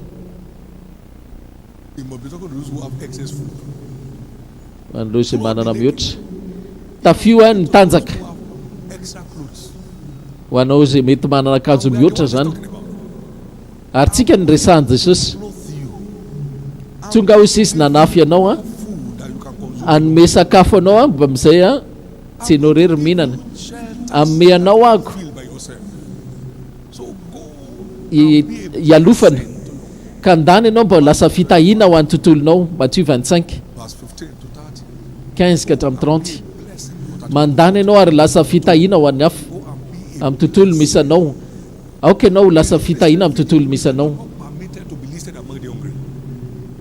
You must be talking to those who have excess food. Andreo izay manana mihoatra. Tafio any ny tanjaka Who have extra clothes. ho anao izay mety manana akanjo mihoatra zany. Talking about Ary tsika ny resahan Jesosy clothe you. tonga ho izy nanafy anao a Food that you can consume. anome sakafo anao a mba amizay a tsy hainao rery mihinana. Shelter. Anome anao ako Feel by yourself. So go. hialofana ka andany ianao mba lasa fitahiana ho an'ny tontolonao. Matthieu 25 Verse 15 to 30. 15 ka hatramin'ny 30 Blessing. mandany ianao ary lasa fitahiana ho an'ny hafa amin'ny tontolo misy anao. Aoka ianao ho lasa fitahiana amin'ny tontolo misy anao. Permitted to be listed among the hungry.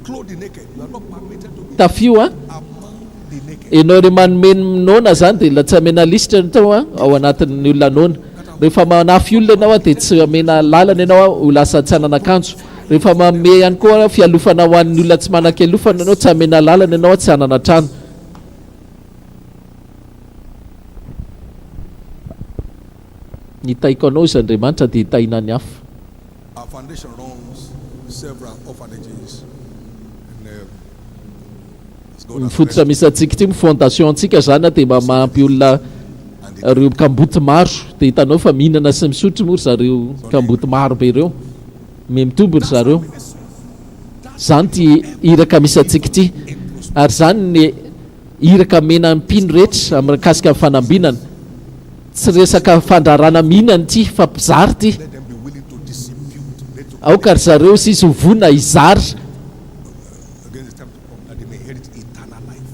Clothe the naked. You are not permitted to be Tafio a among the naked. ianao ry manome nona zany dia la tsy amena lisitra tao a ao anatin'ny olona nona. Rehefa manafy olona ianao a dia tsy amena lalana ianao a ho lasa tsy anan'akanjo. Rehefa manome ihany koa fialofana ho an'ny olona tsy manan-kialofana ianao tsy amena lalana ianao a tsy hanana trano. Ny taiko anao izy Andriamanitra dia hitahiana ny hafa. Our foundation runs several orphanages. And as God Ny has fototra misy antsika ity fondation antsika zany a dia mba mahampy olona reo kamboty maro. Dia hitanao fa mihinana sy misotro moa ry zareo kamboty maro be ireo. Mitombo ry zareo. Zany ty iraka misy antsika ity. Ary zany ny iraka mena mpino rehetra amin'ny kasika fanambinana. Tsy resaka fandrarana mihinana ity fa mpizary ty. let them be willing to dispute. Let to Aoka ry zareo sisy hovona izary against the time to come that they may inherit eternal life.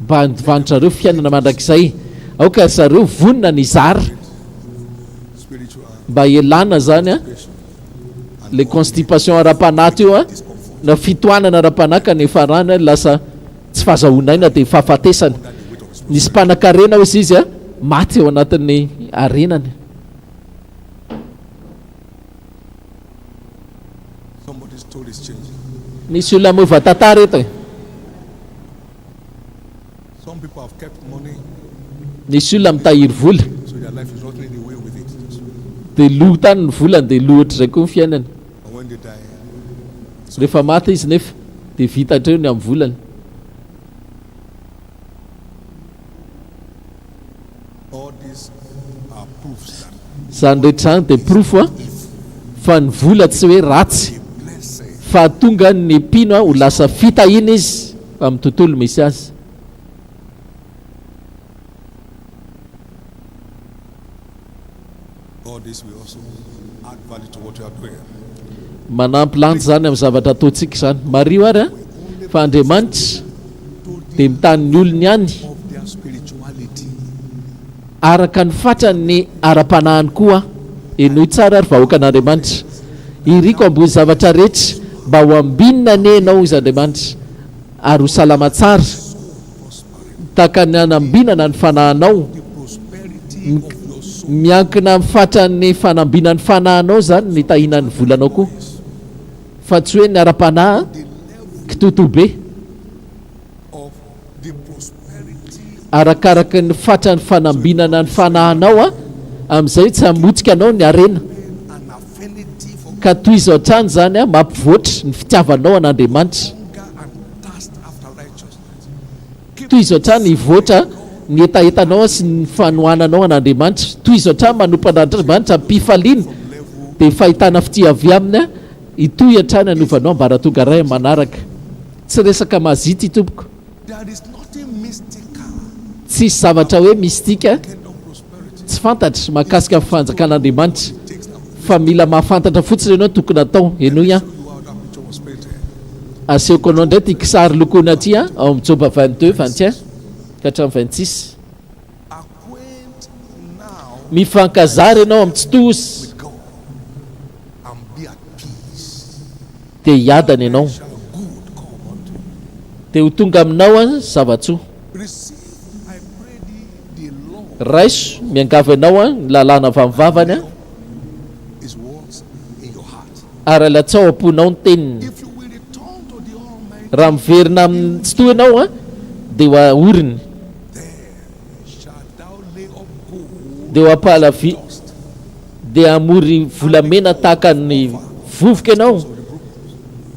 mba handivanitra zareo fiainana mandrakizay. Aoka ry zareo vonona ny zary Spiritual mba elana zany a le constipation ara-panahy io a na fitoanana ara-panahy ka nefa rana lasa tsy fahazahonaina dia fahafatesana. Nisy mpanan-karena izy izy a maty eo anatin'ny arenany. somebody's story is changing. Nisy olona mova tantara eto e. nisy olona mitahiry vola So their life is rotting away with it. dia lo tany ny volany dia lohatra izay koa ny fiainany. And when they die, Rehefa maty izy nefa dia vita hatreo ny amin'ny volany. all these are proofs that Izany rehetra izany dia profo a fa ny vola tsy hoe ratsy a blessing fa tonga ny mpino a ho lasa fitahina izy amin'ny tontolo misy azy. all this will also add value to what you are doing. Manampy lanty zany amin'ny zavatra ataontsika zany. Mario ary a fa Andriamanitra dia mitany ny olony ihany Of their spirituality. araka ny fatrany ara-panahany koa enoy tsara ary vahoaka an'Andriamanitra. Iriko ambony zavatra rehetra mba ho ambinina ny enao izy Andriamanitra ary ho salama tsara taka ny anambinana ny fanahanao The prosperity of your soul. miankina amin'ny fatrany fanambinany fanahanao zany ny tahinany volanao koa fa tsy hoe ny ara-panahy The level kitotobe of the prosperity arakaraka ny fatrany fanambinana ny fanahanao a amin'izay tsy hamotsika anao ny arena and affinity for ka toy izao trany zany a mampivoatra ny fitiavanao an'Andriamanitra. hunger and thirst after righteousness. Toy izao trany hivoatra ny etaetanao sy ny fanohananao an'Andriamanitra. Toy izao trany manompo an'Andriamanitra mpifaliana dia fahitana fitiavy aminy a itoy hatrany anovanao ambaratonga ray manaraka. Tsy resaka mazity tompoko, There is nothing mystical. tsisy zavatra hoe mistika Kingdom prosperity tsy fantatra mahakasika ny fanjakan'Andriamanitra takes them. fa mila mahafantatra fotsiny ianao tokony atao enoy a. You how that picture was painted. Asehoko anao indray ty kisary lokoiny aty a ao amin'ny Joba 22 21 ka hatramin'ny 26. Acquaint now Mifankazary ianao amin'ny tsitosy with God and be at peace. dia hiadana ianao Shall good come unto you. dia ho tonga aminao a zavatsoa. Receive, I pray thee, the Lord Raiso miangavy ianao a ny lalàna avy amin'ny vavany a is words in your heart. ary alatsao am-ponao ny teniny. If you will return to the Almighty, Raha miverina amin'ny tsitoa ianao a dia ho ahoriny shalt thou lay up gold dia ho ampalavi dust. dia amory volamena tahaka ny vovoka ianao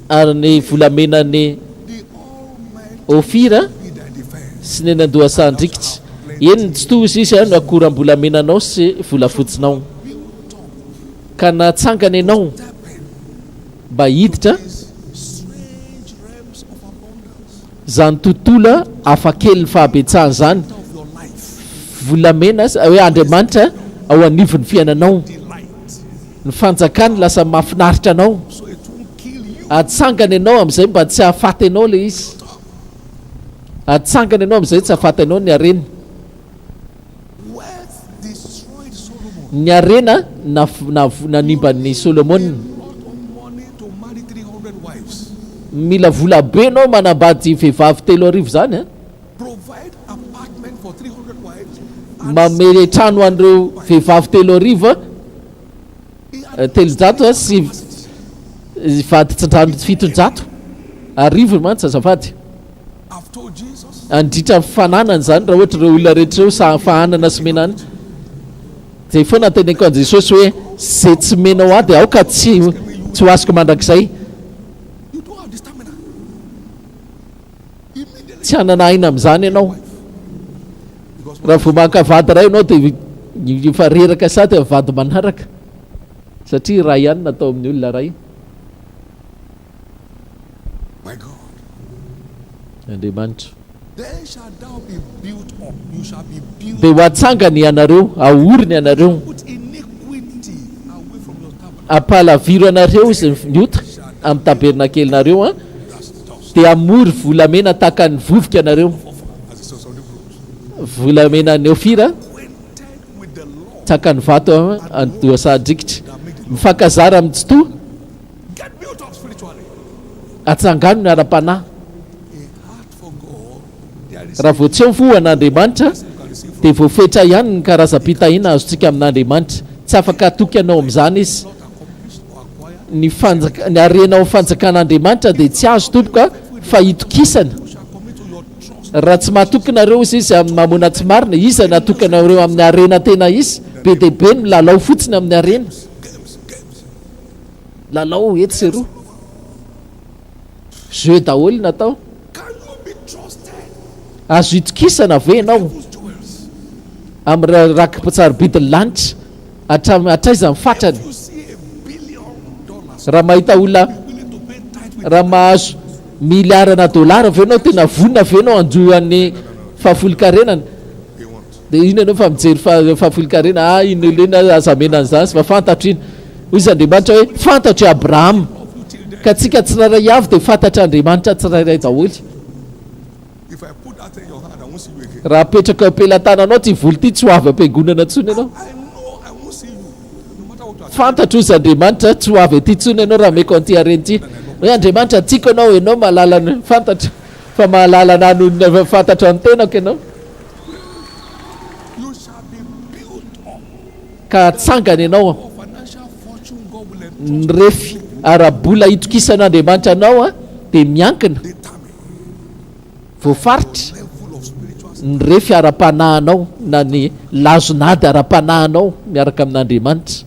ary ny volamena ny The Almighty ofira be thy defense. sy ny nandohasandrikitra. Eny ny tsitozy izy a no akoram-bolamenanao sy volafotsinao ka natsangana ianao mba hiditra These strange realms of abundance zany tontolo hafakely ny fahabetsahany zany of your life. volamena hoe Andriamanitra ao anivon'ny fiainanao. Delight. Ny fanjakany lasa mahafinaritra anao, So it won't kill you. atsangana ianao amin'izay mba tsy hahafaty ianao le izy, atsangana ianao amin'izay tsy hahafaty ianao ny arena. Wealth destroyed Solomon. Ny arena nanimban'ny Solomona. Lot of money to marry 300 wives. Mila vola be anao manambady vehivavy 3,000 zany a, Provide apartment for 300 wives. mamely trano an'ireo vehivavy 3,000 telonjato sy vady tsindrano 700 arivo mantsy azafady. I've told Jesus, Andritra fananany zany raha ohatra ireo olona rehetra reo fahanana sy menana zay foana teneko an Jesosy hoe zay tsy menao ady aoka tsy ho azoko mandrakizay, you don't have the stamina. Immediately. tsy hanana aina amin'izany ianao. Because Raha vao maka-vady ray ianao dia efa reraka sady amin'ny vady manaraka satria raha ihany natao amin'ny olona ray. my God, Andriamanitra then shall thou be built up. You shall be built dia ho atsangany ianareo, ahoriny ianareo, Put iniquity away from your tabernacle. ampalaviro ianareo izy miota amin'ny tabernakelinareo a, That's dust. dia amory volamena tahaka ny vovoka ianareo, As it says on the bruise. volamena ny ofira Acquainted with the Lord. tahaka ny vato andohasandrikitra, mifankazara amin'ny tsitoa, Get built up spiritually. atsangano ny ara-panahy. A heart for God. There is Raha vao tsy mifoha an'Andriamanitra you can receive from dia voafetra ihany ny karazam-pitahiana azontsika amin'Andriamanitra. Tsy afaka atoky ianao amin'izany izy. not accomplished or acquired. Ny arenao fanjakan'Andriamanitra dia tsy azo tompoka fa hitokisana. You shall commit to your trust raha tsy mahatokanareo izy amin'ny mamona tsy marina iza natokanareo amin'ny arena tena izy be dehibe ny lalao fotsiny amin'ny arena lalao ety sy roa jeu daholo natao Can you be trusted? azo itokisana ve ianao Whose jewels? amin'ny rakipitsarobidiny lanitra atraiza ny fatrany You see $1 billion. raha mahita olona Willing to pay tithe with raha mahazo miliarana dolara avy anao tena vonina avy anao anjoan'ny fahafolo-karenana he won't. dia ino ianao fa mijery fahafolo-karena ino lena azamenana an'izany sy fa fantatra ino hoy izy Andriamanitra hoe fantatra Abrahama ka tsika tsirairay avy dia fantatra Andriamanitra tsirairay daholo If I put that in your hand, I won't see you again. raha apetraka ampelantananao ty voly ty tsy ho avy ampiangonana ntsony ianao I know I won't see you. No matter what you are fantatra ozy Andriamanitra tsy ho avy aty ntsony ianao raha meko an'ity areny ity hoe Andriamanitra tiako anao ianao mahalala fantatra fa mahalala nanonona fantatra ny tenako ianao You shall be built up. ka tsangana ianao For financial fortune, God will ny refy arabola itokisan'Andriamanitra anao a dia miankina determine voafaritra level of spiritual ny refy ara-panahanao na ny lazonady ara-panahanao miaraka amin'Andriamanitra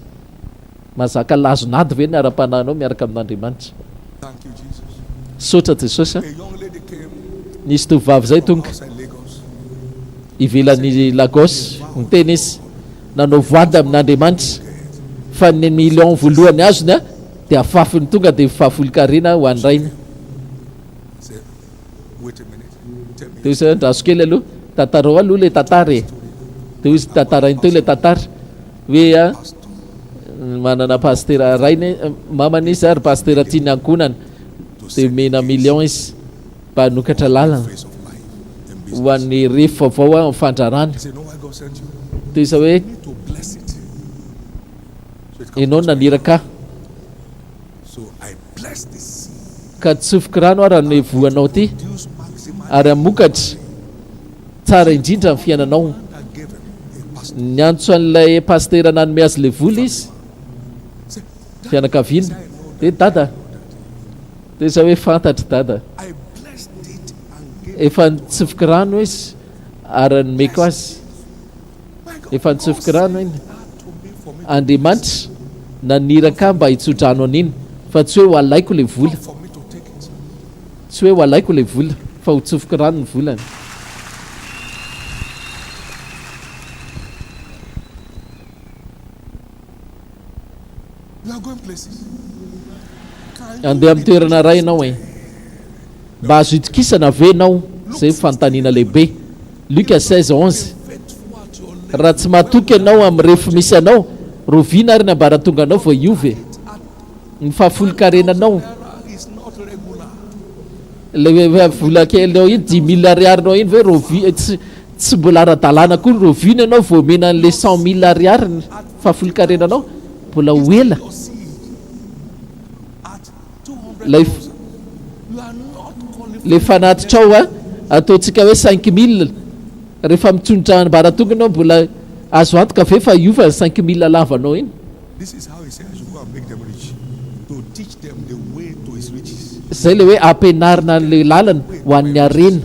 mazaka lazonady ve ny ara-panahanao miaraka amin'Andriamanitra Thank you, Jesus. sotra Jesosy A young lady came nisy tovovavy zay tonga outside Lagos. ivelan'ny Lagos miteny izy nanao voady amin'Andriamanitra fa ny million voalohany azony a dia afafiny tonga dia fahafolo-karena ho andrainy I said, wait a minute. Tell me. dia izy ndraso kely aloha tantarao aloha le tantara e dia izy tantarainy teo le tantara hoe a manana pastera rainy mamany izy ary pastera tiany ankonana dia mena million izy mba hanokatra lalana Face of life and business. ho an'ny refo vaovao a amin'ny fandrarana He said, know why God sent you? dia izy hoe You need to bless it. So it ianao naniraka So I bless this seed. ka tsofoky rano ary ny voanao ty Use maximum. ary amokatra tsara indrindra ny fiainanao I gave him a pastor. ny antso an'ilay pastera nanome azy le vola izy Say, fianakaviana dia dada dia izy hoe fantatra dada I blessed it and gave efa nitsofoky rano izy ary nomeko azy my God. efa nitsofoky rano iny That to me for me, Andriamanitra naniraka mba hitsodrano an'iny fa tsy hoe ho alaiko le vola for me to take it. tsy hoe ho alaiko le vola fa ho tsofoky rano ny volany You are going places. Can andeha amin'ny toerana ray ianao e mba azo itokisana ve ianao zay fanontaniana lehibe Luka 16:11 faithful at your level? raha tsy mahatoky ianao amin'ny refo misy anao roviana ary ny ambaratonga anao vao iove ny fahafolo-karenanao It's not regular. le vola kelinao iny 10 000 ariarinao iny ve tsy mbola ara-dalàna koa ny roviana ianao vao mena an'le 100 000 ariary ny fahafolo-karenanao mbola hoela Your seed at 200,000. lay You are not qualified. le fanatitra ao a ataontsika hoe 5 000 rehefa mitondra ambaratonga ianao mbola azo antoka ve fa iova ny 5 000 lavanao iny This is how he said I should go and make them rich. To teach them the way to his riches. zay le hoe ampianarina an'le lalana ho an'ny arena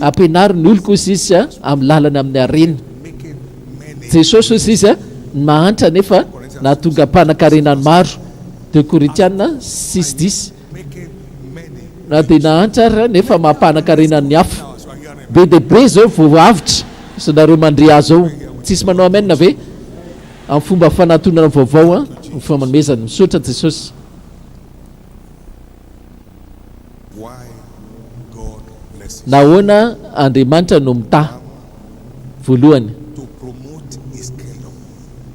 ampianariny olo kosa izy a amin'ny lalana amin'ny arena Making many. jesosy ozy izy a mahantra nefa nahatonga mpanankarenany maro 2 Korintiana 6:10 Making many. na dia nahantra ary nefa mampanankarenany hafa Now, so I hear him. be dehibe zao vao avitra sy nareo mandre azy ao tsisy manao amenina ve amin'ny fomba fanatonana vaovao a ny fanomezany misaotra jesosy Why God blesses nahoana Andriamanitra no mitaha voalohany to promote his kingdom.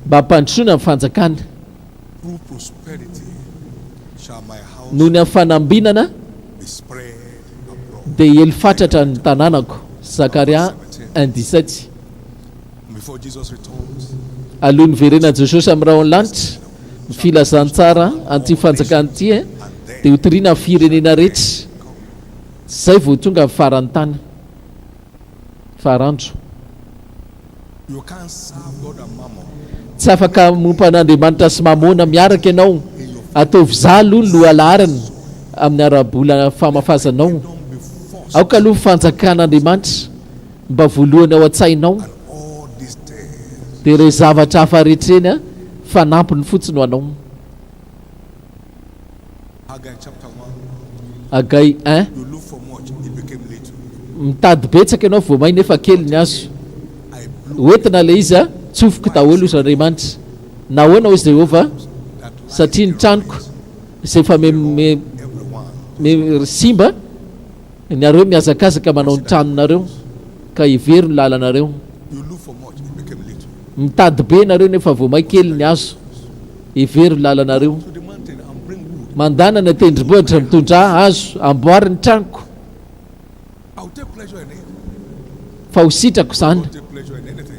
mba hampandrosoana ny fanjakana Through prosperity shall my house noho ny amin'ny fanambinana be spread abroad. dia hely fatratra ny tanànako Zakaria 1:17 Before Jesus returns, alohan'ny verenan'i Jesosy amin'ny raha lanitra ny filazantsara an'ity fanjakana ity and then dia hotoriana amin'ny firenena rehetra zay vao tonga amin'ny farany tany farandro you can't serve God and mammon tsy afaka mompan'Andriamanitra sy mamona miaraka ianao in your ataovy zalo ny loha laharany amin'ny arabola famafazanao kingdom be aoka aloha fanjakan'andriamanitra mba voalohany ao an-tsainao and all these things dia re zavatra hafa rehetreny a fanampiny fotsiny ho anao. Haggai chapter 1 Agai 1 you look for much it became little mitady betsaka ianao vao may nefa kely ny azo I blew hoentina le izy a tsofoko daholo izy andriamanitra nahoana izy Jehova that satria ny tranoko izay efa everyone simba nareo miazakazaka manao ny tranonareo ka hivery ny lalanareo. you look for much it became little Mitady be nareo nefa vao may kely ny azo hivery ny lalanareo. to the mountain and bring wood Mandana na tendrombohitra mitondra azo amboary ny tranoko I'll take pleasure in it fa ho sitrako izany. I'll take pleasure in anything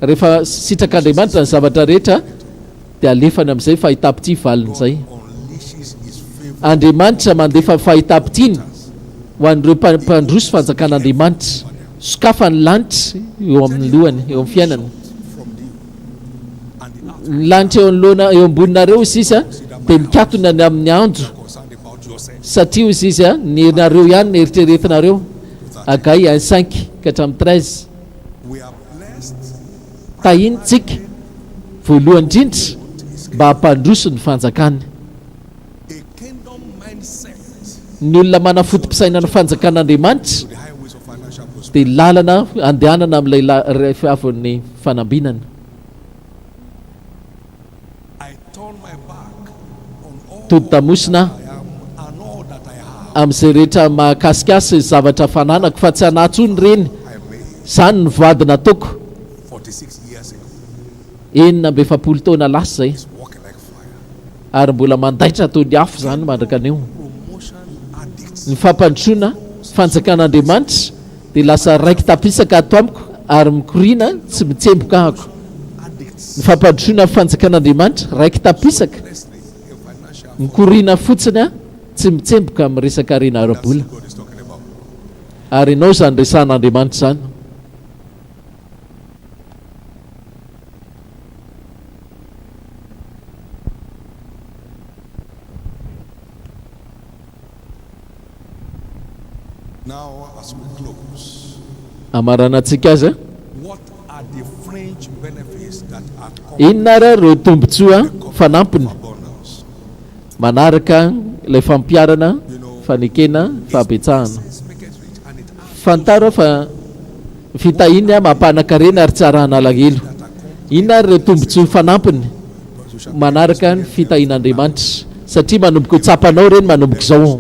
Rehefa sitrak'Andriamanitra ny zavatra rehetra dia alefany amin'izay fahitapity valiny izay. unleashes his favor Andriamanitra mandefa fahitapitiny ho an'ireo mpandroso fanjakan'Andriamanitra sokafa ny lanitra eo amin'ny lohany eo amin'ny fiainany. from you and the earth Ny lanitra eo anoloana eo amboninareo izy izy a dia mikatona ny amin'ny andro concerned about yourself satria izy izy a ny herinareo ihany ny eritreretinareo. Agai 1:5 ka hatramin'ny 13 we are blessed tahinitsika voalohany indrindra mba hampandroso ny fanjakany. a kingdom mindset Ny olona manafotom-pisaina ny fanjakan'Andriamanitra to the highways of financial prosperity dia lalana andehanana amin'ilay afon'ny fanambinana. I turn my back on all Todi-damosina I am and all that I have amin'izay rehetra mahakasikasy zavatra fananako fa tsy anatsony reny. I made Izany ny vady nataoko 46 years ago 70 taona lasa izay it's walking like fire ary mbola mandaitra taony afo izany mandraka anio. promotion addicts Ny fampandrosoana fanjakan'Andriamanitra dia lasa raiky tapisaka ato amiko ary mikoriana tsy mitsemboka ahako. addicts Ny fampandrosoana fanjakan'Andriamanitra raiky tapisaka honestly in financial mikoriana fotsiny a tsy mitsemboka amin'ny resaka rena ara-bola. God is talking about Ary ianao izany resan'Andriamanitra izany. now as we close Amarana antsika azy a what are the fringe benefits that are coming inona ra reo tombotsoa fanampiny abundance manaraka ilay fampiarana you know fanekena fahabetsahana. sense make it rich and it adds Fantaro fa fitahiny a mampanankarena ary tsara analahelo. Inona ary reo tombotsoa fanampiny manaraka ny fitahin'Andriamanitra satria manomboka ho tsapanao reny manomboka izao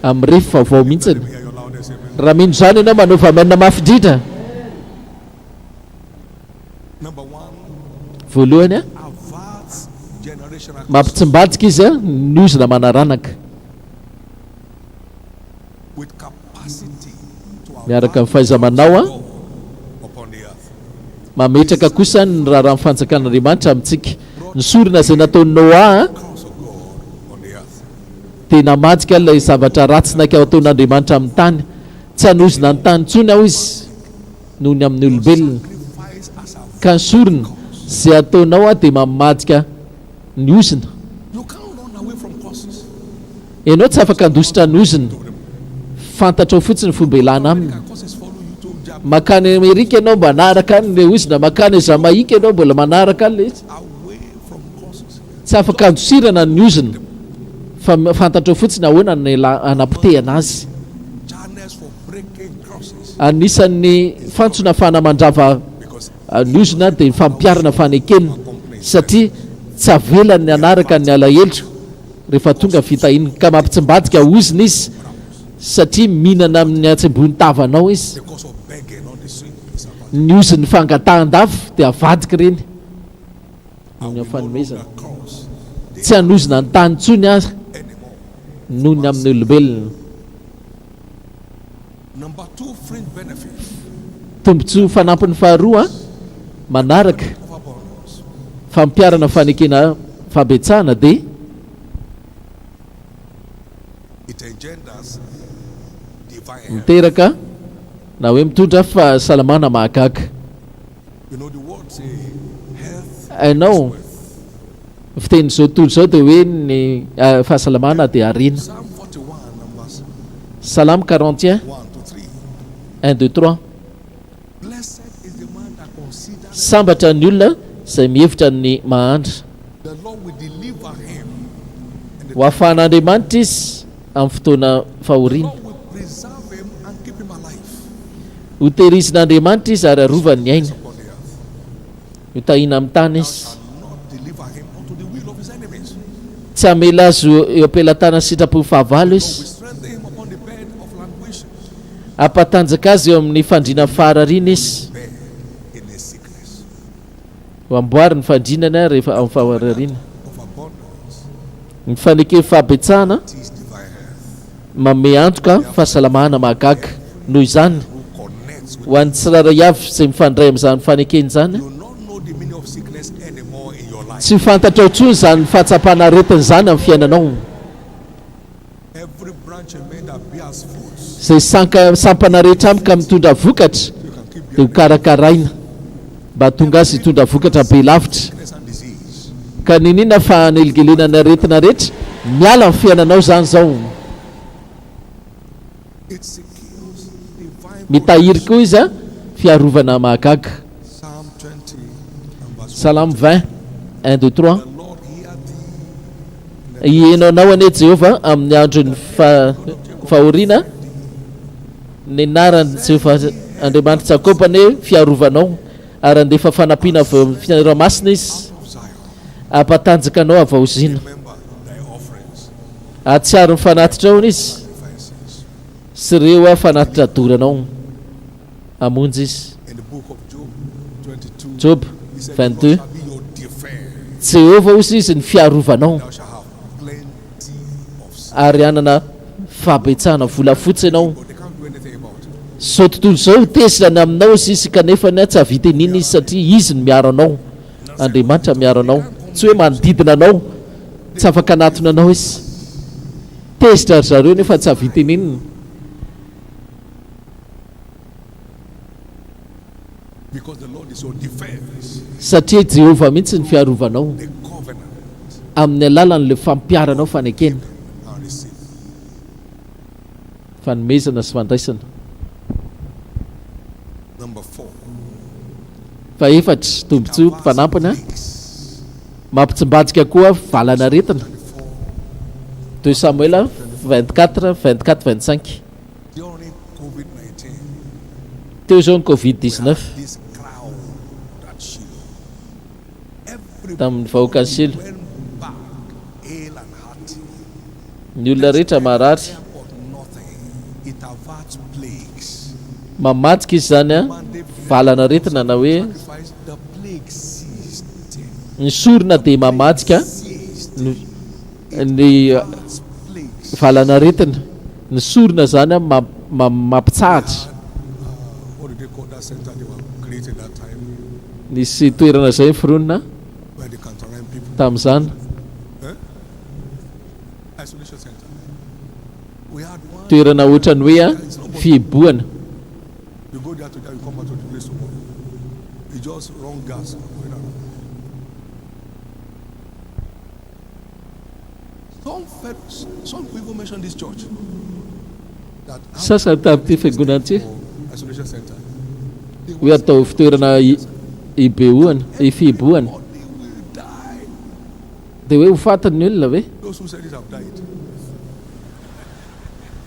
amin'ny refo vaovao mihitsiny. hear your loudest amen Raha mino izany ianao manova amenina mafindritra. number 1 Voalohany a averts generational mampitsimbadika izy a ny ozina manaranaka with capacity to miaraka amin'ny fahaiza-manao a God upon the earth mametraka kosa ny raharaha amin'ny fanjakan'Andriamanitra amintsika. Ny sorona izay nataon'ny Noa curse of God on the earth dia namadika ilay zavatra ratsy naika ataon'Andriamanitra amin'ny tany. Tsy hanozina ny tany intsony aho izy noho ny amin'ny olombelona sacrifice as a ka ny sorona izay ataonao a dia mamadika ny ozina. you can't run away from curses Ianao tsy afaka handositra ny ozina, fantatrao fotsiny fomba ilana aminy. curses follow you to jab Makany Amerika ianao mba manaraka any le ozina, makany Jamaika ianao mbola manaraka any le izy. away from curses Tsy afaka handosirana ny ozina fa fantatrao fotsiny ahoana ny anapotehana azy. channels for breaking curses Anisan'ny fantsona fanamandrava because ny ozina dia ny fampiarana fanekena satria tsy avelany ny anaraka ny alahelo rehefa tonga fitahiny ka mampitsimbadika ozina izy satria mihinana amin'ny atsembony tavanao izy. because of begging on the street is about Ny oziny fangatahan-dafo dia avadika reny noho ny no afanomezana. longer curse Tsy hanozina ny tany intsony azy anymore. noho ny amin'ny olombelona. Number 2 fringe benefit Tombotsoa fanampin'ny faharoa manaraka of abundance fampiarana fanekena fahabetsahana dia it engenders divine health. miteraka na hoe mitondra fahasalamana mahagaga. You know the word say health Hainao fiteny zao tontolo zao dia hoe ny fahasalamana dia arena. Psalm 41 numbers Salamo 41 1 to 1 2 3 Blessed is the man that considers sambatra ny olona izay mihevitra ny mahandra the Lord will deliver him. And the ho afahan'andriamanitra izy amin'ny fotoana fahoriana Lord will preserve him and keep him alive ho tehirizin'andriamanitra izy ary arovany ny aina upon the earth. ho tahina amin'ny tany izy Shall not deliver him unto the will of his enemies. tsy hamela azy eo am-pelatana sitrapon'ny fahavalo Lord izy will strengthen him upon the bed of languishing, ampatanjaka azy eo amin'ny fandriana faharariana izy bear in his sickness ho amboary ny fandrinana rehefa amin'ny faharariana of abundance. ny fanekeny fahabetsahana Teach divine health. manome antoka fahasalamana mahagaga noho izany Who connects with ho an'ny tsiraray avy izay mifandray amin'izany fanekeny izany you will not know the meaning of sickness anymore in your life. tsy fantatra otsony izany fahatsapana aretina izany amin'ny fiainanao Every branch of men that bears fruits, izay sampana rehetra amika mitondra vokatra you can keep dia bearing ho karakaraina mba tonga azy hitondra vokatra be lavitra sickness and disease. ka ninina fa neligelenana aretina rehetra miala amin'ny fiainanao zany zao It secures divine mitahiry koa izy a fiarovana mahagaga Psalm 20 and verse 1. salamo 20 1 2 3 The Lord hear thee. ienao ane Jehova amin'ny androny fahoriana ny narany Jehova Andriamanitra Jakoba ane fiarovanao ary andefa fanampiana avy amin'ny fiaramasina izy Of Zion, ampatanjaka anao avaozina remember thy offerings, atsiaro ny fanatitra ao izy sacrifices. sy ireo a fanatitra doranao amonjy izy In the book of Job 22, Job he said, 22 the Lord shall be your defense. Jehova ozy izy ny fiarovanao Thou shalt have plenty of sin. ary anana fahabetsahana volafotsy ianao But they can't do anything about it. zao tontolo zao tesirany aminao izy izy kanefa ny tsy havita nina izy satria izy ny miaro anao Andriamanitra miaro anao tsy hoe manodidina anao tsy afaka anatona anao izy tezitra ry zareo nefa tsy havita ninina Because the Lord is your defense, satria Jehova mihitsy ny fiarovanao the covenant, amin'ny alalan'le fampiaranao fanekena and receive. fanomezana sy fandraisana Number 4. faefatra tombotsoa mpanampina mampitsimbajika koa valana aretina 2 Samuela 24 24 25 During COVID-19, teo zao ny Covid-19 this crowd at Shiloh, everybody tamin'ny vahoaka ny Shilo went back, ill and hearty. ny olona rehetra marary But nothing. It averts plagues. mamadika izy zany a valana aretina na hoe Sacrifice, the plague ceased. ny sorona dia mamadika Ceased. ny Plagues. valana aretina ny sorona zany a mampitsahatra What did they call that center they were creating that time? nisy toerana zay fironina Where they can terrain people. tamin'izany Isolation center. We had one. toerana ohatrany hoe a fihiboana You go there today, you come back to the place tomorrow. You just run gas. Going around. Some people mention this church. That sasa tamin'ity fiangonana ty isolation center. They hoe atao fitoerana ibeoana fihiboana Body will die. dia hoe ho fatany ny olona ve Those who said it have died.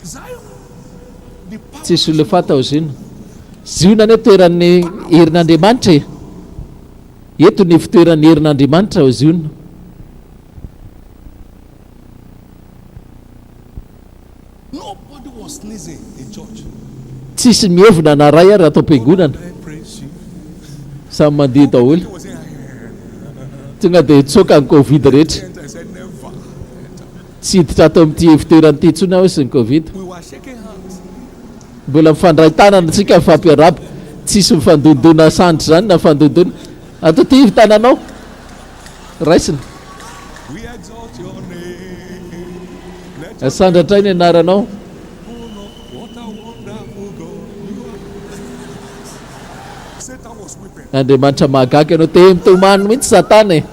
Zion. The power tsisy olona fata ao zino ziona ane toeran'ny herin'Andriamanitra eto ny fitoeran'ny herin'Andriamanitra ao ziona nobody was sneezing in church. tsisy mievona na ray ary atao am-piangonana I praise you. samy mandeha daholo He was saying, tonga dia tsoka ny Covid rehetra I said, never. tsy hiditra atao amin'ity fitoeran'ity intsony aho izy ny Covid We were shaking hands. mbola mifandray tanana tsika mifampiaraba tsisy mifandondona sandry zany na mifandondona atao ty tananao raisina We exalt your name. Let asandratray ny anaranao what a wonderful God you are. Satan was weeping. Andriamanitra mahagaga ianao te mitomany mihitsy satana e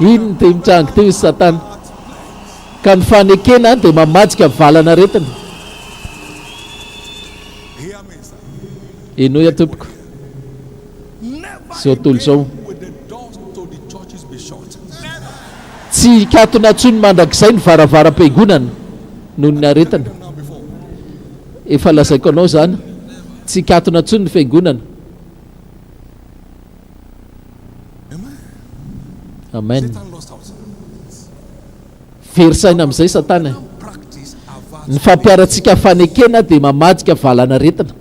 ino ny te mitrango teo izy satana ka ny fanekena dia mamajika valana aretina ino ya tompoko Never So told so. again will the doors to the churches be shut. tsy katona ntsony mandrakizay ny varavaram-piangonana noho ny aretana. Them now before. Efa lazaiko anao zany, tsy katona ntsony ny fiangonana. Amen. Satan lost out. Verisaina amin'izay satana. Practice Ny averts. fampiaratsika fanekena dia mamadika valana aretina.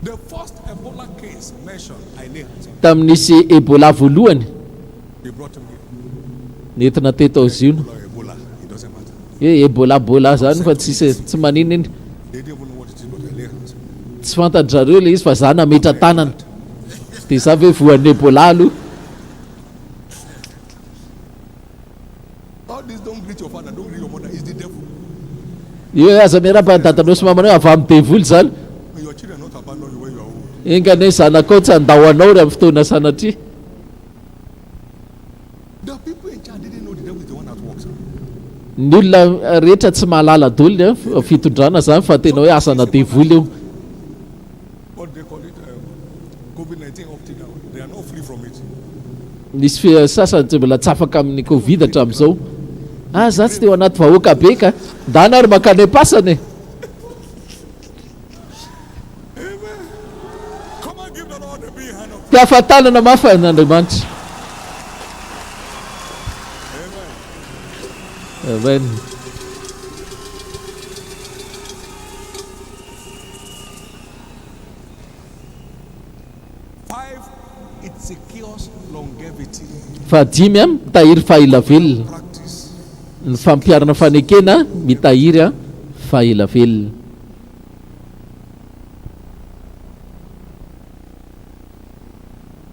The first Ebola case mentioned, I lay hands on. Tamin'nisy Ebola voalohany, They brought him nentina here. teto izy io. Ebola, it doesn't matter. Ebola zany fa tsy manino iny. They didn't even know what it is, but I lay hands on. Tsy fantatrareo le izy fa za nametra tanana. Dia za hoe voan'ny Ebola aloha. All this, don't greet your father, don't greet your mother. It's the devil. Io aza miarapa ny datanao sy mamanao avy amin'ny devoly zany. May your children not abandon you when you are old. Engane zanakao tsy andao anao raha fotoana sanatria. The people in charge didn't know the devil is the one that works. Ny olona rehetra tsy mahalala dolony fitondrana zany fa tena hoe asana devoly io. What they call it, COVID-19 up till now. They are not free from it. Nisy sasany tsy mbola tsy afaka amin'ny Covid hatramin'izao. Za tsy teo anaty vahoaka be ka ndana ary makany pasany. Come and give the Lord a big hand of Ty afatanana mafy n'Andriamanitra. Amen. five. It secures longevity. Fahadimy mitahiry fahaelavelona. Practice. Ny fampiarana fanekena mitahiry fahaelavelona.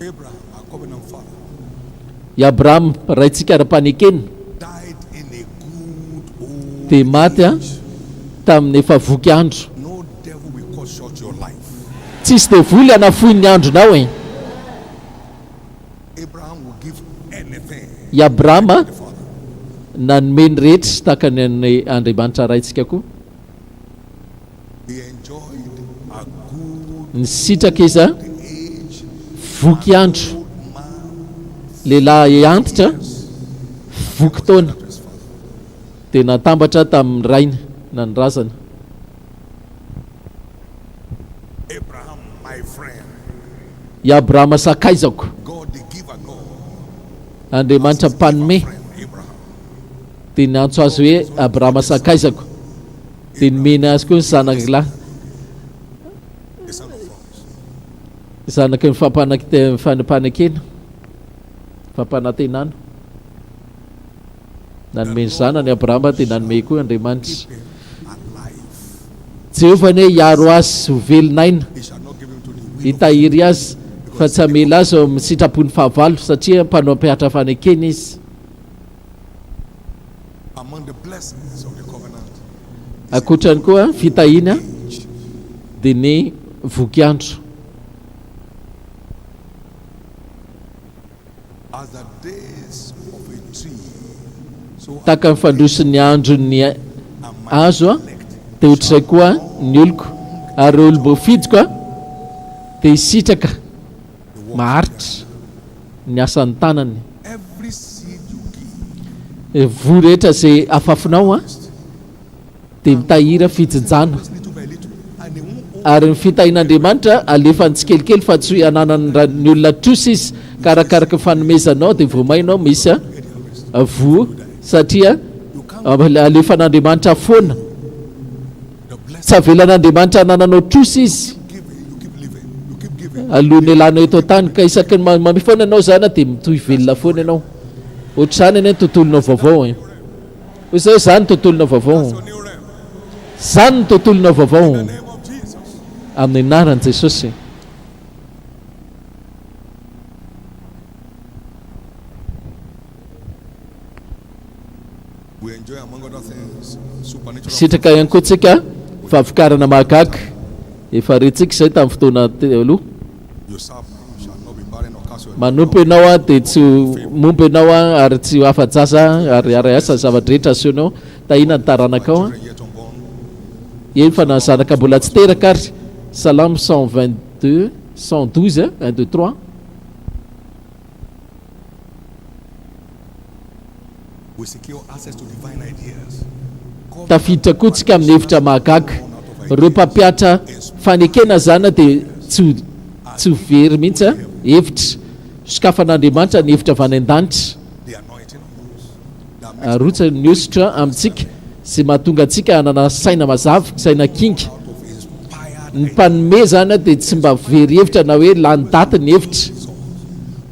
Abraham, our covenant father, I Abraham raitsika ara-panekena died in a good old dia maty age. tamin'ny efa voky andro. No devil will cut short your life. Tsisy devoly anafohy ny andronao e. Abraham will give anything. I Abrahama The father. nanomeny rehetra tahaka ny an'ny Andriamanitra raitsika koa. He enjoyed a good Ny sitraka izy age. voky andro, Old man lehilahy antitra voky taona to his father. dia natambatra tamin'ny rainy na ny razana. Abraham, my friend, I Abrahama sakaizako, God the giver, God. Andriamanitra mpanome Friend, Abraham. dia nantso azy hoe Abrahama sakaizako, dia nomeny azy koa ny zanaka lahy, The son of promise. zanaky ny fampanekena, fampanantenana. Nanome ny zanany Abrahama dia nanome koa Andriamanitra. Keep him alive. Jehovah ne hiaro azy ho velonaina, He shall not give him to the will. hitahiry azy fa tsy hamela azy ao amin'ny sitrapony fahavalo satria mpanao ampiatra fanekena izy. Among the blessings of the covenant, Akoatrany koa fitahina dia ny voky andro. as the days of a tree, so Tahaka ny fandrosin'ny andron'ny am my azo elect. dia ohatr'izay koa ny oloko, ary olo fidiko dia hisitraka maharitra ny asan'ny tanany. Every seed you give, Vo rehetra izay afafinao dia mitahiry fijinjana, little by little, and they won't ary ny fitahin'Andriamanitra alefany tsikelikely fa tsy ananany ny olona trosa izy karakaraka fanomezanao dia vomainao misy vo satria alefan'Andriamanitra foana, the blessing tsy avelan'Andriamanitra anananao trosa izy giving, you keep living, you keep giving. alohan'ny elanao eto tany ka isaky ny mamefona ianao zany dia mitohy velona foana ianao. Ohatr' izany eny tontolonao vaovao e. Hoy zany tontolonao vaovao, Your new realm. zany ny tontolonao vaovao In the name of Jesus. amin'ny anaran'i Jesosy. We enjoy, among other things, supernatural. Sitraka ihany koa tsika fahavokarana mahagaga efa retsika izay tamin'ny fotoana aloha. You serve, you shall not be barren or cast your Manompo ianao dia tsy mompo ianao ary tsy afa-jaza ary ara-asa zavatra rehetra asehonao tahina ny taranakao children yet unborn. eny fa na zanaka mbola tsy teraka ary. Salamo 122 112 1 2 3. We secure access to divine ideas. Tafiditra koa tsika amin'ny hevitra mahagaga. Ireo mpampiatra fanekena zana dia tsy very mihitsy hevitra sokafan'Andriamanitra ny hevitra avy any an-danitra. The anointing of those Arotsa ny ositra amintsika sy mahatonga antsika hanana saina mazava, saina kinga. out of inspired Ny mpanome zany dia tsy mba very hevitra na hoe lany daty ny hevitra.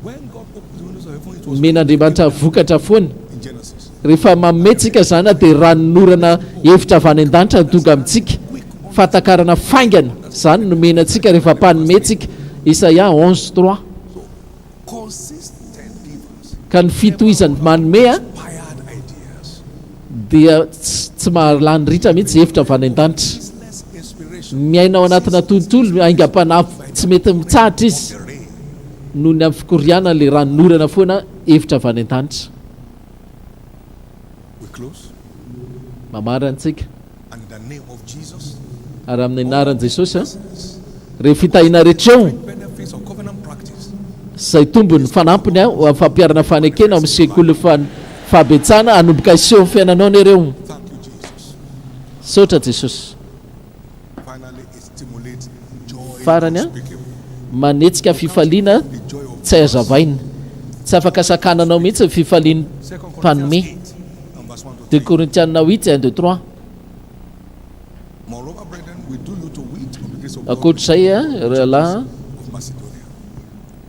when God opened the windows of heaven, it was Men'Andriamanitra vokatra foana. in Genesis. Rehefa manometsika zany dia ranonorana hevitra avy any an-danitra no tonga amintsika. Fatakarana faingana zany nomena antsika rehefa mpanometsika. Isaia 11:3. Consistent givers, Ka ny fitohizany manome inspired ideas, dia tsy mahalany ritra mihitsy hevitra avy any an-danitra. business inspiration, Miaina ao anatina tontolo aingam-panafo tsy mety mitsahatra izy noho ny amin'ny fikoriana le ranonorana foana hevitra avy any an-danitra. we close. Mamara antsika And in the name of Jesus, ary amin'ny anaran'i Jesosy rehefa fitahina rehetra eo benefits of covenant practice, izay tombony fanampiny ho fampiarana fanekena amin'ny sekoly fahabetsana hanomboka iseho ny fiainanao nereo. thank you, Jesus. Saotra Jesosy. Finally, it stimulates joy Farany unspeakable. manetsika fifaliana The joy of tsy hazavaina. Tsy afaka sakananao mihitsy ny fifaliana 2 Corinthians mpanome. 8 and verse 1 to 2 3. Korintiana 8 1 2 3. Moreover, brethren, we do you to wit of the grace of God Akoatr'izay rahalahy of Macedonia.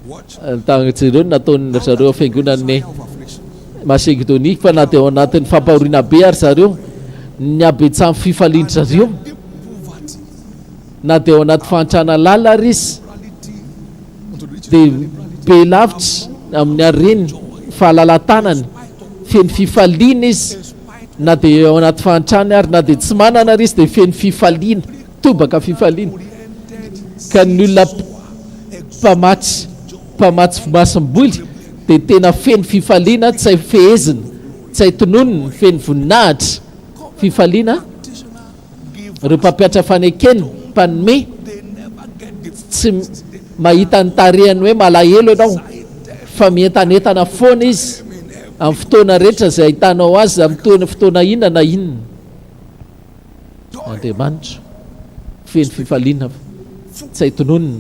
Watch tagnantsireo nataony zareo fiangonan'ny of affliction, Masedonia fa na dia ao anatin'ny fampahoriana be ary zareo ny abetsamy fifaliana zareo deep poverty, na dia ao anaty fantrana lala ary izy liberality unto the riches dia of liberality, be lavitra amin'ny areny fahalalantanany feno fifaliana izy na dia ao anaty fantrana ary na dia tsy manana ary izy dia feno fifaliana tobaka fifaliana ka ny olona mpamatsy masom-boly dia tena feno fifaliana tsy hay fehezina tsy hay tononony feno voninahitra fifaliana ireo mpampiatra fanekena mpanome tsy mahita ny tarehany hoe malahelo ianao fa mientanentana foana izy amin'ny fotoana rehetra izay ahitanao azy amin'ny fotoana inona na inona. Andriamanitra feno fifaliana tsy hay tononona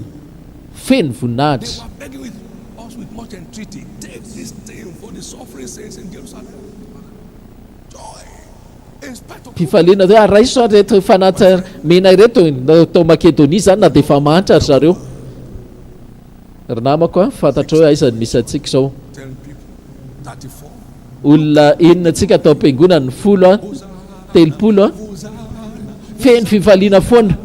feno voninahitra. they were begging with us with much entreaty, take this thing for the suffering saints in Jerusalem. Joy. In spite of Fifaliana hoe araiso reto fanatsa mena ireto tao Makedonia zany na dia efa mantra ry zareo. Ry namako fantatrao hoe aizany misy antsika izao 10 people, 34, olona enina antsika atao am-piangonana 10 telopolo feno fifaliana foana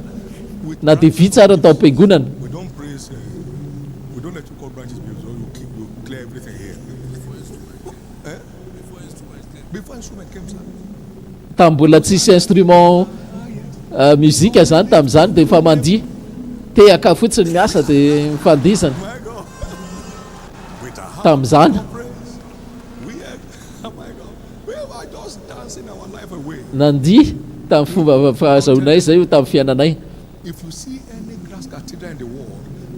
na dia vitsy ary atao am-piangonana. we don't praise, we don't let you call branches people, so you clear everything here. Eh? Before instrument came, sir. Tambola tsisy instrument muzika zany tamin'izany dia efa mandia tehaka fotsiny miasa dia mifandizana My God. With a heart tamin'izany. of praise. We are, oh my God. We are just dancing our life away. Nandia tamin'ny fomba fahazaonay zay tamin'ny fiainanay. If you see any glass cathedral in the world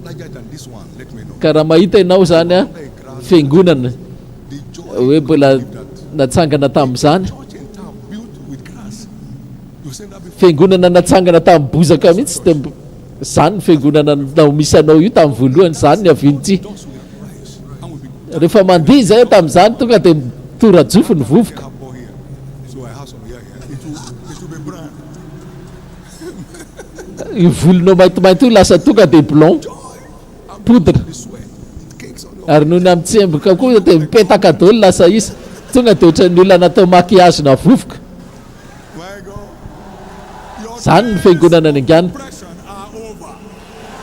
larger than this one, let me know. Ka raha mahita ianao zany fiangonana The joy hoe mbola of that natsangana tamin'izany church in town built with grass. You seen that before? fiangonana natsangana tamin'ny bozaka mihitsy dia zany ny fiangonana nao misy anao io tamin'ny voalohany zany ny avinyty. Just will rise and will be Rehefa mandia zay tamin'izany tonga dia torajofo ny vovoka. have ball here. So I have some here. It will be brown. Io volonao maintimainty io lasa tonga dia blond poudre The sweat. It cakes on your ary noho ny amin'ny tsemboka koa dia mipetaka daholo lasa izy tonga dia ohatran'ny olona natao maquillage na vovoka. my God. Your Zany ny fiangonana ny angana. depression are over.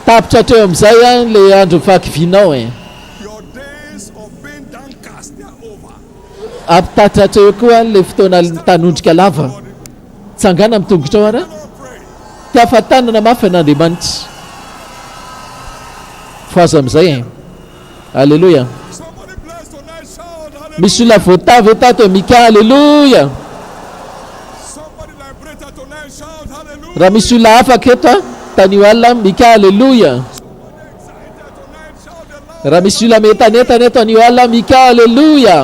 Tapitra hatreo amin'izay le andro vakivinao Your days of being downcast, they are over. ampitatitra hatreo koa le fotoana tanondrika lava tsangana amin'ny tongotra ao ara Lord, pray. tiafatanana mafy an'Andriamanitra foaza amin'izay alleloia. Somebody bless tonight. Shout hallelujah. Misy olona voatavy etato mika alleloia. Somebody liberated tonight. Shout hallelujah. raha misy olona afaka eto a tanio alina mika aleloia. Raha misy olona metanetana eto anio alina mika aleloia.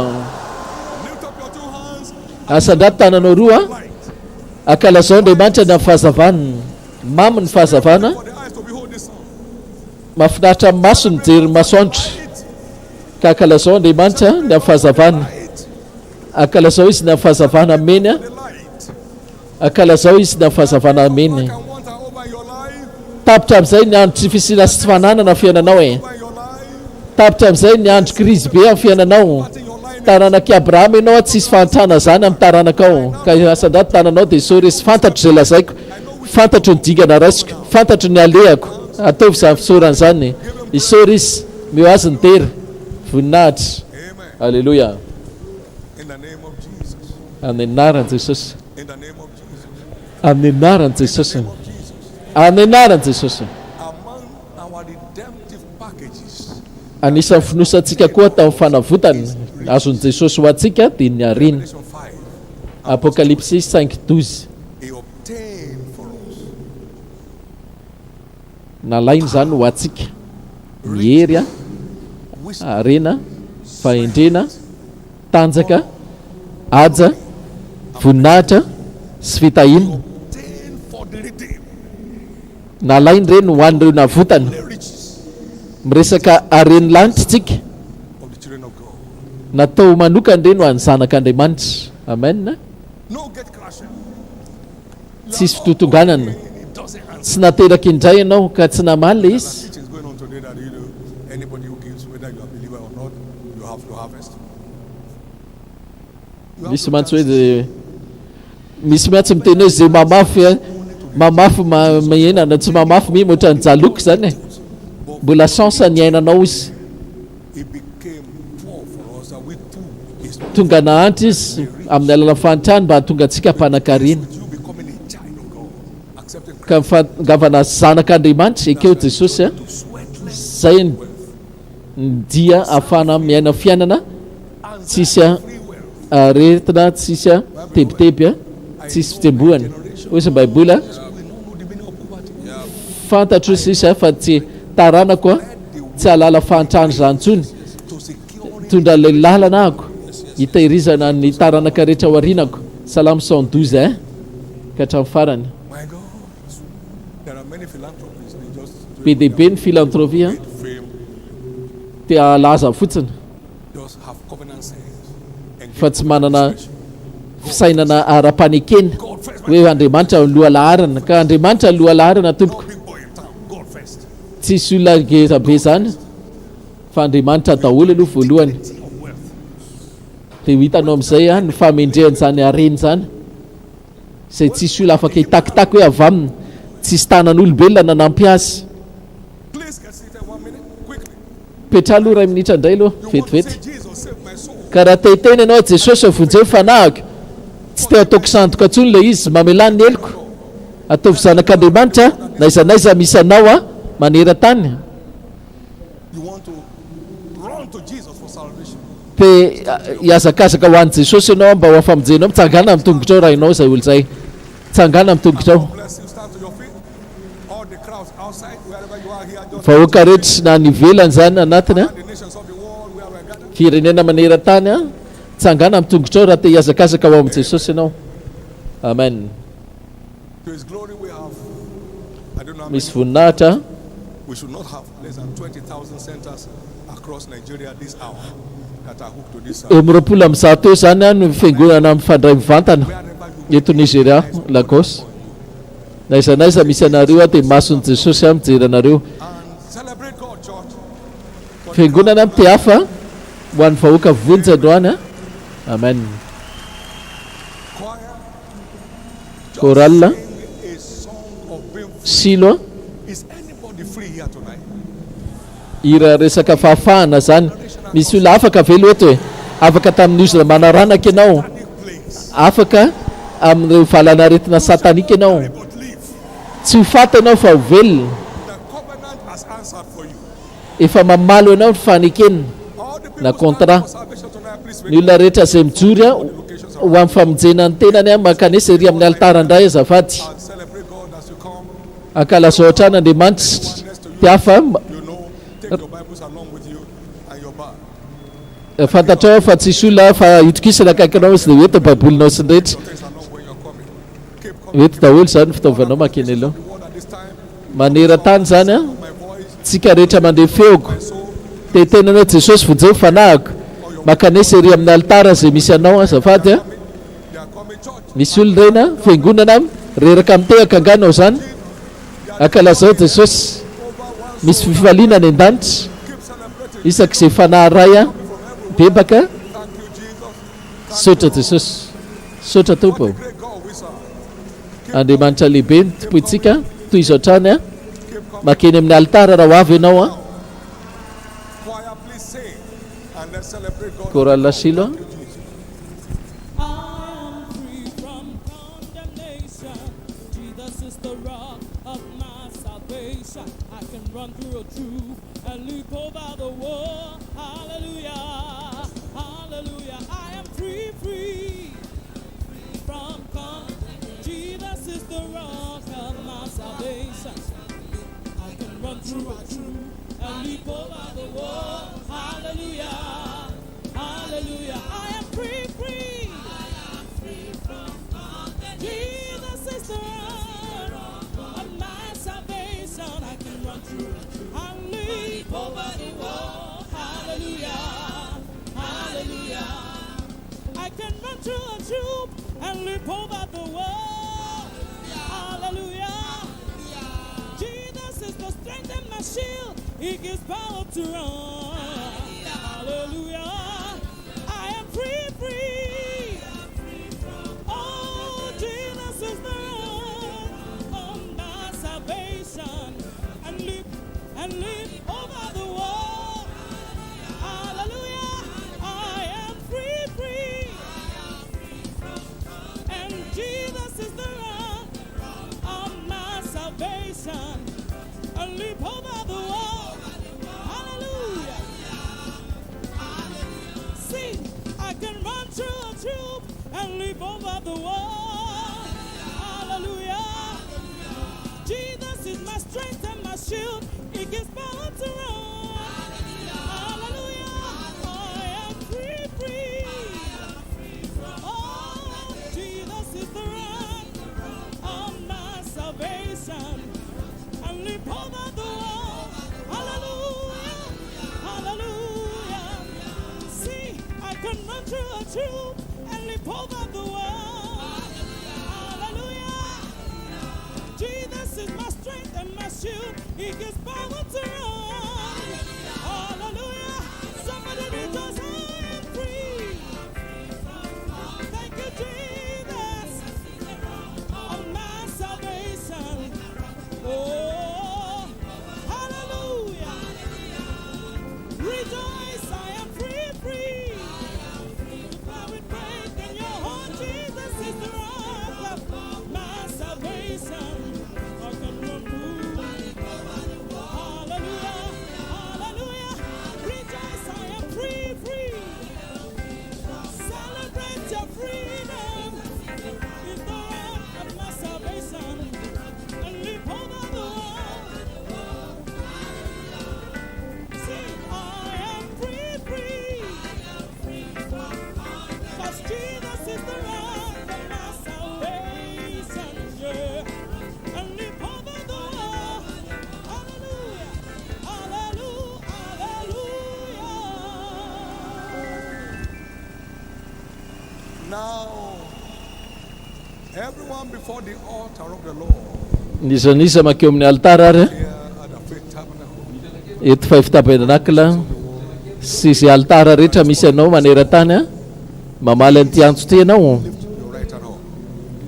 Lift up your 2 hands. Asandrato tananao roa akalazao Andriamanitra ny fahazavana mamy ny fahazavana For the eyes to behold this sun. mahafinaritra amin'ny maso ny jery masoandro ka akalazao Andriamanitra ny fahazavana akalazao izy ny fahazavana meny The light. akalazao izy ny fahazavana meny Can want her over your life. tapitra amin'izay ny andro tsy fisina sy fananana fiainanao e Over your life. tapitra amin'izay ny andro krizy be amin'ny fiainanao In your line. taranaki Abrahama ianao tsisy fantrana zany amin'ny taranakao ka asandrato tananao dia so resy fantatro zay lazaiko fantatro ny dingana raisiko fantatro ny alehako ataovy zany fisorana zany isory izy meo azy ny tery voninahitra Amen. alleloia In the name of Jesus. amin'ny anaran'i Jesosy In the name of Jesus. amin'ny anaran'i Jesosy Of Jesus. amin'ny anaran'i Jesosy Among our redemptive packages. anisan'ny finosantsika koa tamin'ny fanavotany azon'i Jesosy ho antsika dia ny arina Revelation 5. apocalypse 5:12 He obtained for us nalainy zany ho antsika ny hery a arena fahendrena tanjaka aja voninahitra sy fitahina obtained for the redeemed. nalainy reny ho an'ireo navotana The riches miresaka areny lanitra tsika of the children of God. natao manokany reny ho an'ny zanak'Andriamanitra amen. No get crashing. Tsisy fitotonganana It doesn't answer. tsy nateraky indray ianao ka tsy namaly le izy Teaching is going on today that anybody who gives, whether you are a believer or not, you have to harvest. You have misy to mantsy hoe harvest. de misy miantsy miteny hoe zay mamafy mamafy mahenana tsy mamafy mi moatra ny jaloko zany e mbola chance ny ainanao izy It became poor for us that we too is tonga nahantra izy amin'ny alala fantrany mba hatonga antsika mpanankarena you becoming a child of God, accepting Christ ka mifangavana zanak'Andriamanitra ekeo Jesosy a to sweatless zay ny dia ahafana miaina fiainana tsisy a free will. aretina tsisy a tebiteby a tsisy fitembohana hoy izy baiboly a We don't know the meaning of poverty. fantatro sisy a fa tsy taranako a tsy alala fantrano zany tsony To secure tondra le lalana ako hitahirizana ny taranaka rehetra ao arinako salamo 112 ka hatramin'ny farany my God. There are many philanthropies. They just be dehibe ny filantropia fame, tia laza fotsiny just have covenant sayings. And fa tsy manana fisainana ara-panekena God first. hoe Andriamanitra loha laharana ka Andriamanitra loha laharana tompoko Big boy in town. God first. tsisy olona ngeza be zany fa Andriamanitra daholo aloha voalohany Of wealth. dia ho hitanao amin'izay a ny famendrehany zany areny zany zay tsisy olona afaka hitakitaky hoe avy aminy tsisy tanan'olombelona nanampy azy Please get seated 1 minute quickly. petra aloha ray minitra indray aloha You want to vetivety say Jesus saved my soul. ka raha tehiteny ianao Jesosy avonjeo fanahako tsy te ataoko sandoka antsony le izy mamelany ny eloko ataovy zanak'Andriamanitra na izanaiza misy anao a manera-tany You want to run to Jesus for salvation. dia hiazakazaka ho an'i Jesosy ianao mba ho afamonjenao mitsangana amin'ny tongotrao raha ianao zay olo zay tsangana amin'ny tongotrao Bless you. Stand to your feet. All the crowds outside, wherever you are here, just vahoaka rehetra na nivelany zany anatiny a the nations of the world where we're gathered. firenena manera-tany a tsangana amin'ny tongotrao raha te hiazakazaka ho amin'i Jesosy ianao amen. To his glory we have, I don't know how Misy many, voninahitra we should not have less than 20,000 centers across Nigeria this hour that are hooked to this. eo miroapolo amin'ny zato eo zany a no fiangonana mifandray mivantana Wherever you eto Nigeria Lagos na izanaiza misy anareo a dia mason'i Jesosy a mijery anareo and celebrate God, church. fiangonana mity hafa ho an'ny vahoaka vonjy androany a amen. Choir, Choral sing a song of being free. SHILOH Is anybody free here tonight? ira resaka fahafahana zany misy olona afaka velo eto hoe afaka tamin'ny izy manaranaka ianao This place, afaka amin'ireo valanaretina satanika ianao but leave. tsy ho faty ianao fa ho velona The covenant has answered for you. efa mamalo ianao ny fanekena All the na people contrat standing for salvation tonight, please ny olona rehetra izay mijory a ho amin'ny famonjena ny tenany a makanesa ery amin'ny altarandray azafady and celebrate God as akalasotra n'Andriamanitra tiafa You know, take your Bibles along with you and your bag. fantatrao fa tsisy olona fa itokisana akaikinao izy dia hoeto baibolinao sy ndretra Things along when you're coming. Keep coming. hoeto daholo zany fitaovanao makeny aloha The word at this time, manera-tany zany a my voice, tsika rehetra mandeha feoko soul, te tenanao Jesosy vonjeo fanahiko makanesa ery amin'ny alitara zay misy anao azafady a they are coming church. misy olo rena fiangonana reraka mitehaka anganao zany akalazao Jesosy misy fifaliana ny an-danitra Keep celebrating. isak'izay fanahy ray a bebaka Thank you, Jesus. sotra Jesosy sotra tompo Great God we serve. Andriamanitra lehibe ny tompoitsika toy izao trany a makeny amin'ny alitara raha ho avy ianao a Choir, please sing and let's celebrate God. korala SHILOH I am free from condemnation. Jesus is the rock of my salvation. I can run through a troop and leap over the wall. Hallelujah, hallelujah. I am free, free from condemnation. Jesus is the rock of my salvation. I can run through a troop and leap over the wall. Hallelujah, hallelujah. I am free, free. I am free from condemnation. Jesus is the rock of my salvation. I can run through and leap over the wall. Hallelujah, hallelujah. I can run through a troop and leap over the wall. Hallelujah. Jesus is the strength and my shield. He gives power to run. Hallelujah. I am free, free. Oh, Jesus is the rock of my salvation. And leap over the wall. Hallelujah. I am free, free. And Jesus is the rock of my salvation. And leap over the wall. Hallelujah. See, I can run through a troop and leap over the wall. Hallelujah. Jesus is my strength and my shield. He gives power to run. Hallelujah. I am free, free. Oh, Jesus is the rock of my salvation. And leap over the wall. Hallelujah. Hallelujah. See, I can run through a troop and leap over the wall. Hallelujah. Jesus is my strength and my shield. He gives power to run. Hallelujah. Somebody rejoice, I am free. Thank you, Jesus, of my salvation. Oh, hallelujah. Rejoice, I am free, free. Now we praise in your heart. Jesus is the rock of my salvation. I can run through. Hallelujah, hallelujah. Rejoice, I am free, free. Celebrate your freedom. Is the rock of my salvation. And leap over the wall. See, I am free, free. 'Cause Jesus is the rock of my salvation, yeah. And leap over the wall. Hallelujah, hallelujah, hallelujah. Now, everyone before the altar of the Lord, nizanisa makeo amin'ny alitara ary here at the faith tabernacle, eto fahifitabenanakila sy izay alitara rehetra misy anao manera-tany a mamaly an'ity antso ty ianao lift your right hand up.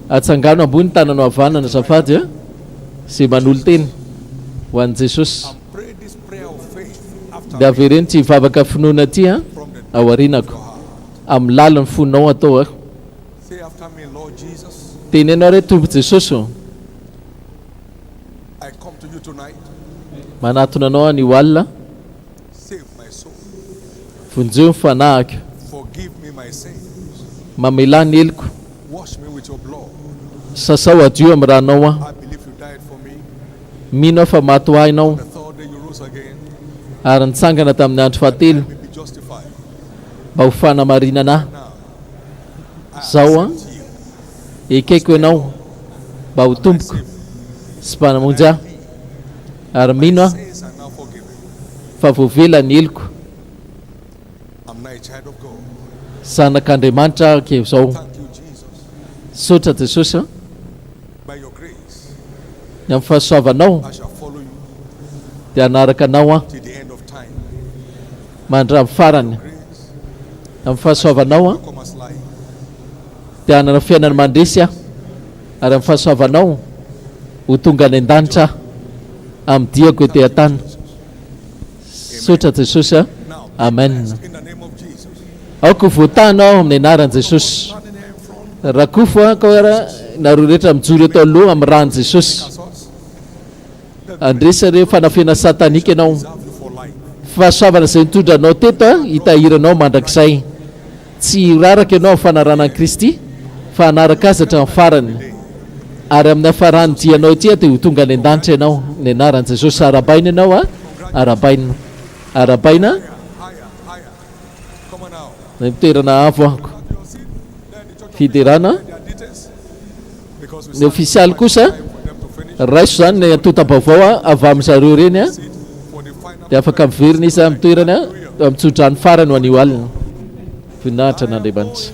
atsangano ambony tananao havanana zafady a zay manolo teny ho an'i Jesosy And pray this prayer of faith after dia avy ireny tsy hivavaka finoana ty a from the ao arinako your heart. amin'ny lalan'ny fonao atao a Say after me, Lord Jesus, teny ianao re tompo Jesosy o I come to you tonight. manatona anao anio alina Save my soul. vonjeo ny fanahiko Forgive me my sins. mamela ny heliko Wash me with your blood. sasao adio amin'ny ranao a I believe you died for me mino fa maty ho hainao The third day you rose again. ary nitsangana tamin'ny andro fahatelo Let me be justified. mba ho fanamarinana Now, I zao a accept you. ekeko ianao mba ho tompoko sy mpanamonjy aho ary mino aho Sins are now forgiven. fa voavela ny eloko I'm now a child of God. zanak'Andriamanitra ke zao. Thank you, Jesus. Sotra Jesosy a By your grace, ny amin'ny fahasoavanao I shall follow you dia anaraka anao a till the end of time. mandra amin'ny farany Grace, amin'ny fahasoavanao a come as life. dia hanana fiainana mandresy a ary amin'ny fahasoavanao ho tonga any an-danitra amin'ny diako ety an-tany. Sotra Jesosy a Now, amen. in the name of Jesus. Aoko voatana ao amin'ny anaran'i Jesosy. Standing here in front, Rakofo a koera nareo rehetra mijoro eto aloha amin'ny ran'i Jesosy. us. Andresa ireo fanafena satanika ianao. Serve you for life. Fahasoavana izay mitondranao teto a hitahiranao mandrakizay. Tsy raraka ianao amin'ny fanarana an'i Kristy fa hanaraka azy hatramin'ny farany. Ary amin'ny hafarany dianao ety dia ho tonga any an-danitra ianao. Ny anaran'i Jesosy arabaina ianao a arabaina. Arabaina Higher, higher. Come on now. ny toerana avo ahako. Have your seat. Let the church Fiderana their details. Because we ny ofisialy kosa time for them to finish. raiso zany ny antota-baovao a avy amin'izareo reny a Seat for the final. dia afaka miverina izy amin'ny toerana mitsodrany farany ho an'io alina. Voninahitra n'Andriamanitra.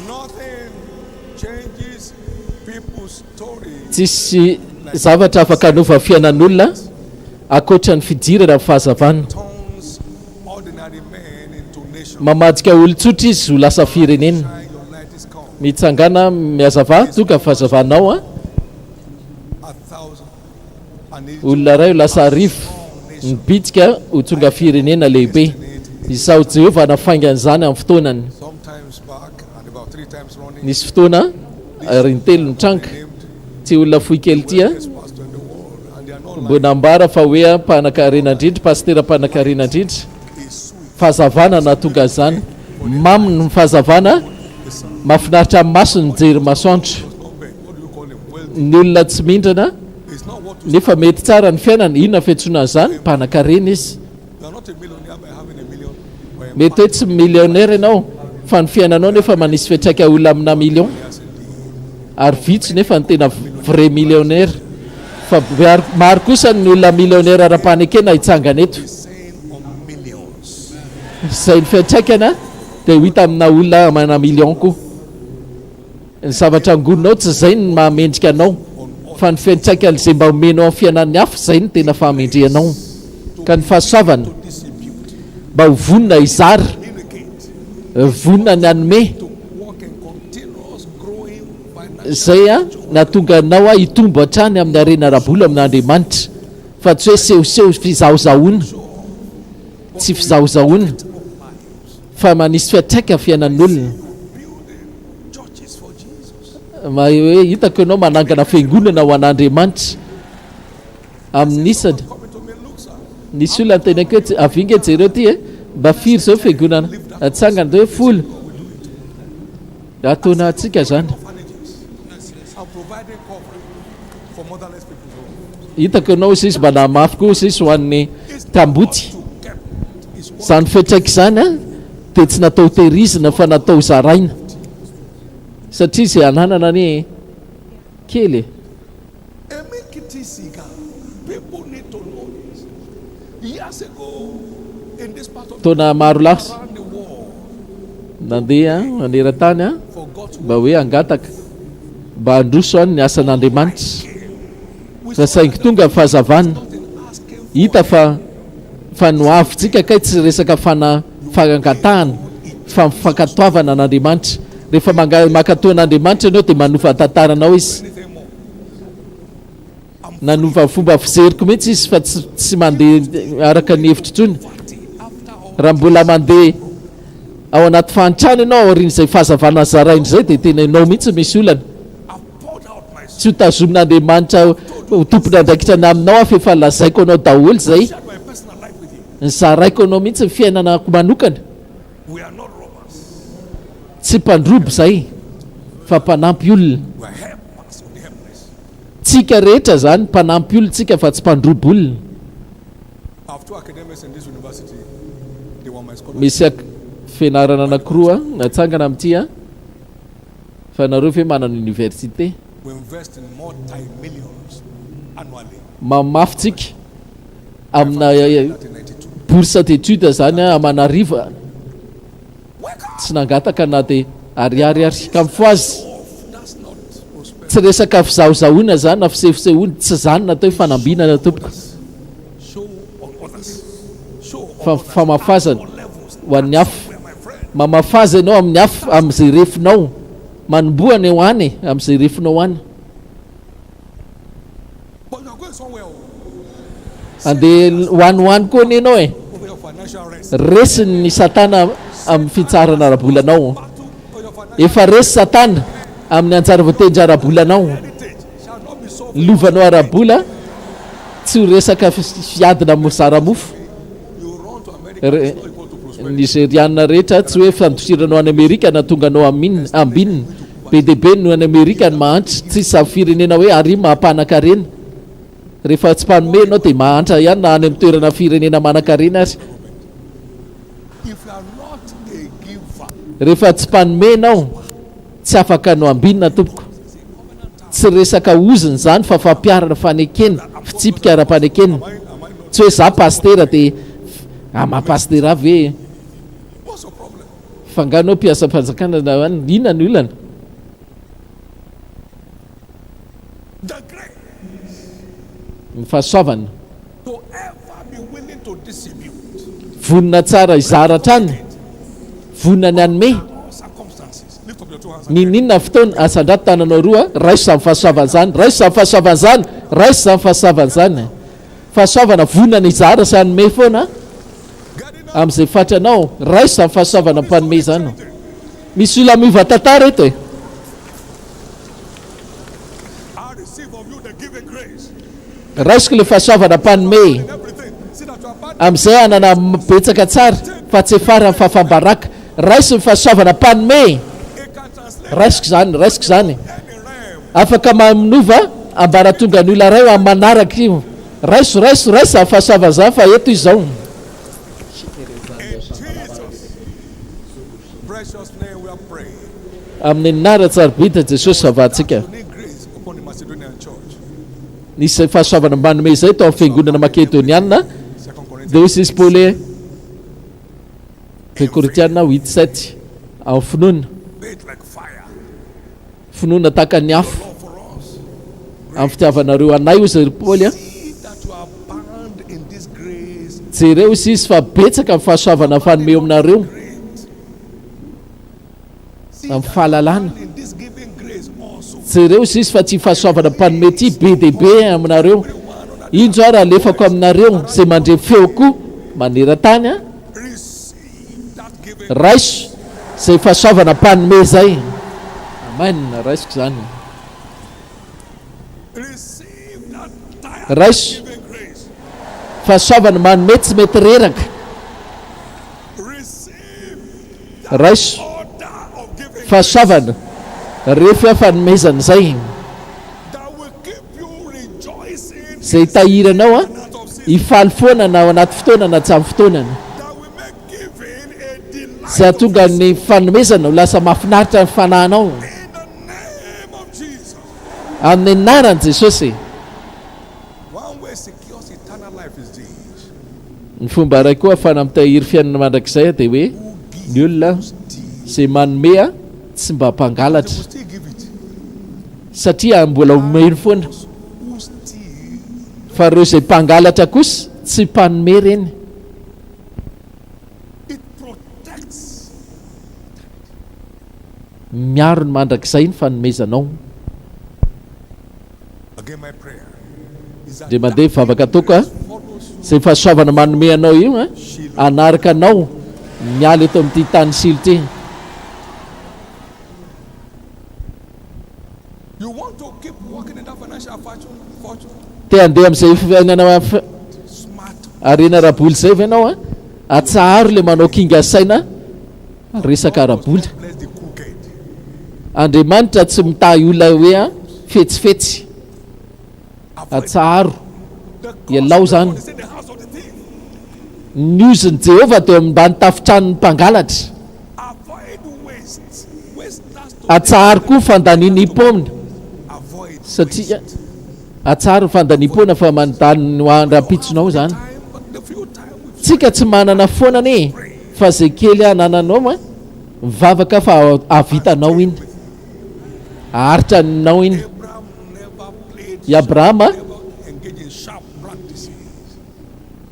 Nothing changes people's story. Tsisy zavatra afaka hanova fiainan'olona akoatra ny fidirana amin'ny fahazavana. Turns ordinary men into nations. Mamadika olon-tsotra izy ho lasa firenena. Shine, your light is come. Mitsangana miazava tonga ny fahazavanao a 1,000 and each olona ray ho lasa arivo ny bitika ho tonga firenena lehibe. in it izao Jehova nafaingana izany amin'ny fotoanany. Sometimes back and about 3 times running. Nisy fotoana rintelo nitranga ty olona fohy kely tia This pastor in the world, and they are not mbo nambara fa hoe mpanan-karena indrindra, pastera mpanan-karena indrindra. Fahazavana na tonga zany maminy ny fahazavana, mahafinaritra amin'ny maso ny jery masoandro. not bad. What do you call them? Well, Ny olona tsy mindrana it's not what you nefa mety tsara ny fiainana, inona fiantsoana zany? Mpanan-karena izy. you are not a millionaire by having a million. Or a Mety hoe tsy millionnaire ianao fa ny fiainanao nefa manisy fiatraika olona amina million, ary vitsy nefa ny tena vrai millionnaire. Fa maro kosa ny olona millionnaire ara-panekena hitsangana eto. saying on millions. Izay ny fiantraikana dia ho hita amina olona mana million koa. Ny zavatra angononao tsy zay ny mahamendrika anao, fa ny fiantraikany izay mba homenao amin'ny fiainan'ny hafa, zay ny tena fahamendrehanao. Ka ny fahasoavana mba ho vonona izara, vonona ny anome, To walk in continuous growing financial. zay a natonga anao a hitombo hatrany amin'ny arena rabola amin'Andriamanitra, fa tsy hoe sehoseho fizahozahoana, tsy fizahozahoana, fa manisy fiatraika fiainan'olona. Churches for Jesus. Hoe hitako ianao manangana fiangonana ho an'Andriamanitra amin'isany. Coming to me, look, sir. Nisy olona tenako hoe avinga jereo ty mba firy zao fiangonana atsangana hoe folo, ataona atsika zany. Orphanages. I'm providing cover for motherless people. Hitako ianao izy izy mba namafy koa izy izy ho an'ny tamboty. To kept is what Zany fiatraika zany a dia tsy natao tehirizina fa natao zaraina, satria izay ananana ny kely. MKTC. People need to know this. Years ago, in this part of Taona maro lasa around the world, nandeha maneran-tany a for God's mba hoe angataka mba handroso any ny asan'Andriamanitra. Fa saingy tonga ny fahazavana hita fa noavintsika kay tsy resaka fanangatahana fa mifankatoavana an'Andriamanitra. Rehefa makatoa an'Andriamanitra ianao dia manova tantaranao izy, anything more. nanova fomba fizeriko mihitsy izy fa tsy mandeha araka ny hevitra trony. Raha mbola mandeha ao anaty fahantrano ianao aorian'izay fahazavana zarainy zay dia tena ianao mihitsy misy olana. Tsy ho tazomin'Andriamanitra ho tompona andraikitra aminao afa efa lazaiko anao daholo zay, Shared my personal life with him. ny zaraiko anao mihitsy ny fiainanako manokana. We are not robbers. Tsy mpandrobo zay fa mpanampy olona. We are helpers of the helpless. Tsika rehetra zany mpanampy olona tsika fa tsy mpandrobo olona. I have 2 academics in this university. They were my scholars. Misy fianarana anankiroa natsangana amin'ity a fa nareo ve manana université. We invest in multi-millions annually. Mamafitsika amina 1992. bourse d'étude zany a Amanarivo, tsy nangataka na dia ariary ka mifoazy. That's not prosperity. Tsy resaka fizahozahoana zany na fisehosehoana, tsy zany natao fanambinana tompoko, Show on others. Show on fa famafazana levels. ho an'ny hafa. Where my friend. Mamafaza ianao amin'ny hafa amin'izay refinao, manomboana eo any amin'izay refinao any. But you are going somewhere Andeha hoany koa ny ianao over your financial rest. resiny ny satana amin'ny fitsarana arabolanao. Battle for your financial Efa resy satana amin'ny anjara voatendry arabolanao. heritage shall not be so. Lovanao arabola tsy ho resaka fiadina mozaramofo. You run to America. It's not equal to prosperity. Nigeriana rehetra tsy hoe fandosiranao any Amerika na tonga anao ambinina. Be dia be no any Amerika ny mahantra, tsy samy firenena hoe ary mahampanan-karena. Rehefa tsy mpanome ianao dia mahantra ihany na any amin'ny toerana firenena manan-karena ary. If you are not a giver, Rehefa tsy mpanome ianao tsy afaka no ambinina tompoko. Tsy resaka oziny zany fa fampiarana fanekena, fitsipika ara-panekena. Tsy hoe za pastera dia mahapastera ve what's your problem? fanganao mpiasa fanjakana na inona ny olana. The grace Ny fahasoavana to ever be willing to distribute vonina tsara izaratra any, vonina ny anome. all circumstances. Lift up your 2 hands. Ninona fotoana asandrato tananao roa, raiso amin'ny fahasoavana zany, raiso amin'ny fahasoavana zany, raiso amin'ny fahasoavana zany. Fahasoavana vonina ny izara sy anome foana. Getting amin'izay fatranao raiso amin'ny fahasoavana mpanome zany. Misy olona miova tantara eto e. I receive of you the given grace. Raisiko le fahasoavana mpanome. Everything. See that you are bad. Amin'izay anana betsaka tsara fa tsy efara ny fahafahambaraka. Raiso ny fahasoavana mpanome. It can translate Raisiko zany. any realm. Afaka maminova ambaratonga ny olona ray ho amin'ny manaraka io. Raiso amin'ny fahasoavana zany fa eto izao. In Jesus' precious name we are praying. Amin'ny nara tsarabita Jesosy vavantsika. You need grace upon the Macedonian church. Nisy fahasoavana manome zay tao amin'ny fiangonana makedoniana. 2 Corinthians. Dia hoy izy Paoly Korintiana 8:7 amin'ny finoana. Faith like fire. Finoana tahaka ny afo Lord for us. amin'ny fitiavanareo anay hoy Paoly. See that you are bound in this grace. Jereo izy fa betsaka amin'ny fahasoavana fanome aminareo See amin'ny that fahalalana. in this giving grace also. Jereo izy fa tsy fahasoavana mpanome ty be dia be aminareo. Injo ary alefako aminareo zay mandre feoko maneran-tany a. Receive that giving. Raiso zay fahasoavana mpanome zay. Amen. Raisiko zany. Receive that tire Raiso giving grace. fahasoavana manome tsy mety reraka. Receive Raiso order of giving fahasoavana rehefa fanomezana zay that will keep you rejoicing zay tahiranao a out of sin. hifaly foana na ao anaty fotoana na tsy amin'ny fotoanana. That will make giving a delight Zay atonga ny fanomezana ho lasa mahafinaritra ny fanahinao in the name of Jesus. amin'ny anaran'i Jesosy. One way secures eternal life is this. Ny fomba iray koa ahafana mitahiry fiainana mandrakizay dia hoe ny olona zay manome a tsy mba hampangalatra Who still give it? satria mbola omeny foana, Who still fa reo zay mpangalatra kosa tsy mpanome reny. it protects. Miaro ny mandrakizay ny fanomezanao. Again, my prayer is that Dia mandeha vavaka ataoko a follows zay fahasoavana manome anao io a anaraka anao miala eto amin'ity tany Shilo ty. you want to keep walking in that financial fortune. Te andeha amin'izay fiainana Smart. arena araboly zay ve anao a atsaharo le manao kinga saina resaka araboly. Bless the crooked. Andriamanitra tsy mitahy olona hoe a fetsifetsy, atsaharo ialao zany. It's in the house of the thief. Ny oziny Jehova teo ambany tafitranony mpangalatra. Avoid waste. Waste has to Atsaharo koa fandaniany ipomina avoid satria atsaharo ny fandaniam-poana fa mandany ho andram-pitsonao zany. time, but the few time we Tsika tsy manana foana ne fa zay kely anananao a mivavaka fa avitanao iny, aharitra ninao iny. Abraham never played, I Abrahama never engaged in sharp practices.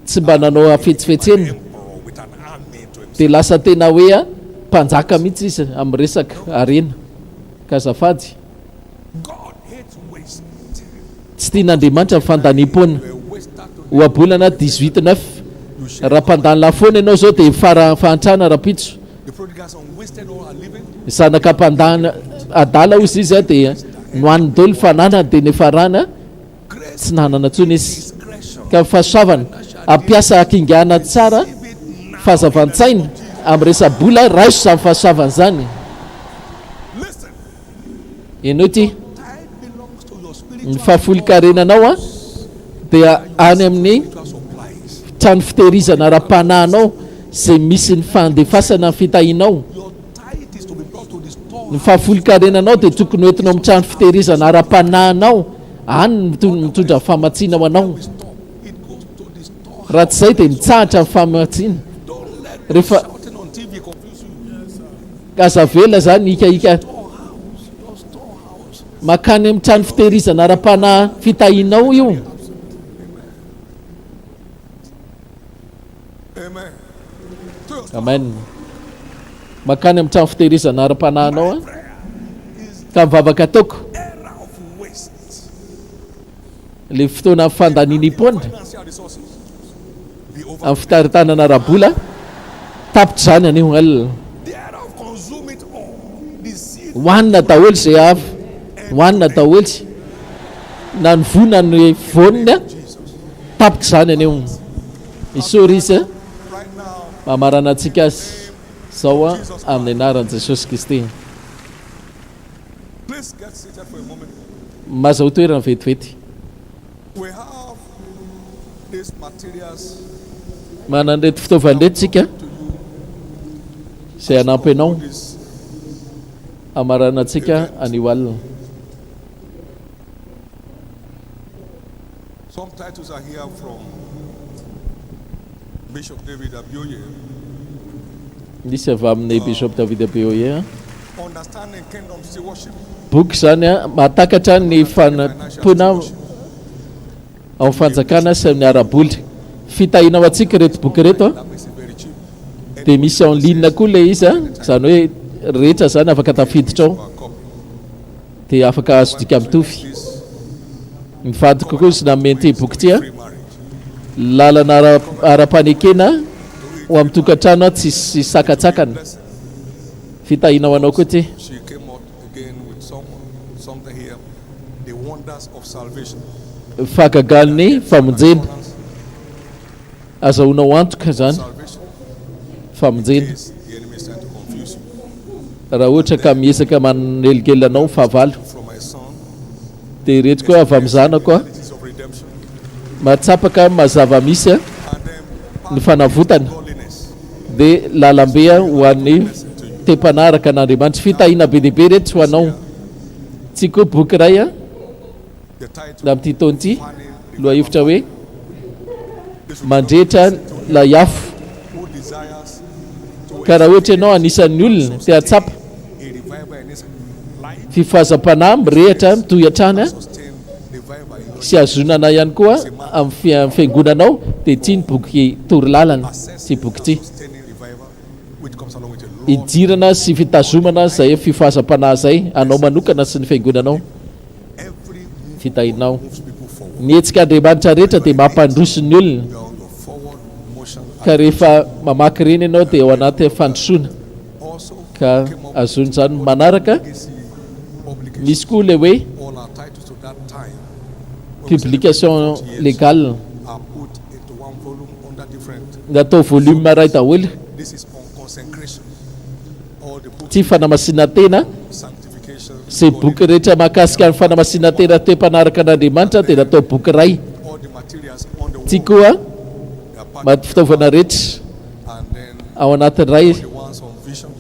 tsy mba nanao afetsifetseny Emperor with an army to himself. dia lasa tena hoe a mpanjaka mihitsy izy amin'ny resaka arena. Ka azafady God hates waste. tsy tian'Andriamanitra ny fandaniam-poana. A waster to Oabolana 18:9 raha mpandany lafoana ianao zao dia fahantrana rapitso. the prodigal son wasted all her living. Zanaka mpandany adala ozy izy a dia nohaniny dolo fananana dia nefa rana Grace, tsy nanana ntsony izy. discretion. Ka fahasoavana ampiasa akingana tsara fahazavan-tsaina amin'ny resa-bola raiso izany fahasoavana zany. Listen, Ianao ty tithe belongs to your spiritual ny fahafolon-karenanao a dia any amin'ny supplies. trano fitehirizana ara-panahinao zay misy ny fandefasana ny fitahinao. Your tithe is to be brought to the store. Ny fahafolon-karenanao dia tokony hoentinao amin'ny trano fitehirizana ara-panahinao, any mitondra famatsiana ho anao. It goes to the store. Raha tsy izay dia mitsahatra ny famatsiana. Don't let Rehefa shouting on TV confuse you. gazavela zany hikaika Storehouse, your storehouse. makany amin'ny trano fitehirizana ara-panahy fitahinao io. Amen. To your store. Amen. Makany amin'ny trano fitehirizana ara-panahinao a Prayer is ka mivavaka ataoko era of waste. le fotoana fandaniany mpona Financial resources. Be over. amin'ny fitaritanana arabola tapitra zany anio alina thereof consume it all. The seed hohanina daholo zay avy hohanina daholo na ny vona ny vonina tapitra zany anio isory izy right now. mamarana antsika azy zao a amin'ny anaran'i Jesosy Kristy. Please get seated for a moment. Mazaho toerana vetivety. We have these materials Mananreto fitaovandratsika izay anampy anao this amarana antsika anio alina. some titles are here from Bishop David Abioye. Nisy avy amin'ny Bishop David Abioye. Understanding kingdom stewardship. Boky zany a mahatakatra ny fanampona ao fanjakana sy amin'ny araboly. Fitahina ao antsika reto boky reto That makes it very cheap. dia misy en ligne koa le izy zany hoe rehetra zany afaka tafiditra ao Our copy. dia afaka azodika mitovy. This Mivadika koa izy na mety boky tia free marriage. lalana ara-panekena ho amin'ny tokantrano tsy sakatsakana. Fitahina ho anao koa ty. She came out again with something here. The wonders of salvation. Fahagagan'ny famonjena azahoanao antoka zany Salvation. famonjena Yes, the enemy is trying to confuse you. raha ohatra ka miezaka manelingelinanao fahavalo From my son, dia reto koa avy amin'ny zanako a realities of redemption. matsapaka mazava misy a And then ny fanavotana godliness. dia lalambe a ho an'ny te-panaraka an'Andriamanitra. Fitahina be dehibe reto ho anao. Tsy koa boky ray a The title, na amin'ity taona ity Finding loha hevitra hoe this will mandrehitra la iafo. who desires to Ka raha ohatra ianao anisan'ny olona te hatsapa a revival in his life, fifazam-panahy mirehatra mitohy hatrany a sustain revival in your sy azonana ihany koa amin'ny fiangonanao dia ty ny boky tory lalana ty boky ty sustaining revival, which comes along with a lot. idirana sy fitazomana zay fifazam-panahy zay anao manokana sy ny fiangonanao Every move fitahinao. moves people forward. Mihetsika Andriamanitra rehetra dia mampandroso ny olona You're on your forward motion. ka rehefa mamaky reny ianao dia ao anaty fandrosoana Also, ka azony zany manaraka. legacy publication. Misy koa le hoe All our titles to that time publication légale are put into one volume under different. natao volume ray daholo. This is on consecration. All the books, Ty fanamasinana tena sanctification, zay boky rehetra mahakasika ny fanamasinana tena toe-panaraka an'Andriamanitra dia natao boky ray. all the materials on the Ty wall, koa they are part fitaovana rehetra and then ao anatin'ny ray the ones on vision,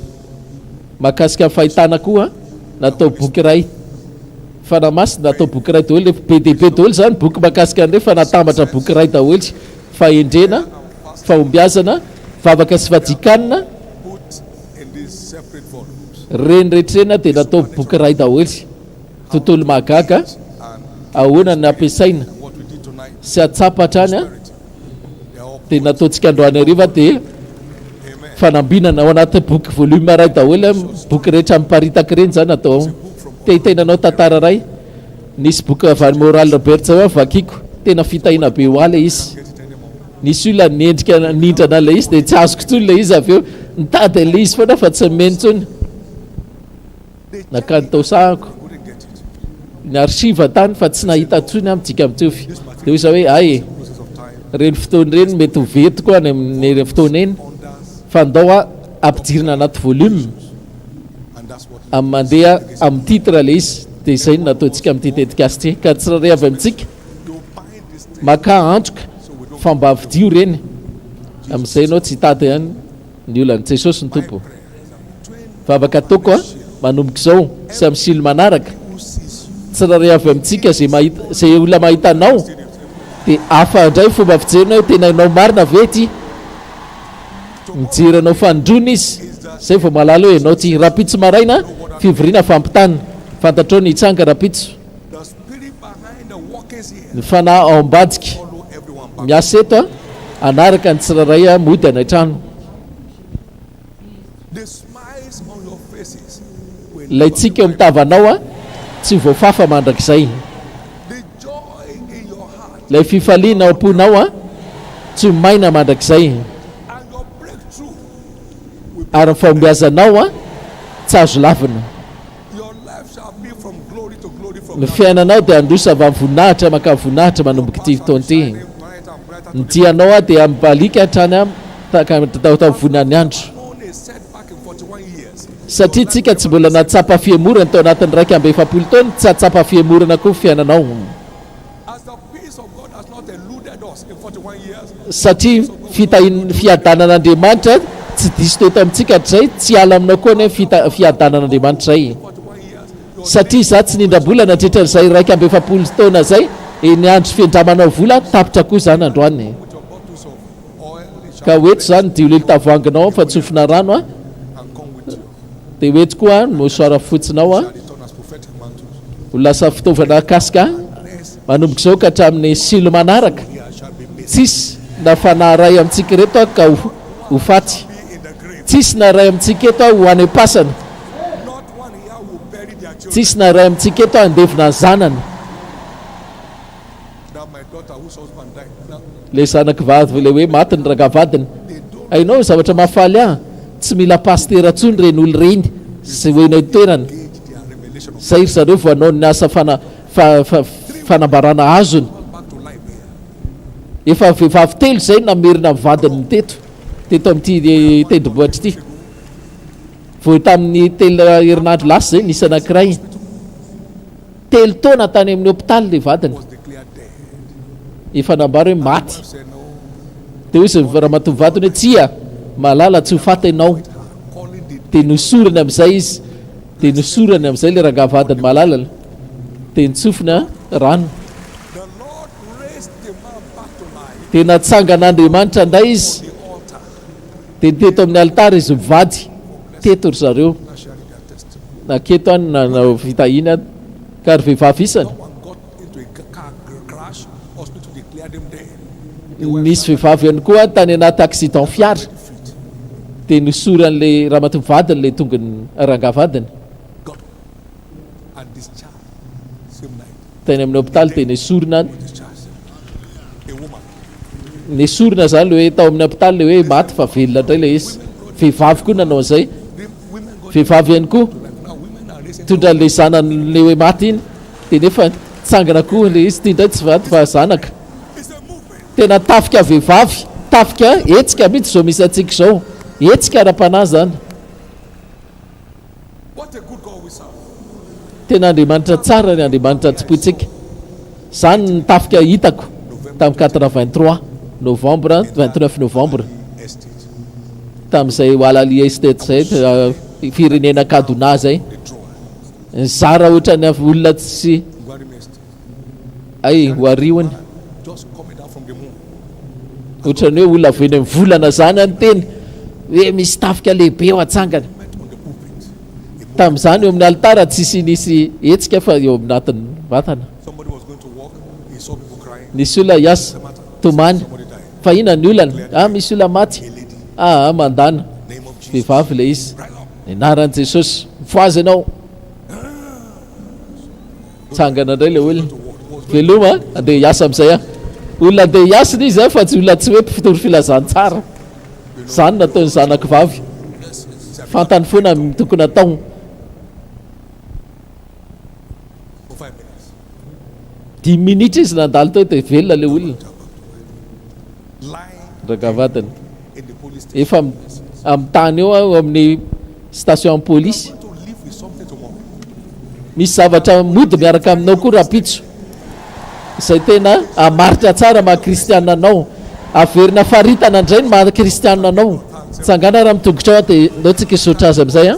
mahakasika ny fahitana koa natao boky ray. Fanamasina natao boky ray daholo. Be dehibe daholo zany boky mahakasika an'ireo fa natambatra boky ray daholo. Fahendrena, fahombiazana, vavaka sy fadikanina put in these separate volumes. reny rehetrena dia natao boky ray daholo. Tontolo mahagaga And ahoana ny ampiasaina what we did tonight, sy atsapa hatrany a they are all dia nataontsika androany hariva dia amen. fanambinana ao anaty boky volume ray daholo. Boky rehetra miparitaka reny zany atao tehitainanao tantara ray. Nisy boky avy any Moral Robert zao a vakiko tena fitahina be ho ala izy. Get it anymore. Nisy olona nendrika nindrana le izy dia tsy azoko tsony le izy avy eo nitady le izy foana fa tsy meno tsony nakany tao sahako Couldn't get it. ny archive tany fa tsy nahita tsony midika mitovy dia hoy za hoe ay Process of time. reny fotoana reny mety ho vety koa any amin'ny fotoana eny Wonders, fa ndao a ampidirina anaty volume and that's what amin'ny mandeha amin'ny titre le izy dia izay no nataontsika mititetika azy ty ka tsy raray avy amintsika you bind this thing maka antroka fa mba avidio reny amin'izay ianao tsy hitady ihany ny olany Jesosy ny tompo. Vavaka ataoko a manomboka izao sy amin'ny silo manaraka tsy raray avy amintsika zay olona mahita anao dia hafa indray fomba fijerinao tena inao marina ve ty mijery anao fanondrona izy zay vao malala hoe ianao ty rapitso maraina fivoriana fampitana fantatrao ny hitsanga rapitso the spirit behind the workers here ny fanahy ao ambadika follow everyone back. miasa eto a anaraka ny tsiraray a mody anaitrano. The smiles on your faces will Ilay tsika eo mitavanao a tsy voafafa mandrakizay. the joy in your heart Ilay fifaliana ao am-ponao a tsy maina mandrakizay. and your breakthrough ary ny fahombiazanao a tsy azo lavina. Your life shall be from glory to glory, from Ny fiainanao dia androsa avy amin'ny voninahitra maka voninahitra manomboka ity fotoana ity. brighter and brighter. Ny dianao a dia mibalika hatrany tao voninany andro, Only set back in 41 years. satria tsika tsy mbola natsapa fiemorana tao anatin'ny 150 taona, tsy atsapa fiemorana koa fiainanao, As the peace of God has not eluded us in 41 years, satria fiadanan'Andriamanitra tsy diso teto amintsika hatrizay, tsy ala aminao koa ne fiadanan'Andriamanitra zay, 41 years, satria za tsy nindram-bolana nandritran'izay 150 taona zay, ny andro fiandramanao vola tapitra koa zany androany. with your bottles of oil, it Ka shall hoeto zany diolely tavoanginao fa tsofina rano a, and come with you. dia hoeto koa mosoara fotsinao a, Shall return as prophetic mantles. ho lasa fitaovana kasika manomboka izao ka hatramin'ny silo manaraka. Here shall be made Tsisy na fanaray amintsika reto a ka ho faty, in the grave. tsisy na ray amintsika eto a ho any am-pasana, Not one here will bury their children. tsisy na ray amintsika eto a andevina ny zanany. That my daughter whose husband died. Now, Le zanaky vavy le hoe maty ny ragavadiny, they don't hainao zavatra mahafaly a, tsy mila pastera ntsony reny olo reny sy hoenao toerana, gauge their revelation of zay ry zareo vao hanao ny asa fanambarana azony. back to life here. Efa vehivavy telo zay namerina amin'ny vadiny teto amin'ity tendrombohitra ity, vao tamin'ny telo herinandro lasa zay nisy anankiray, telo taona tany amin'ny hôpitaly le vadiny, Was declared dead. efa nambara hoe maty. Said no, Dia hoy izy rahamatoa vadiny hoe tsia malala tsy ho faty ianao, calling dia the nosorany amin'izay izy, dia nosorany amin'izay le ragavadiny malala, dia nitsofina rano, the Lord raised the man back to life. dia natsangan'Andriamanitra indray izy, The altar. dia teto amin'ny altara izy mivady teto ry zareo. Now sharing their testimony. Naketo any na vitahina ka ry vehivavy isany, One got into a car crash. Hospital declared him dead. nisy vehivavy ihany koa tany anaty accident fiara, Feet. dia nosoran'le ramatoa vadiny le tongony rangavadiny Got and discharged same night. tany amin'ny hôpitaly, dia nisorina Discharged a woman. nisorina zany le hoe tao amin'ny hôpitaly le hoe maty fa velona indray le izy. Vehivavy koa nanao izay, The women got vehivavy ihany koa like now women are raising tondra le zanan'le hoe maty iny, dia nefa tsangana koa le izy, ty indray tsy vaty fa zanaka. it's a movement. Tena tafika vehivavy, tafika hetsika mihitsy zao misy antsika izao, hetsika ara-panahy zany. What a good God we serve. Tena Andriamanitra tsara ny Andriamanitra tsipotsika. Zany ny tafika hitako tamin'ny 83 novembre 29 novembre Estate. tamin'izay Walali Estate zay, firenena Kaduna zay, The drawer. zara ohatrany olona tsy Guarime Estate. ay hoariony, Just coming down from the moon. ohatrany hoe olona avy eny amin'ny volana zany any teny hoe misy tafika lehibe ao atsangana. Met on the pulpit. Tamin'izany eo amin'ny altara tsisy nisy hetsika fa eo amin'atin'ny vatana. Somebody was going to walk. He saw people crying. Nisy olona hiasa tomany, Somebody died. fa ina ny olana, misy olona maty, A lady. mandana, Name of Jesus. vehivavy le izy, Right up. ny anaran'i Jesosy, mifoazy ianao, tsangana indray le olona, veloma andeha hiasa amin'izay a, olona andeha hiasina izy a, fa tsy olona tsy hoe mpitory filazantsara, zany nataony zanaka vavy, fantany foana ny tokony atao. For 5 minutes. 10 minitra izy nandalo tao dia velona le olona Lying ragavadiny, in the police station. efa amin'ny tany eo ao amin'ny station polisy. To live with something tomorrow. Misy zavatra mody miaraka aminao koa rapitso, izay tena amaritra tsara maha-kristianina anao, averina faritana indray ny maha-kristianina anao. Tsangana raha mitongotra ao dia ndao tsika isotra azy amin'izay a,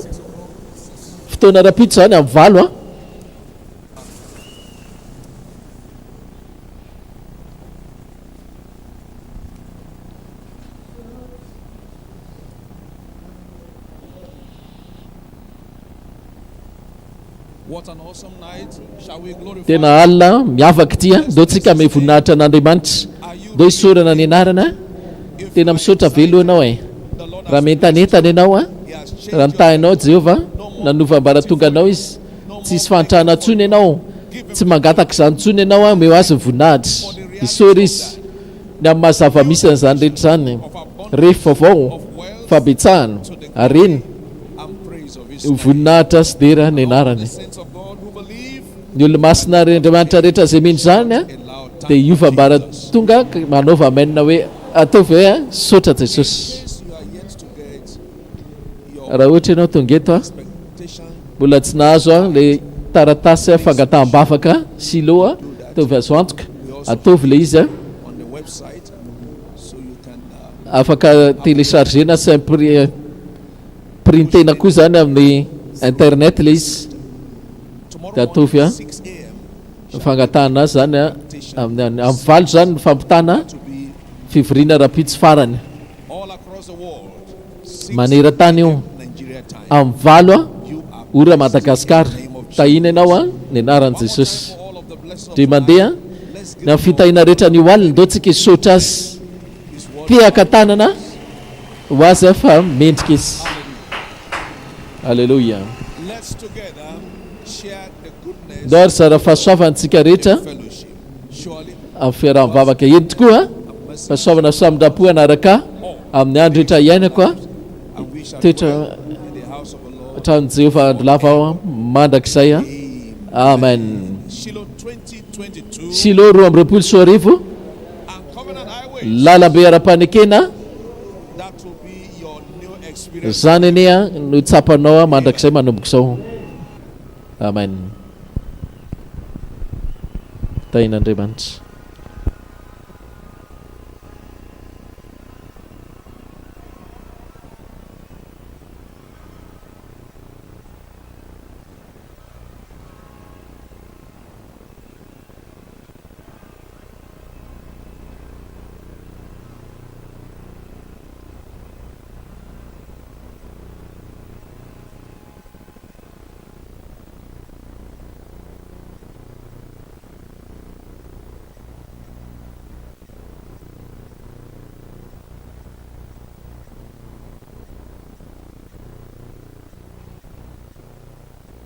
fotoana rapitso zany amin'ny valo a. What an awesome night. Shall we glorify? Tena alina miavaka ity a, ndao tsika ame voninahitra an'Andriamanitra, ndao isorana ny anarana, tena misaotra velo ianao e. The Lord Raha mentanetana ianao a, He has changed raha nitahinao Jehova nanovambaratongana anao izy, tsisy fantrahana ntsony ianao, tsy mangataka izany ntsony ianao a, meo azy ny voninahitra, isory izy ny amin'ny mazava misy an'izany rehetra zany, rehefa vaovao of wealth fabetsahana areny and praise of his voninahitra sy dera ny anarany. saints of God who believe Ny olo masina Andriamanitra rehetra izay mino zany a allow time dia iovambara tonga manaova amenina hoe ataovy hoe saotra Jesosy. case you are yet to get your Raha ohatra ianao tonga eto a expectation mbola tsy nahazo a le taratasy fangataham-bavaka SHILOH a ataovy azo antoka ataovy le izy a on the website so you can afaka téléchargena sy printena koa zany amin'ny internet le izy tomorrow da morning ataovy a 6 a.m. fangatahana azy zany a amin'ny valo zany ny fampitana to be fivoriana rapitsy farany all across the world 6 maneran-tany io Nigeria time amin'ny valo a you are ora Madagasikara tahina ianao a ny anaran'i Jesosy for all of the blessings de mandeha let's ny amin'ny fitahina rehetra ny oalina ndao tsika isotra azy tehaka tanana ho azy a fa mendrika izy. Alleluia. let's together share the goodness Ndao ary zara fahasoavantsika rehetra fellowship surely amin'ny fiaraha-mivavaka eny tokoa fahasoavana famindrapo anaraka amin'ny andro rehetra iainako a and we shall toetra dwell in the house of the Lord. hatramin'i Jehovah andro lava ao mandrakizay a. Amen. Shiloh 2022 SHILOH 2024 and Covenant Highway lalambe ara-panekena that will be your new experience. zany anie a no tsapanao a mandrakizay manomboka izao. Amen. Tain'Andriamanitra.